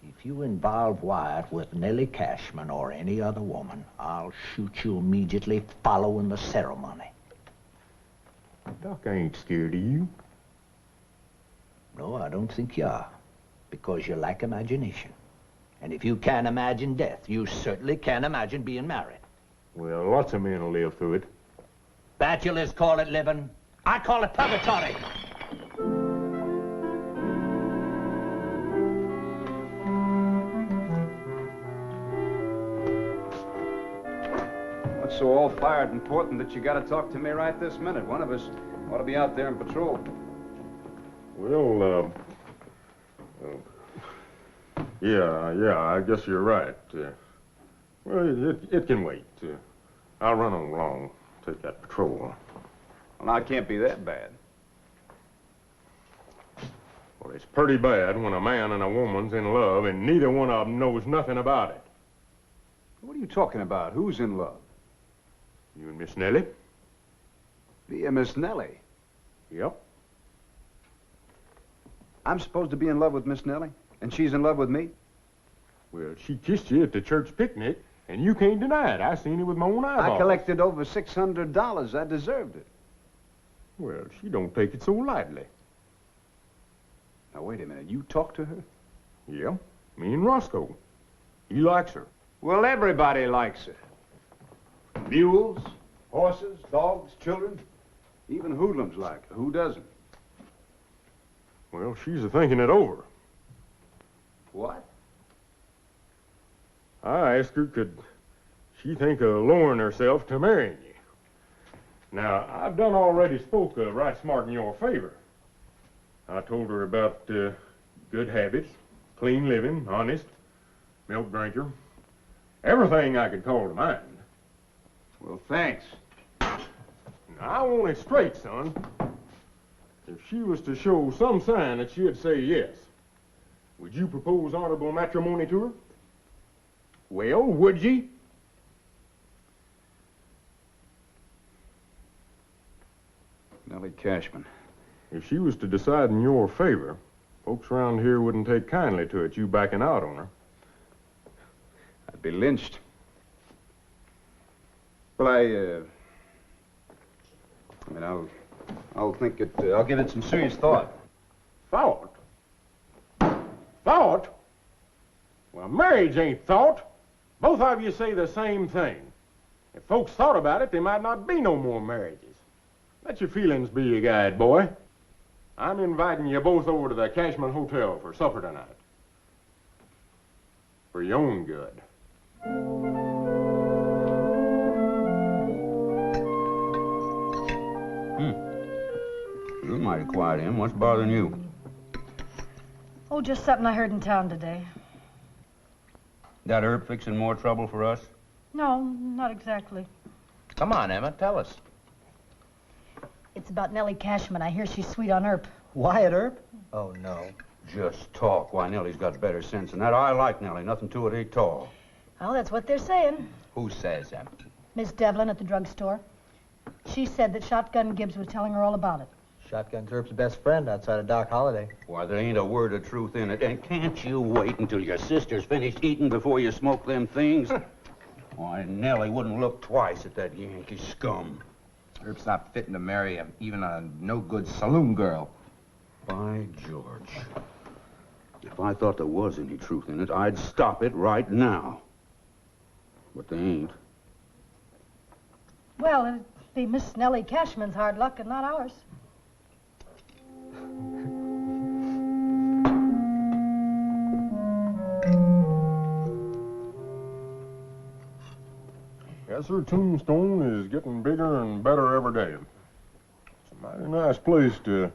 If you involve Wyatt with Nellie Cashman or any other woman, I'll shoot you immediately following the ceremony. Doc, I ain't scared of you. No, I don't think you are. Because you lack imagination. And if you can't imagine death, you certainly can't imagine being married. Well, lots of men will live through it. Bachelors call it living. I call it purgatory. What's so all-fired important that you got to talk to me right this minute? One of us ought to be out there in patrol. Well, yeah, I guess you're right. Well, it can wait. I'll run on along, take that patrol. Well, now, it can't be that bad. Well, it's pretty bad when a man and a woman's in love and neither one of them knows nothing about it. What are you talking about? Who's in love? You and Miss Nellie? Be a Miss Nellie. Yep. I'm supposed to be in love with Miss Nellie, and she's in love with me? Well, she kissed you at the church picnic, and you can't deny it. I seen it with my own eyeballs. I collected over $600. I deserved it. Well, she don't take it so lightly. Now, wait a minute. You talked to her? Yeah, me and Roscoe. He likes her. Well, everybody likes her. Mules, horses, dogs, children. Even hoodlums like her. Who doesn't? Well, she's a-thinking it over. What? I asked her, could she think of lowering herself to marrying you? Now, I've done already spoke right smart in your favor. I told her about good habits, clean living, honest, milk drinker, everything I could call to mind. Well, thanks. Now, I want it straight, son. If she was to show some sign that she'd say yes, would you propose honorable matrimony to her? Well, would ye? Nellie Cashman. If she was to decide in your favor, folks around here wouldn't take kindly to it, you backing out on her. I'd be lynched. Well, I'll think it, I'll give it some serious thought. Thought? Thought? Well, marriage ain't thought. Both of you say the same thing. If folks thought about it, there might not be no more marriages. Let your feelings be your guide, boy. I'm inviting you both over to the Cashman Hotel for supper tonight. For your own good. You're mighty quiet, Em. What's bothering you? Oh, just something I heard in town today. That herb fixing more trouble for us? No, not exactly. Come on, Emma, tell us. It's about Nellie Cashman. I hear she's sweet on Earp. Wyatt Earp? Oh, no. Just talk. Why, Nellie's got better sense than that. I like Nellie. Nothing to it, ain't tall. Well, that's what they're saying. Who says, Emma? Miss Devlin at the drugstore. She said that Shotgun Gibbs was telling her all about it. Shotgun's Earp's best friend outside of Doc Holliday. Why, there ain't a word of truth in it. And can't you wait until your sister's finished eating before you smoke them things? Why, Nellie wouldn't look twice at that Yankee scum. Earp's not fitting to marry even a no-good saloon girl. By George. If I thought there was any truth in it, I'd stop it right now. But they ain't. Well, it'd be Miss Nellie Cashman's hard luck and not ours. Yes, sir, Tombstone is getting bigger and better every day. It's a mighty nice place to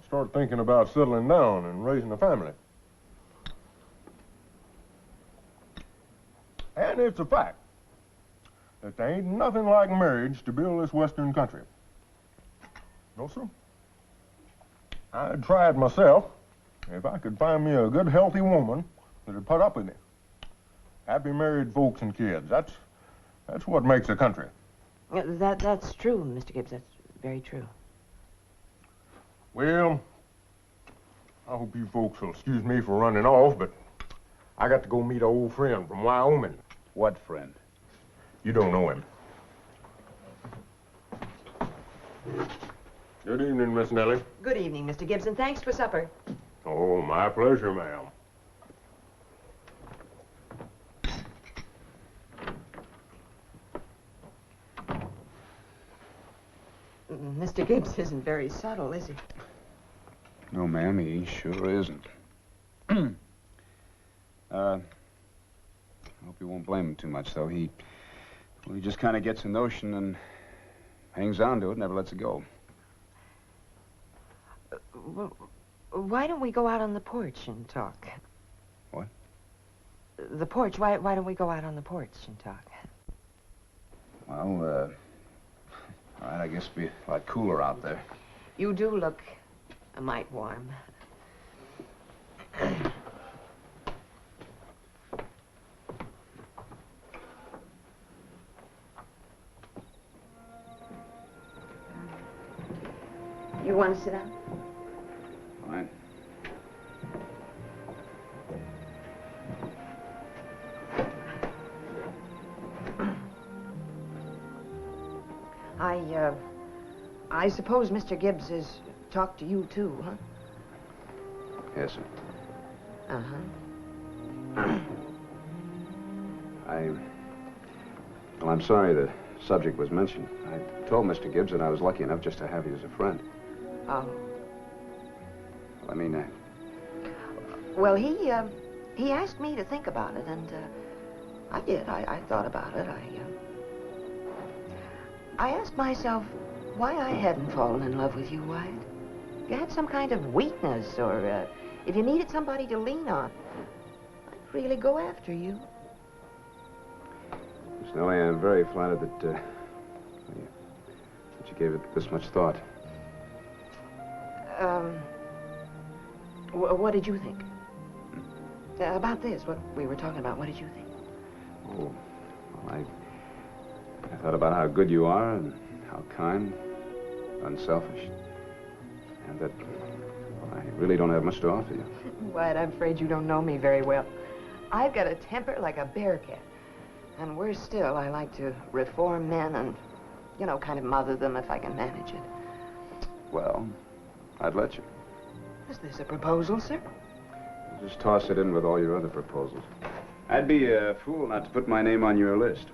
start thinking about settling down and raising a family. And it's a fact that there ain't nothing like marriage to build this western country. No, sir. I'd try it myself if I could find me a good, healthy woman that'd put up with me. Happy married folks and kids. That's what makes a country. That's true, Mr. Gibbs. That's very true. Well, I hope you folks will excuse me for running off, but I got to go meet an old friend from Wyoming. What friend? You don't know him. Good evening, Miss Nellie. Good evening, Mr. Gibbs, and thanks for supper. Oh, my pleasure, ma'am. Mr. Gibbs isn't very subtle, is he? No, ma'am, he sure isn't. I hope you won't blame him too much, though. He just kind of gets a notion and hangs on to it, never lets it go. Well, why don't we go out on the porch and talk? What? The porch. Why don't we go out on the porch and talk? Well, all right, I guess it'll be a lot cooler out there. You do look a mite warm. You want to sit down? Fine. I suppose Mr. Gibbs has talked to you, too, huh? Yes, sir. Uh-huh. Well, I'm sorry the subject was mentioned. I told Mr. Gibbs that I was lucky enough just to have you as a friend. Oh. Well, I mean, Well, he asked me to think about it, and I did. I thought about it. I asked myself why I hadn't fallen in love with you, Wyatt. If you had some kind of weakness, or if you needed somebody to lean on, I'd really go after you. Miss Nellie, I'm very flattered that you gave it this much thought. What did you think? About this, what we were talking about, what did you think? Oh, well, I thought about how good you are and how kind, unselfish, and that I really don't have much to offer you. Wyatt, I'm afraid you don't know me very well. I've got a temper like a bear cat. And worse still, I like to reform men and, you know, kind of mother them if I can manage it. Well, I'd let you. Is this a proposal, sir? Just toss it in with all your other proposals. I'd be a fool not to put my name on your list.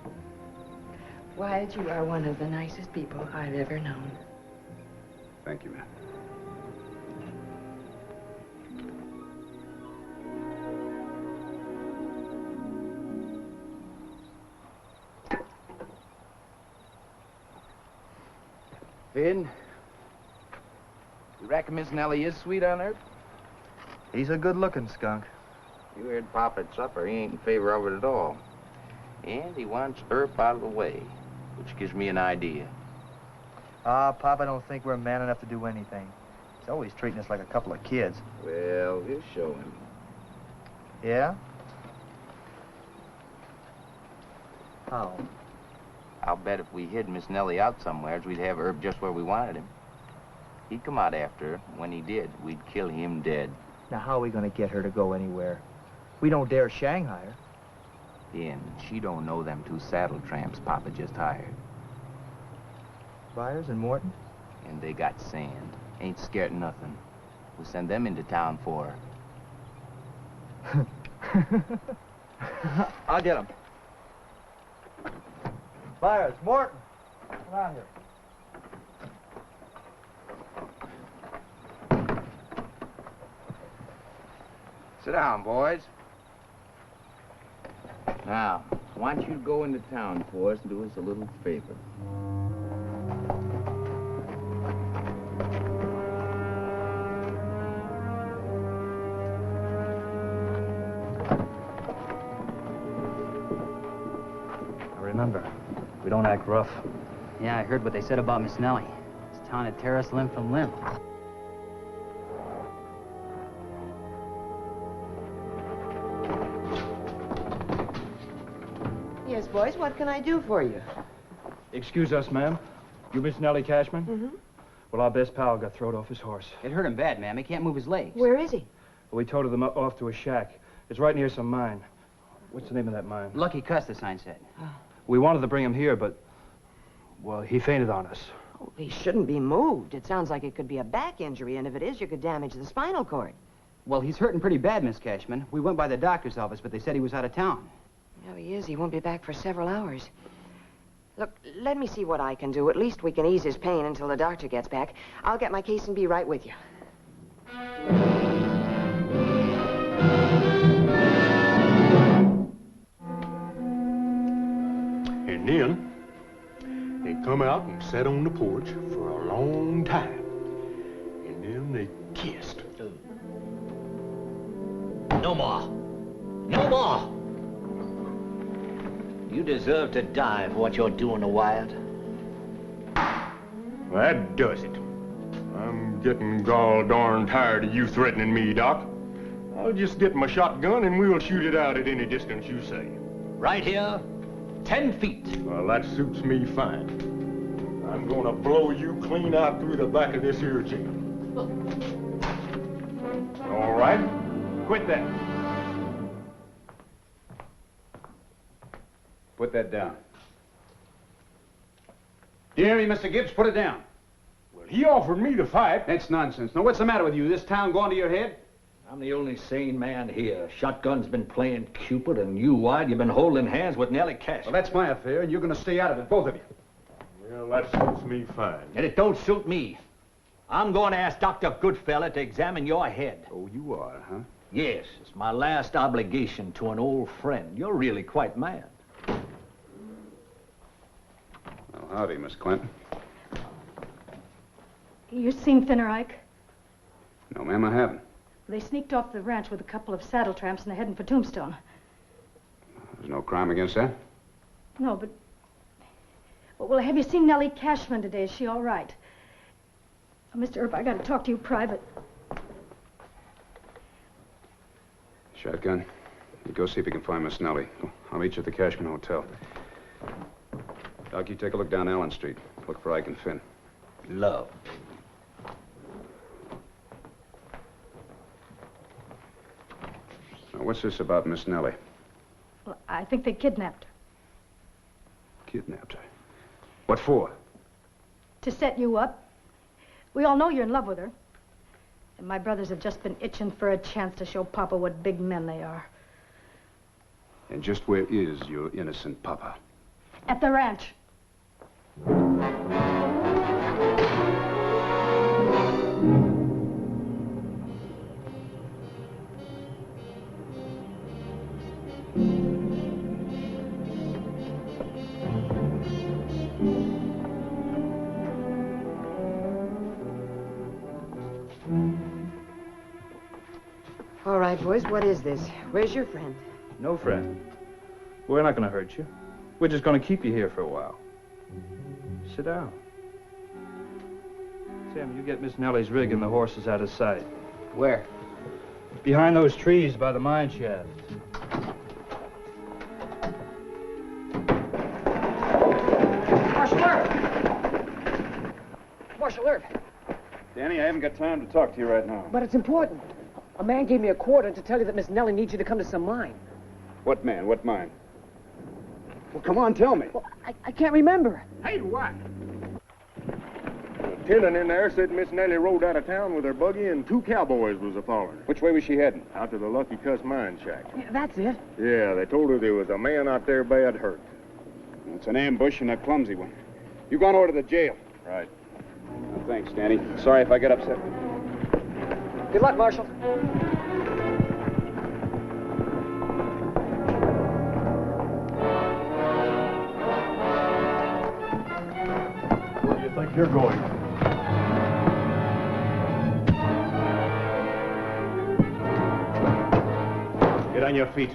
Wyatt, you are one of the nicest people I've ever known. Thank you, ma'am. Finn, you reckon Miss Nellie is sweet on her? He's a good-looking skunk. You heard Papa at supper. He ain't in favor of it at all. And he wants Earp out of the way, which gives me an idea. Papa don't think we're man enough to do anything. He's always treating us like a couple of kids. Well, we'll show him. Yeah? How? I'll bet if we hid Miss Nellie out somewhere, we'd have Earp just where we wanted him. He'd come out after her. When he did, we'd kill him dead. Now, how are we going to get her to go anywhere? We don't dare Shanghai her. Finn, she don't know them two saddle tramps Papa just hired. Byers and Morton? And they got sand. Ain't scared of nothing. We'll send them into town for her. I'll get him. Byers, Morton, come out here. Sit down, boys. Now, I want you to go into town for us and do us a little favor. Remember, we don't act rough. Yeah, I heard what they said about Miss Nellie. This town would tear us limb from limb. Yes, boys, what can I do for you? Excuse us, ma'am. You Miss Nellie Cashman? Mm-hmm. Well, our best pal got thrown off his horse. It hurt him bad, ma'am. He can't move his legs. Where is he? Well, we toted him off to a shack. It's right near some mine. What's the name of that mine? Lucky Cuss, the sign said. We wanted to bring him here, but, well, he fainted on us. Oh, he shouldn't be moved. It sounds like it could be a back injury, and if it is, you could damage the spinal cord. Well, he's hurting pretty bad, Miss Cashman. We went by the doctor's office, but they said he was out of town. No, he is. He won't be back for several hours. Look, let me see what I can do. At least we can ease his pain until the doctor gets back. I'll get my case and be right with you. And then they come out and sat on the porch for a long time. And then they kissed. No more. No more. You deserve to die for what you're doing to Wyatt. Well, that does it. I'm getting gall darn tired of you threatening me, Doc. I'll just get my shotgun and we'll shoot it out at any distance you say. Right here, 10 feet. Well, that suits me fine. I'm gonna blow you clean out through the back of this here jail. All right. Quit that. Put that down. Do you hear me, Mr. Gibbs? Put it down. Well, he offered me to fight. That's nonsense. Now, what's the matter with you? This town going to your head? I'm the only sane man here. Shotgun's been playing Cupid, and you, White, you've been holding hands with Nellie Cash. Well, that's my affair, and you're going to stay out of it, both of you. Well, that suits me fine. And it don't suit me. I'm going to ask Dr. Goodfella to examine your head. Oh, you are, huh? Yes, it's my last obligation to an old friend. You're really quite mad. Well, howdy, Miss Clinton. You seem thinner, Ike. No, ma'am, I haven't. They sneaked off the ranch with a couple of saddle tramps and they're heading for Tombstone. There's no crime against that? No, but... Well, have you seen Nellie Cashman today? Is she all right? Mr. Earp, I got to talk to you private. Shotgun, you go see if you can find Miss Nellie. I'll meet you at the Cashman Hotel. Doc, you take a look down Allen Street. Look for Ike and Finn. Love. Now, what's this about Miss Nellie? Well, I think they kidnapped her. Kidnapped her? What for? To set you up. We all know you're in love with her. And my brothers have just been itching for a chance to show Papa what big men they are. And just where is your innocent papa? At the ranch. All right, boys, what is this? Where's your friend? No friend. We're not going to hurt you. We're just going to keep you here for a while. Sit down. Sam, you get Miss Nellie's rig and the horses out of sight. Where? Behind those trees by the mine shaft. Marshal Earp! Marshal Earp! Danny, I haven't got time to talk to you right now. But it's important. A man gave me a quarter to tell you that Miss Nellie needs you to come to some mine. What man? What mine? Well, come on, tell me. Well, I can't remember. Hey, what? The tenant in there said Miss Nellie rode out of town with her buggy and 2 cowboys was a-following her. Which way was she heading? Out to the Lucky Cuss mine shack. Yeah, that's it. Yeah, they told her there was a man out there bad hurt. It's an ambush and a clumsy one. You gone over to the jail. Right. Well, thanks, Danny. Sorry if I get upset. Good luck, Marshal. Where do you think you're going? Get on your feet.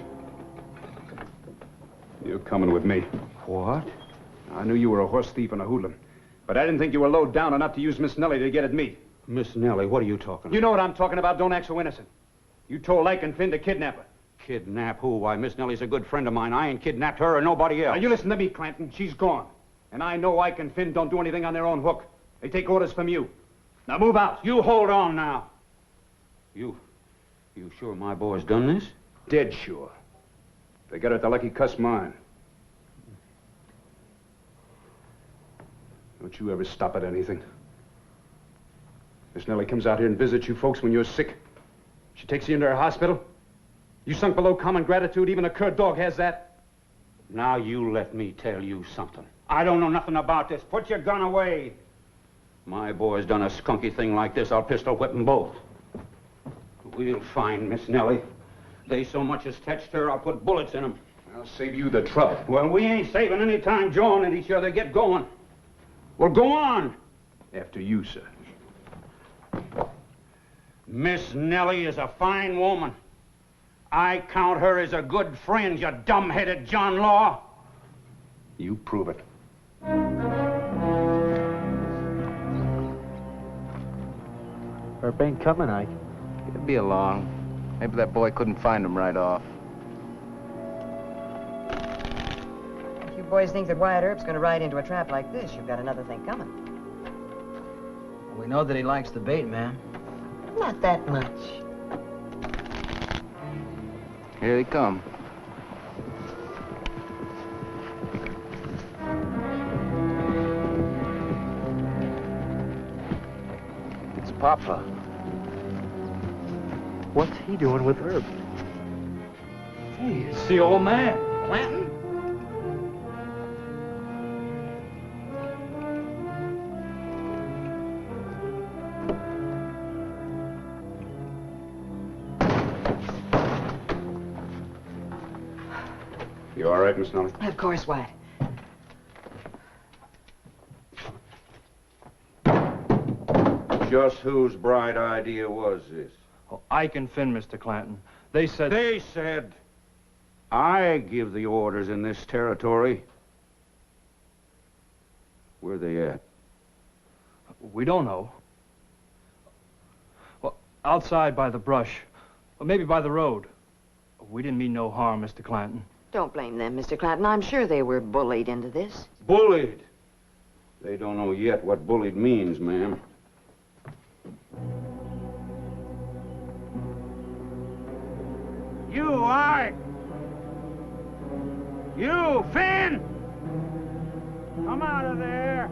You're coming with me. What? I knew you were a horse thief and a hoodlum, but I didn't think you were low down enough to use Miss Nellie to get at me. Miss Nellie, what are you talking about? You know what I'm talking about. Don't act so innocent. You told Ike and Finn to kidnap her. Kidnap who? Why, Miss Nellie's a good friend of mine. I ain't kidnapped her or nobody else. Now, you listen to me, Clanton. She's gone. And I know Ike and Finn don't do anything on their own hook. They take orders from you. Now, move out. You hold on now. You sure my boy's done this? Dead sure. They got her at the Lucky Cuss mine. Don't you ever stop at anything. Miss Nellie comes out here and visits you folks when you're sick. She takes you into her hospital. You sunk below common gratitude. Even a cur dog has that. Now you let me tell you something. I don't know nothing about this. Put your gun away. My boy's done a skunky thing like this, I'll pistol whip 'em both. We'll find Miss Nellie. They so much as touched her, I'll put bullets in 'em. I'll save you the trouble. Well, we ain't saving any time jawing at each other. Get going. Well, go on. After you, sir. Miss Nellie is a fine woman. I count her as a good friend, you dumb-headed John Law. You prove it. Earp ain't coming, Ike. He'll be along. Maybe that boy couldn't find him right off. You You boys think that Wyatt Earp's going to ride into a trap like this, you've got another thing coming. We know that he likes the bait, ma'am. Not that much. Here they come. It's Papa. What's he doing with Herb? Hey, it's the old man. Clanton? You all right, Miss Nellie? Of course, Wyatt. Just whose bright idea was this? Oh, Ike and Finn, Mr. Clanton. They said... They said I give the orders in this territory. Where they at? We don't know. Well, outside by the brush. Or maybe by the road. We didn't mean no harm, Mr. Clanton. Don't blame them, Mr. Clanton. I'm sure they were bullied into this. Bullied? They don't know yet what bullied means, ma'am. You, Ike! You, Finn! Come out of there!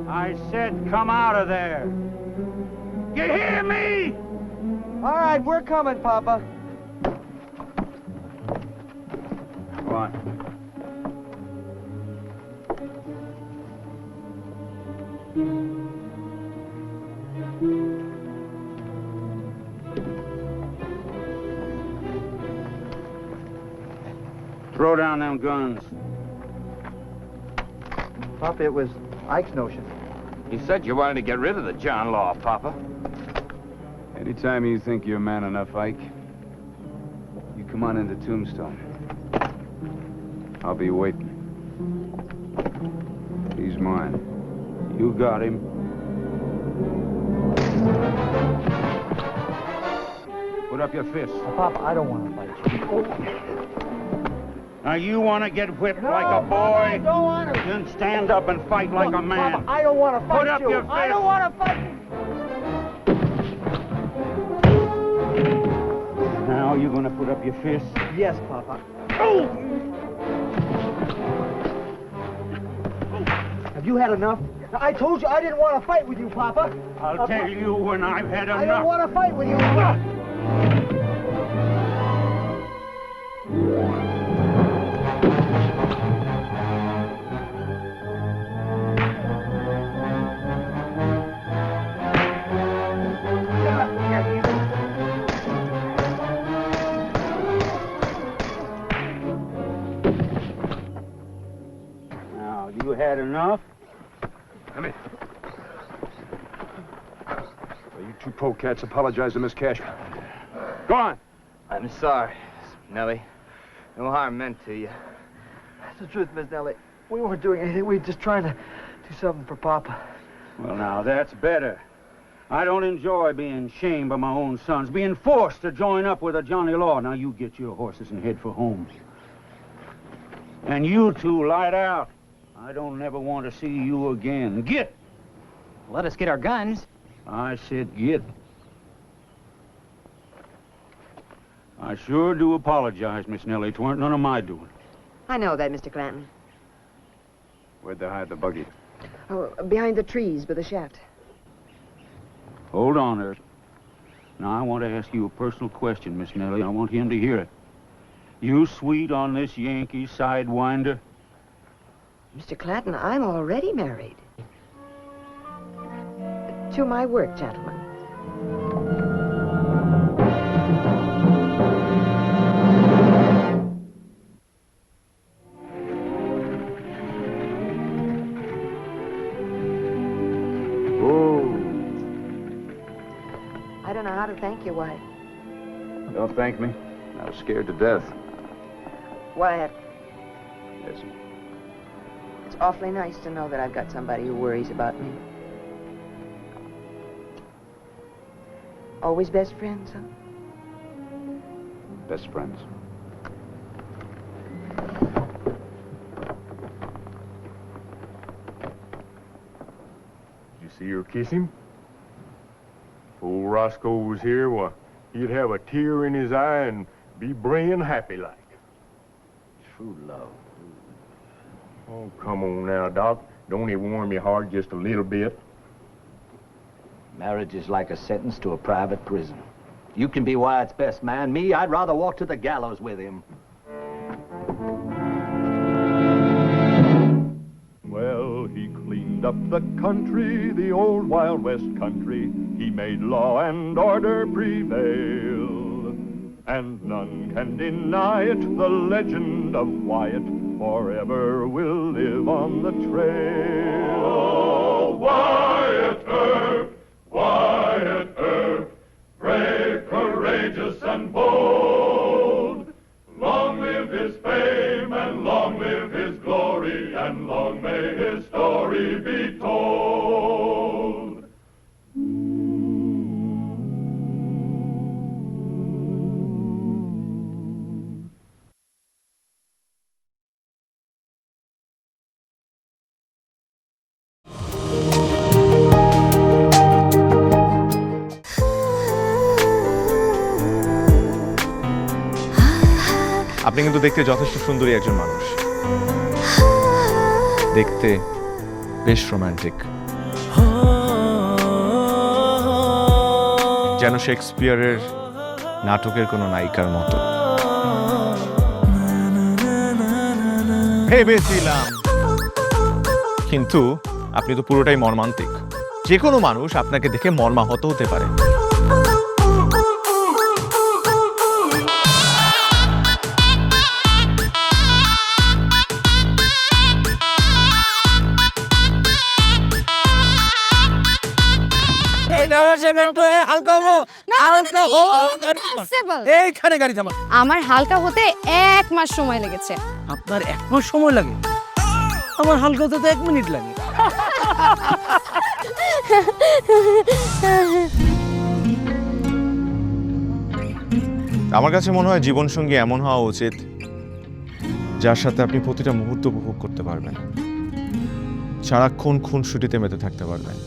I said come out of there! You hear me? All right, we're coming, Papa. Come on. Throw down them guns. Papa, it was Ike's notion. You said you wanted to get rid of the John Law, Papa. Anytime you think you're man enough, Ike, you come on into Tombstone. I'll be waiting. He's mine. You got him. Put up your fists. Papa, I don't want to fight you. Now, you want to get whipped like a boy? I don't want to. Then stand up and fight like a man. Papa, I don't want to fight Put up you. your fists. I don't want to fight you. Now, you're going to put up your fists? Yes, Papa. Oh! Have you had enough? I told you I didn't want to fight with you, Papa. I'll tell you when I've had enough. I don't want to fight with you. Now, you had enough? Come in. You two polecats apologize to Miss Cashman. Go on. I'm sorry, Nellie. No harm meant to you. That's the truth, Miss Nellie. We weren't doing anything. We were just trying to do something for Papa. Well, now, that's better. I don't enjoy being shamed by my own sons, being forced to join up with a Johnny Law. Now, you get your horses and head for home. And you two light out. I don't never want to see you again. Get! Let us get our guns. I said get. I sure do apologize, Miss Nellie. 'Tweren't none of my doing. I know that, Mr. Clanton. Where'd they hide the buggy? Oh, behind the trees by the shaft. Hold on there. Now, I want to ask you a personal question, Miss Nellie. I want him to hear it. You sweet on this Yankee sidewinder? Mr. Clanton, I'm already married. To my work, gentlemen. I don't know how to thank you, Wyatt. Don't thank me. I was scared to death. Wyatt, Yes. it's awfully nice to know that I've got somebody who worries about me. Always best friends, huh? Best friends. See her kiss him? If old Roscoe was here, well, he'd have a tear in his eye and be braying happy like. True love. Oh, come on now, Doc. Don't it warm your heart just a little bit? Marriage is like a sentence to a private prison. You can be Wyatt's best man. Me, I'd rather walk to the gallows with him. Well, he cleaned up the country, the old Wild West country. He made law and order prevail. And none can deny it, the legend of Wyatt forever will live on the trail. Oh, Wyatt Earp, Wyatt Earp, brave, courageous, and bold. Long live his fame, and long live his glory, and long may his story be told. আপনি কিন্তু দেখতে যথেষ্ট সুন্দরী একজন মানুষ, দেখতে বেশ romantic, যেন শেক্সপিয়ারের নাটকের কোনো নায়িকার মতো। ভেবেছিলাম, কিন্তু আপনি তো পুরোটাই মর্মান্তিক। যে কোনো মানুষ আপনাকে দেখে মর্মাহত হতে পারে। আমার হালকা হতে 1 মাস সময় লেগেছে। আপনার 1 মাস সময় লাগে? আমার হালকা হতে তো 1 মিনিট লাগে। আমার কাছে মনে হয় জীবনসঙ্গী এমন হওয়া উচিত যার সাথে আপনি প্রতিটা মুহূর্ত উপভোগ করতে পারবেন, সারাক্ষণ খুনসুটিতে মেতে থাকতে পারবেন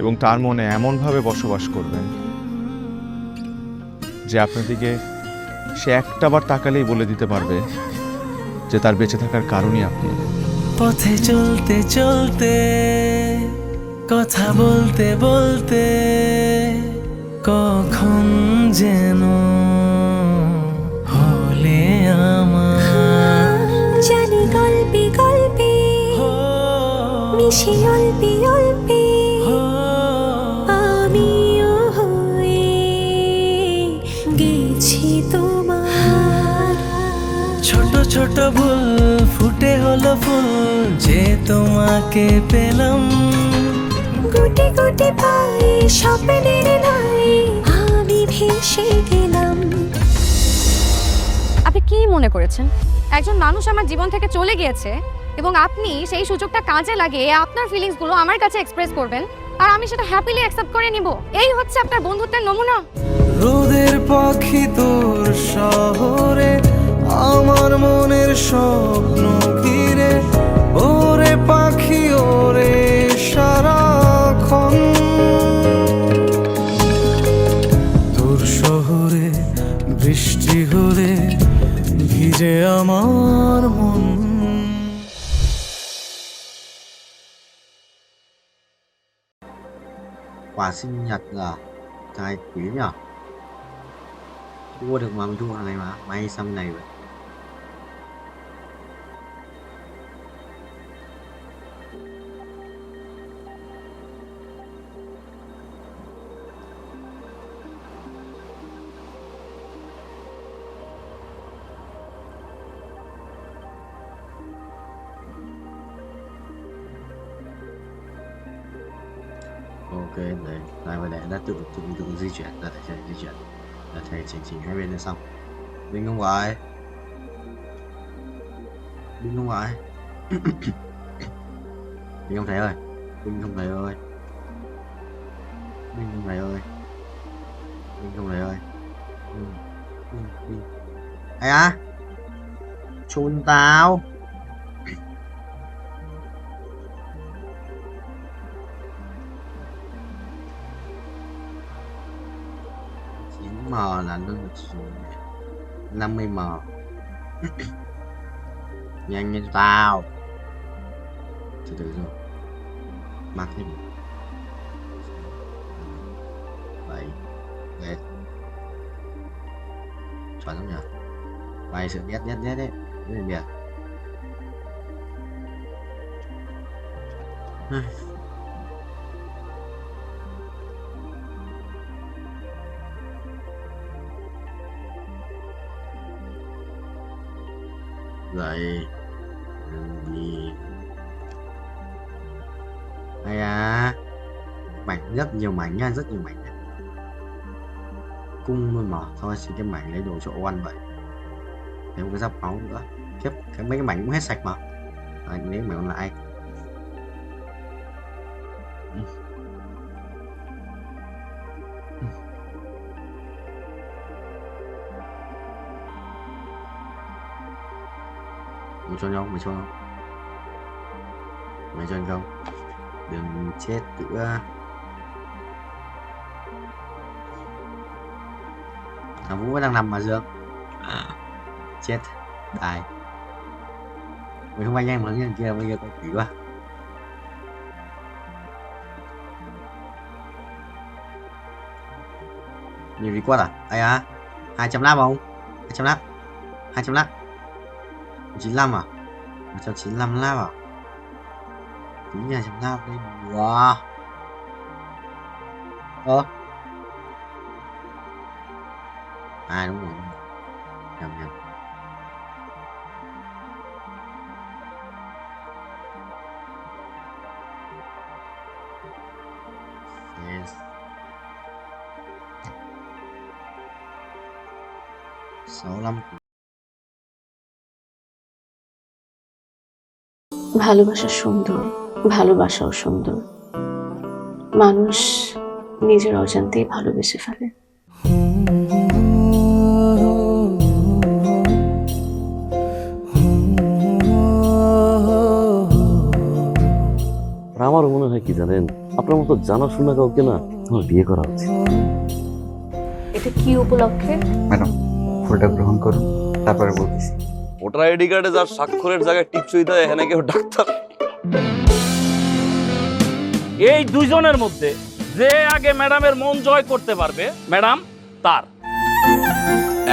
এবং তার মনে এমনভাবে বসবাস করবেন যে আপনার দিকে সে একটাবার তাকালেই বলে দিতে পারবে যে তার বেঁচে থাকার কারণই আপনি। পথে চলতে চলতে, কথা বলতে বলতে, কখন যেন হলে আমার। জানি গল্পে গল্পে মিশে অল্পে অল্পে আমিও হয়ে গেছি তোমার। ছোট ছোট ভুল ফুটে হলো ফুল যে তোমাকে পেলাম। গুটি গুটি পায়ে স্বপ্নের নাই আমি ভেসে গেলাম। আপনি কি মনে করেছেন একজন মানুষ আমার জীবন থেকে চলে গিয়েছে এবং আপনি সেই সুযোগটা কাজে লাগিয়ে আপনার ফিলিংসগুলো আমার কাছে এক্সপ্রেস করবেন আর আমি সেটা হ্যাপিলি অ্যাকসেপ্ট করে নিব? এই হচ্ছে আপনার বন্ধুত্বের নমুনা? রোদের পাখি তোর শহরে আমার মনের স্বপ্ন ঘিরে, ওরে পাখি ওরে সারাক্ষণ। তোর শহরে বৃষ্টি হলে ভিজে আমার মন। Quà sinh nhật là trai quỷ nhỉ? Mua được mà mình thu hàng này mà may sang này vậy. Ok, này, lại về để nó tự di chuyển, là thể di chuyển, là thể chỉnh hai bên là xong. Đinh không ngoài, Đinh không ngoài, Đinh không thấy ơi, Đinh không thấy ơi, Đinh không thấy ơi, Đinh không thấy ơi, Đinh. Ai á, chôn tao. là 50 m. Nhanh lên tao. Từ từ rồi. Mắc thêm 7 Ghét. Chuẩn không nhỉ? Vài sự nhét đấy. Đấy là biệt. Vậy gì hay à, mảnh rất nhiều mảnh nha, rất nhiều mảnh nha. Cung luôn mà thôi, xin cái mảnh lấy đồ chỗ ăn vậy. Thêm cái giáp máu nữa, kiếp cái mấy cái mảnh cũng hết sạch mà. Anh lấy mảnh còn lại. Mày cho nhau, mày cho nhau. Mày cho anh không? Đừng chết nữa. Thằng Vũ đang nằm mà Dương. Chết. Đài. Mày không anh em lớn như kia, bây giờ có quỷ quá. Nhiều đi quát à? Ai à? 200 lap không? 200 lap. 200 lap. 95 à? 195 lap à? Tính là 100 lap đấy. Wow. À đúng rồi. Nhầm. Yes. 65. ভালোবাসা সুন্দর, ভালোবাসাও সুন্দর। মানুষ নিজের অজান্তেই ভালোবেসে ফেলে। আমার মনে হয় কি জানেন, আপনার মতো জানাশোনা কাউকে না আমার বিয়ে করা উচিত। এটা কি উপলক্ষে? ম্যাডাম, ফুলটা গ্রহণ করুন, তারপরে বলতেছি। ভোটার আইডি কার্ডে যার স্বাক্ষরের জায়গায় টিপসই দেয়, এখানে কেউ ডাক্তার। এই দুইজনের মধ্যে যে আগে ম্যাডামের মন জয় করতে পারবে, ম্যাডাম তার।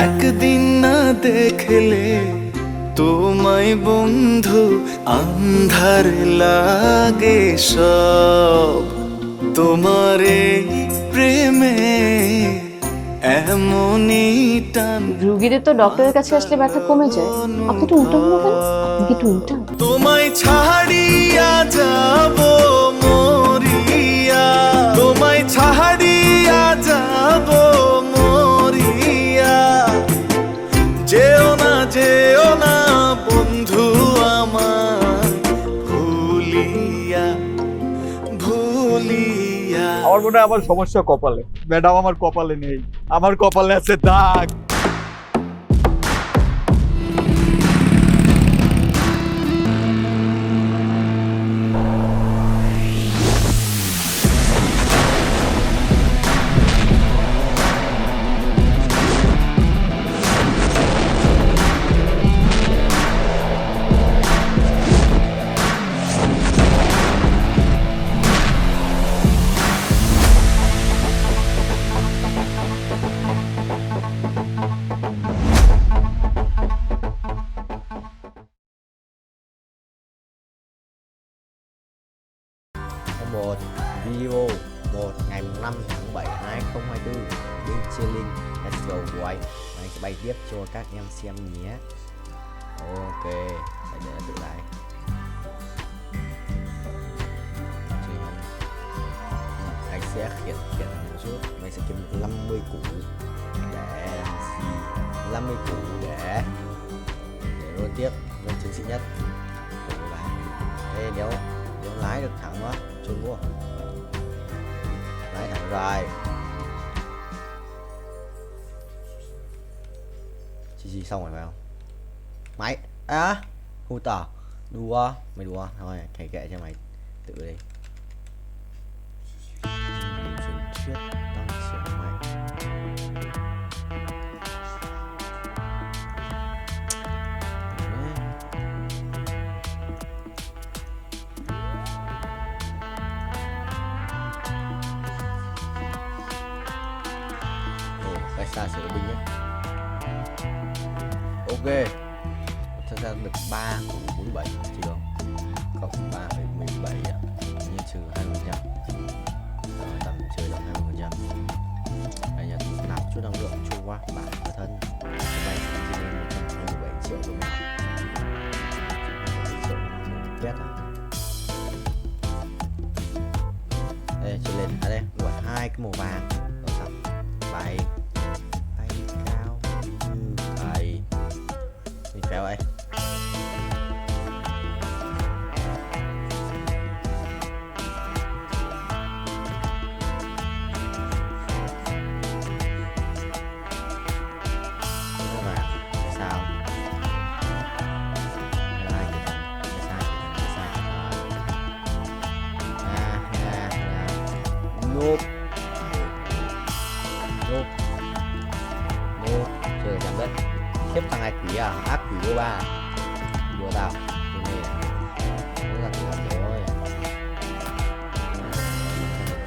একদিন না দেখলে তোমায় বন্ধু আন্ধার লাগে সব, তোমার এই প্রেমে এমনই টান। রোগীদের তো ডক্টরের কাছে আসলে ব্যথা কমে যায়, আপনি তো উল্টো হলো কেন? আপনি কি উল্টা? তোমায় ছাড়িয়া যাব মরিয়া, তোমায় ছাড়িয়া যাব মরিয়া, যেও না বন্ধু আমার ভুলিয়া। আমার মনে হয় আমার সমস্যা কপালে। ম্যাডাম আমার কপালে নেই, আমার কপালে আছে দাগ। Một video 1 ngày 5 tháng 7 2024 bên Cheyenne. Let's go boy. Anh sẽ bay tiếp cho các em xem nhé. Ok, phải để tự lại. Anh sẽ khiển một chút. Mình sẽ kiếm 50 củ để làm gì? 50 củ để luôn tiếp lên chiến sĩ nhất. Ê, nếu lái được thẳng quá, chôn quá. Lái thẳng rồi. Chi xong rồi phải không? Máy hù tỏ. Đùa, mày đùa. Thôi, thầy kệ cho mày tự đi. Chuyển thuyết tăng trưởng mày. xa sở binh nhé. Ok, thật ra được 3,47 chứ không? Cộng 3,17 nhân trừ 20%. Tầm chơi được 20%. Đây là nạp chút năng lượng chung qua bản thân. Vay chỉ lên 127 triệu đồng nào. Triệu quét à? Đây chơi lên ở đây của hai cái màu vàng. Bài bay cao như thầy. Mình kéo vậy. Xếp thằng này quỷ à, ác quỷ vô ba đùa tao cái này nó là tử thần rồi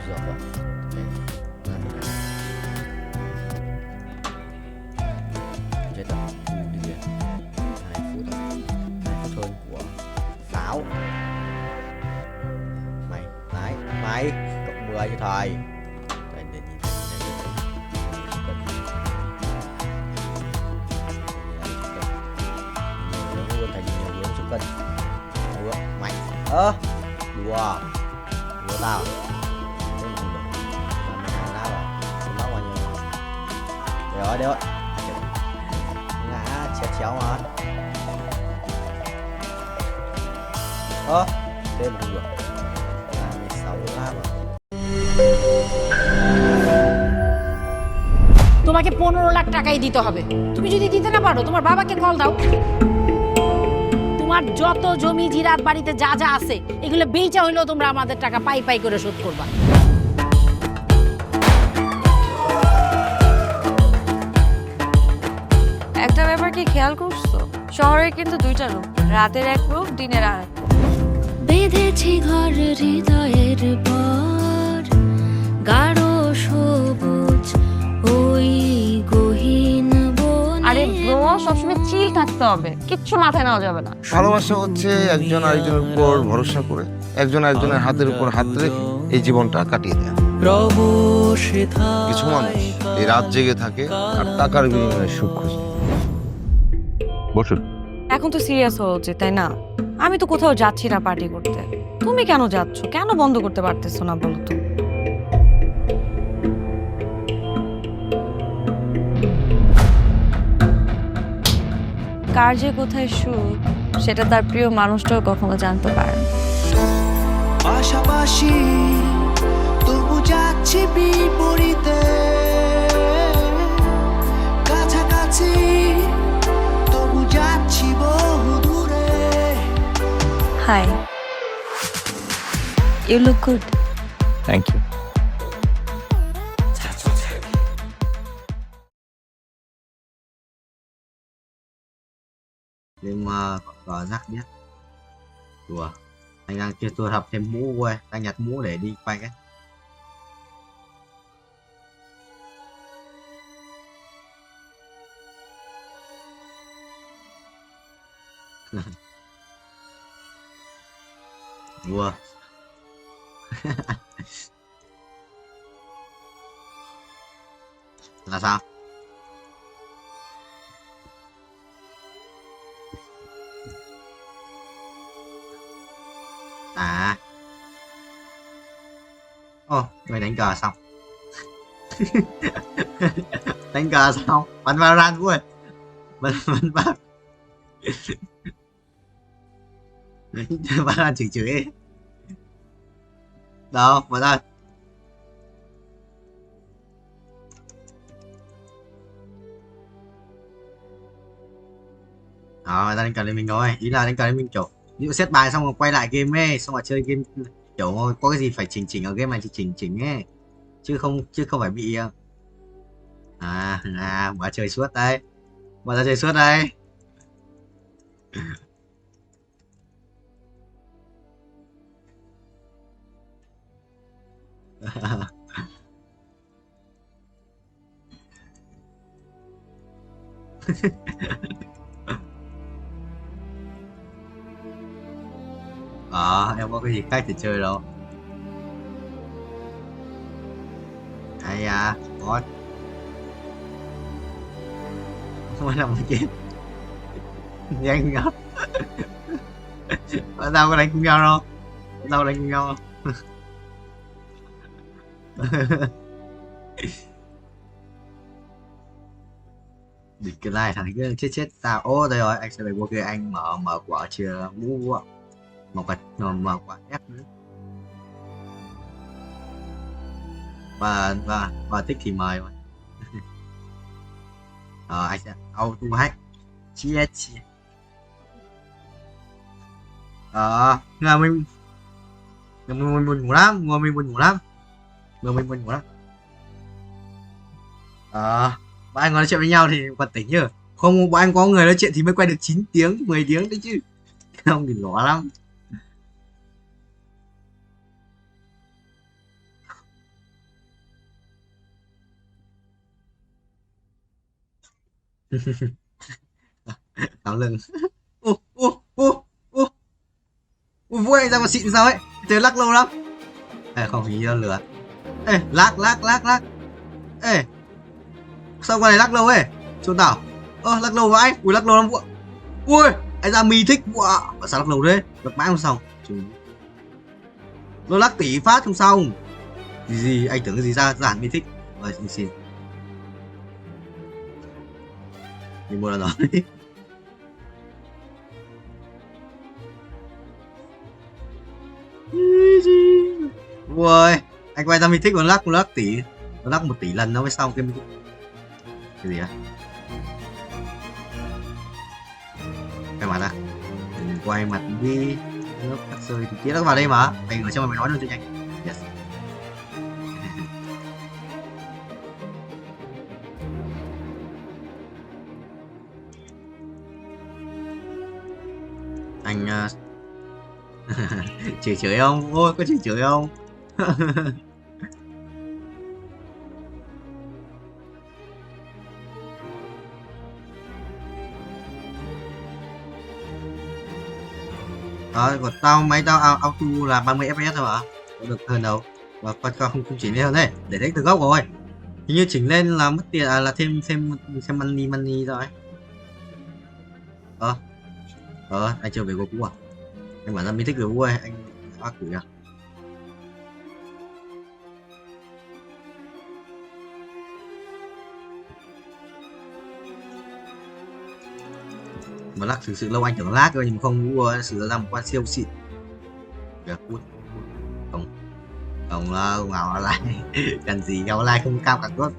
dọc rồi chết rồi phù đi kìa 2 phút rồi 2 phút hơn của pháo mày cộng 10 cho thầy. Đùa tao rồi đấy ngã chéo mà thêm một được 16 lá mà তোমাকে 15 লাখ টাকাই দিতে হবে। তুমি যদি দিতে না পারো তোমার বাবাকে কল দাও। তোমার যত জমি জিরাত বাড়িতে যা যা আছে এগুলো বেচা হইলেও তোমরা আমাদের টাকা পাই পাই করে শোধ করবা। একটা ব্যাপার কি খেয়াল করছো, শহরে কিন্তু দুইটা রূপ, রাতের এক রূপ, দিনের আর এক। বেঁধেছি ঘর হৃদয়ের পর গাঢ় সবুজ ওই গহীন বনে। আরে ব্রো, সবসময় চিল থাকতে হবে, কিচ্ছু মাথায় নেওয়া যাবে না। ভালোবাসা হচ্ছে একজন আরেকজনের উপর ভরসা করে, একজন আরেকজনের হাতের উপর হাত রেখে এই জীবনটা কাটিয়ে দেয়। কিছু মানুষ এই রাত জেগে থাকে আর টাকার বিনিময়ে সুখ খোঁজে। বসুন। এখন তো সিরিয়াস হওয়া উচিত, তাই না? আমি তো কোথাও যাচ্ছি না পার্টি করতে, তুমি কেন যাচ্ছ? কেন বন্ধ করতে পারতেছো না বলো তো? কার যে কোথায় সুখ সেটা তার প্রিয় মানুষটাও কখনো জানতে পারে। পাশাপাশি তবু যাচ্ছি বিপরীতে, কাছাকাছি তবু যাচ্ছি বহু দূরে। Hi, you look good. Thank you. Nhưng mà có rắc biết. Đùa. Anh đang chưa tôi học thêm mũ quay, đang nhặt mũ để đi quay cái. Đùa. Là sao? À. Người đánh cờ xong. Đánh cờ xong, bắn Valorant vui. Bắn Valorant chửi ấy. Đâu, vào đây. Rồi, ra đánh cờ lên mình rồi. Ý là đánh cờ lên mình kiểu ví dụ set bài xong rồi quay lại game ấy, xong rồi chơi game kiểu có cái gì phải chỉnh ở game này thì chỉnh ấy, chứ không phải bị bỏ chơi suốt đây, bỏ ra chơi suốt đây. Em có cái gì khác để chơi đâu. Ai da, có không phải làm cái gì nhanh nhá. Tao có đánh cùng nhau đâu, tao đánh cùng nhau không? Địch cái này thằng kia chết tao. Ô đây rồi, anh sẽ phải vô kia anh mở quả chia mũ ạ, mở quả ép nữa. Và thích thì mời mà. Anh sẽ auto hack chia là mình buồn ngủ lắm, mình buồn ngủ lắm. Bọn anh nói chuyện với nhau thì còn tỉnh nhờ, không bọn anh có người nói chuyện thì mới quay được 9 tiếng 10 tiếng đấy chứ, không thì ló lắm. Cắm lưng. Vui anh ra mà xịn sao ấy, chơi lắc lâu lắm. Không hình như lửa. Lắc. Ê, sao con này lắc lâu ấy? Chôn tao. Lắc lâu vãi. Ui lắc lâu lắm vợ. Ui, anh ra mi thích vợ. Sao lắc lâu thế? Lắc mãi không xong. Nó lắc tỷ phát không xong. Gì anh tưởng cái gì ra giản mi thích. Rồi xin. Đi mua là nói. Ui, anh quay ra mi thích còn lắc tỷ. Nó lắc 1 tỷ lần nó mới xong cái gì á? Cái mặt à? Đừng quay mặt đi. Nó cắt rơi thì kia nó vào đây mà. Mày ở trong mày nói luôn cho nhanh. Yes. Anh chửi không? Ôi có chửi không? Của tao máy tao auto là 30 fps thôi mà, có được hơn đâu. Và con không chỉnh lên hơn đấy, để đánh từ gốc rồi. Hình như chỉnh lên là mất tiền, là thêm money rồi. Anh chưa về cô cũ à? Anh bảo ra mình thích người vui, anh ác quỷ à? Mà lắc thực sự lâu anh tưởng lag cơ, nhưng mà không mua sử ra một con siêu xịn. Được cút. Không ngào lại. Cần gì ngào lại không cao càng tốt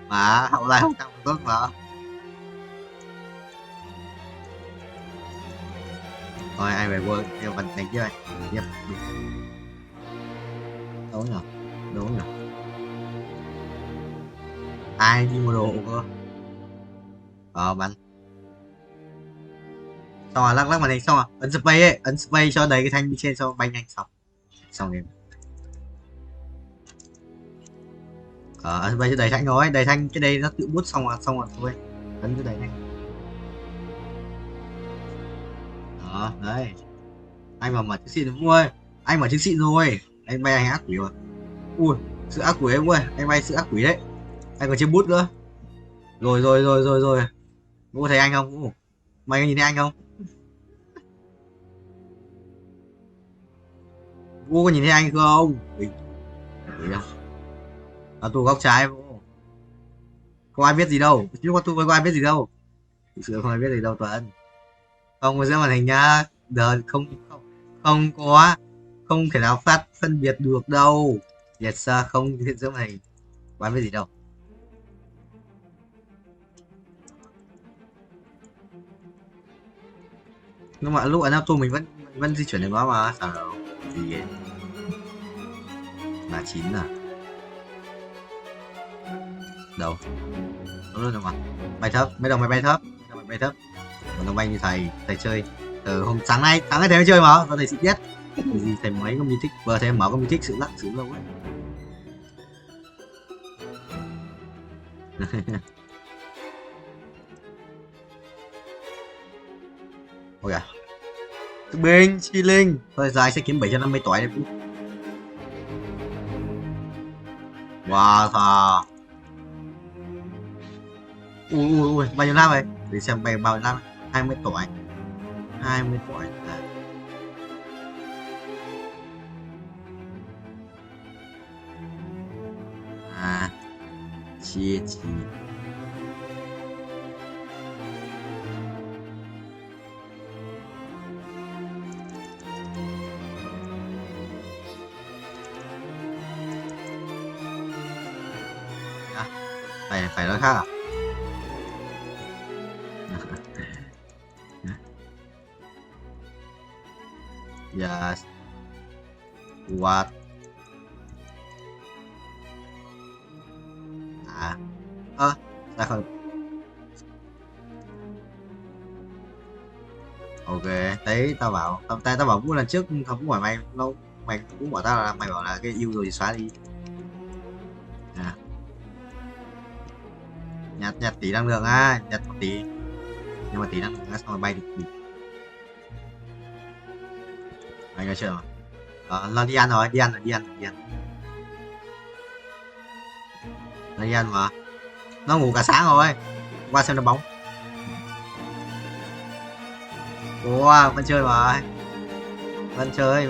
mà hậu lại không cao càng tốt mà. Thôi ai về quân theo phần đánh chơi. Yep. Đúng nhỉ. Ai đi mua đồ cơ? Bắn. Xong rồi lắc màn hình xong rồi ấn space cho đầy cái thanh bên trên cho bay nhanh xong game. Ấn space cho đầy thanh rồi, đầy thanh cái đây nó tự bút xong rồi thôi, ấn cho đầy nhanh. Đấy, anh mà mở chiếc xịn vui, anh mở chiếc xịn rồi, anh bay anh ác quỷ rồi. Ui, sự ác quỷ ấy vui, anh bay sự ác quỷ đấy, anh còn chiếc bút nữa. Rồi, có thấy anh không? Mày có nhìn thấy anh không? Vô có nhìn thấy anh không? Tù góc trái vô. Không ai biết gì đâu, chứ con tù có ai biết gì đâu. Thực sự không ai biết gì đâu Tuấn. Không có giữa màn hình nhá. Đời không thể nào phân biệt được đâu. Yes sir, không hiện giữa màn hình. Không ai biết gì đâu. Nhưng mà lúc ấn auto mình vẫn di chuyển được nó mà. Sao đâu? Gì vậy? Là 9 à? Đâu? Nó luôn rồi mà. Bay thấp, mấy đồng mày bay thấp. Còn đồng bay như thầy chơi. Từ hôm sáng nay thầy mới chơi mà, thầy xịn nhất. Gì thầy mấy có thích, vừa thầy mở có thích sự lắc sự lâu ấy. Ôi à. Bình chi linh. Thôi giờ anh sẽ kiếm 750 tỏi đấy. Wow thà. Ui, bao nhiêu năm vậy? Để xem bao nhiêu năm. 20 tỏi. 20 tỏi. Chia chi. Phải nói khác à? Yes. What? Sao không? Ok, thấy tao bảo tao bảo cũng lần trước không cũng hỏi mày cũng bảo tao là mày bảo là cái yêu rồi thì xóa đi. Nhặt tí năng lượng á, nhặt một tí, nhưng mà tí năng lượng á, xong rồi bay được. Anh nghe chưa? Nó đi ăn rồi, đi ăn. Nó đi ăn mà. Nó ngủ cả sáng rồi. Qua xem nó bóng. Ủa, vẫn chơi mà. Vẫn chơi.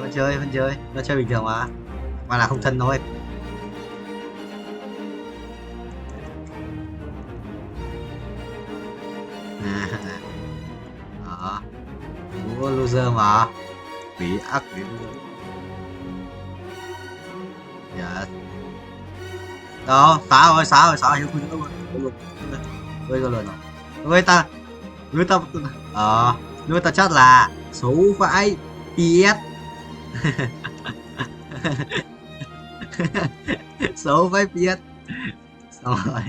Nó chơi bình thường mà. Mà là không thân thôi. Loser mà. Quỷ ác quỷ. Yes. Đó, xóa rồi, hiếu khuyên luôn. Ơi rồi. Người ta chắc là số vãi PS. Số vãi PS. Xong rồi.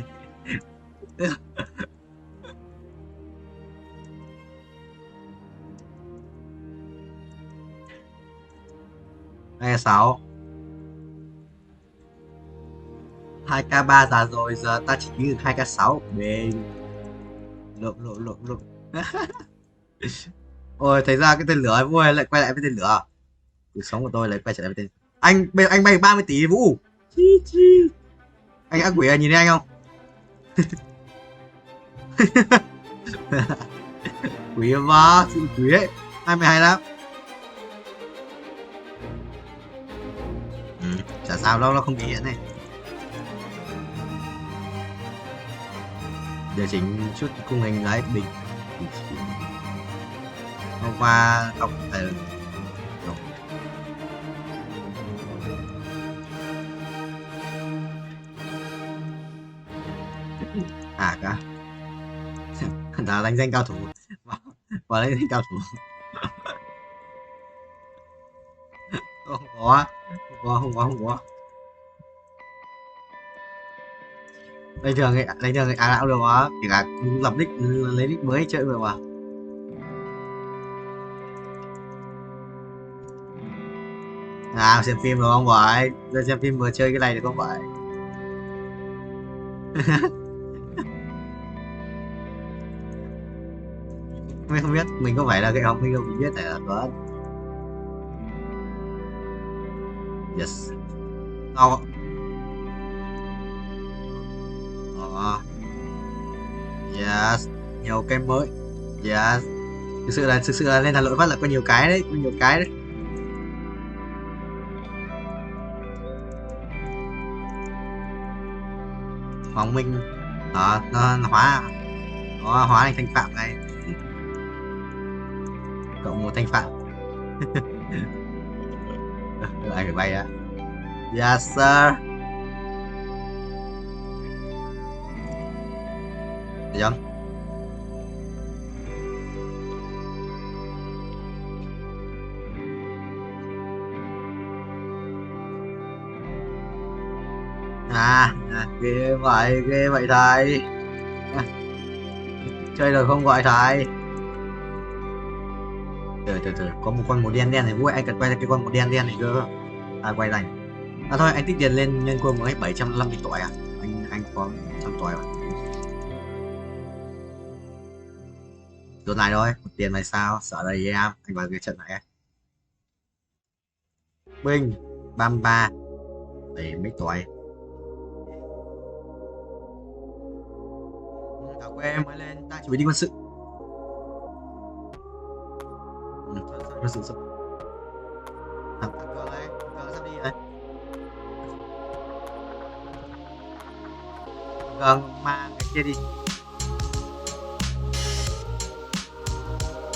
Đây là 6 2k3 già rồi, giờ ta chỉ ký được 2k6 bên lộn. Ôi thấy ra cái tên lửa vui lại quay lại với tên lửa. Cuộc sống của tôi lại quay trở lại với tên anh bay 30 tỷ Vũ. Anh ác quỷ à, nhìn thấy anh không? Quỷ mà, quỷ ấy. Hai mày hay lắm. Chả sao đâu, nó không bị hiện này. Điều chỉnh chút khung hình đấy bình. Hôm qua không phải cả đã đánh danh cao thủ và đánh danh cao thủ. Không có. Bình thường ai được mà, chỉ là lập nick lấy nick mới chơi được mà. Xem phim được không vậy? Lên xem phim vừa chơi cái này được không vậy? Mình không biết, mình có phải là cái học mình không biết tại là có. Yes. Yes, nhiều cái mới. Yes. Thực sự là lên Hà Nội phát là có nhiều cái đấy, Hoàng Minh nó hóa thành Thanh Phạm này. Cộng một Thanh Phạm. Anh phải bay á. Yes sir. Được không? Ghê vậy thầy. Chơi được không gọi thầy? Từ có một con màu đen này vui, anh cần quay ra cái con màu đen này cơ. Quay này. Thôi anh tích tiền lên quân mới 750 tỏi à? Anh có 100 tỏi à? Chỗ này thôi, một tiền này sao? Sợ đây với em, anh vào cái trận này. Binh 33 để mấy tuổi. Thảo quê mới lên, ta chuẩn bị đi quân sự. Quân sự sắp. Thằng cờ này, cờ sắp đi rồi. Cờ mang cái kia đi.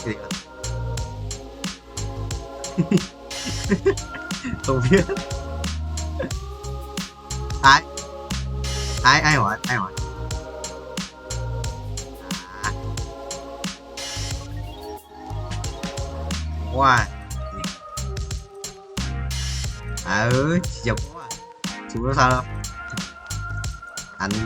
Cái gì hả? Không biết. Ai hỏi wow. Chụp quá. Chụp nó sao đâu anh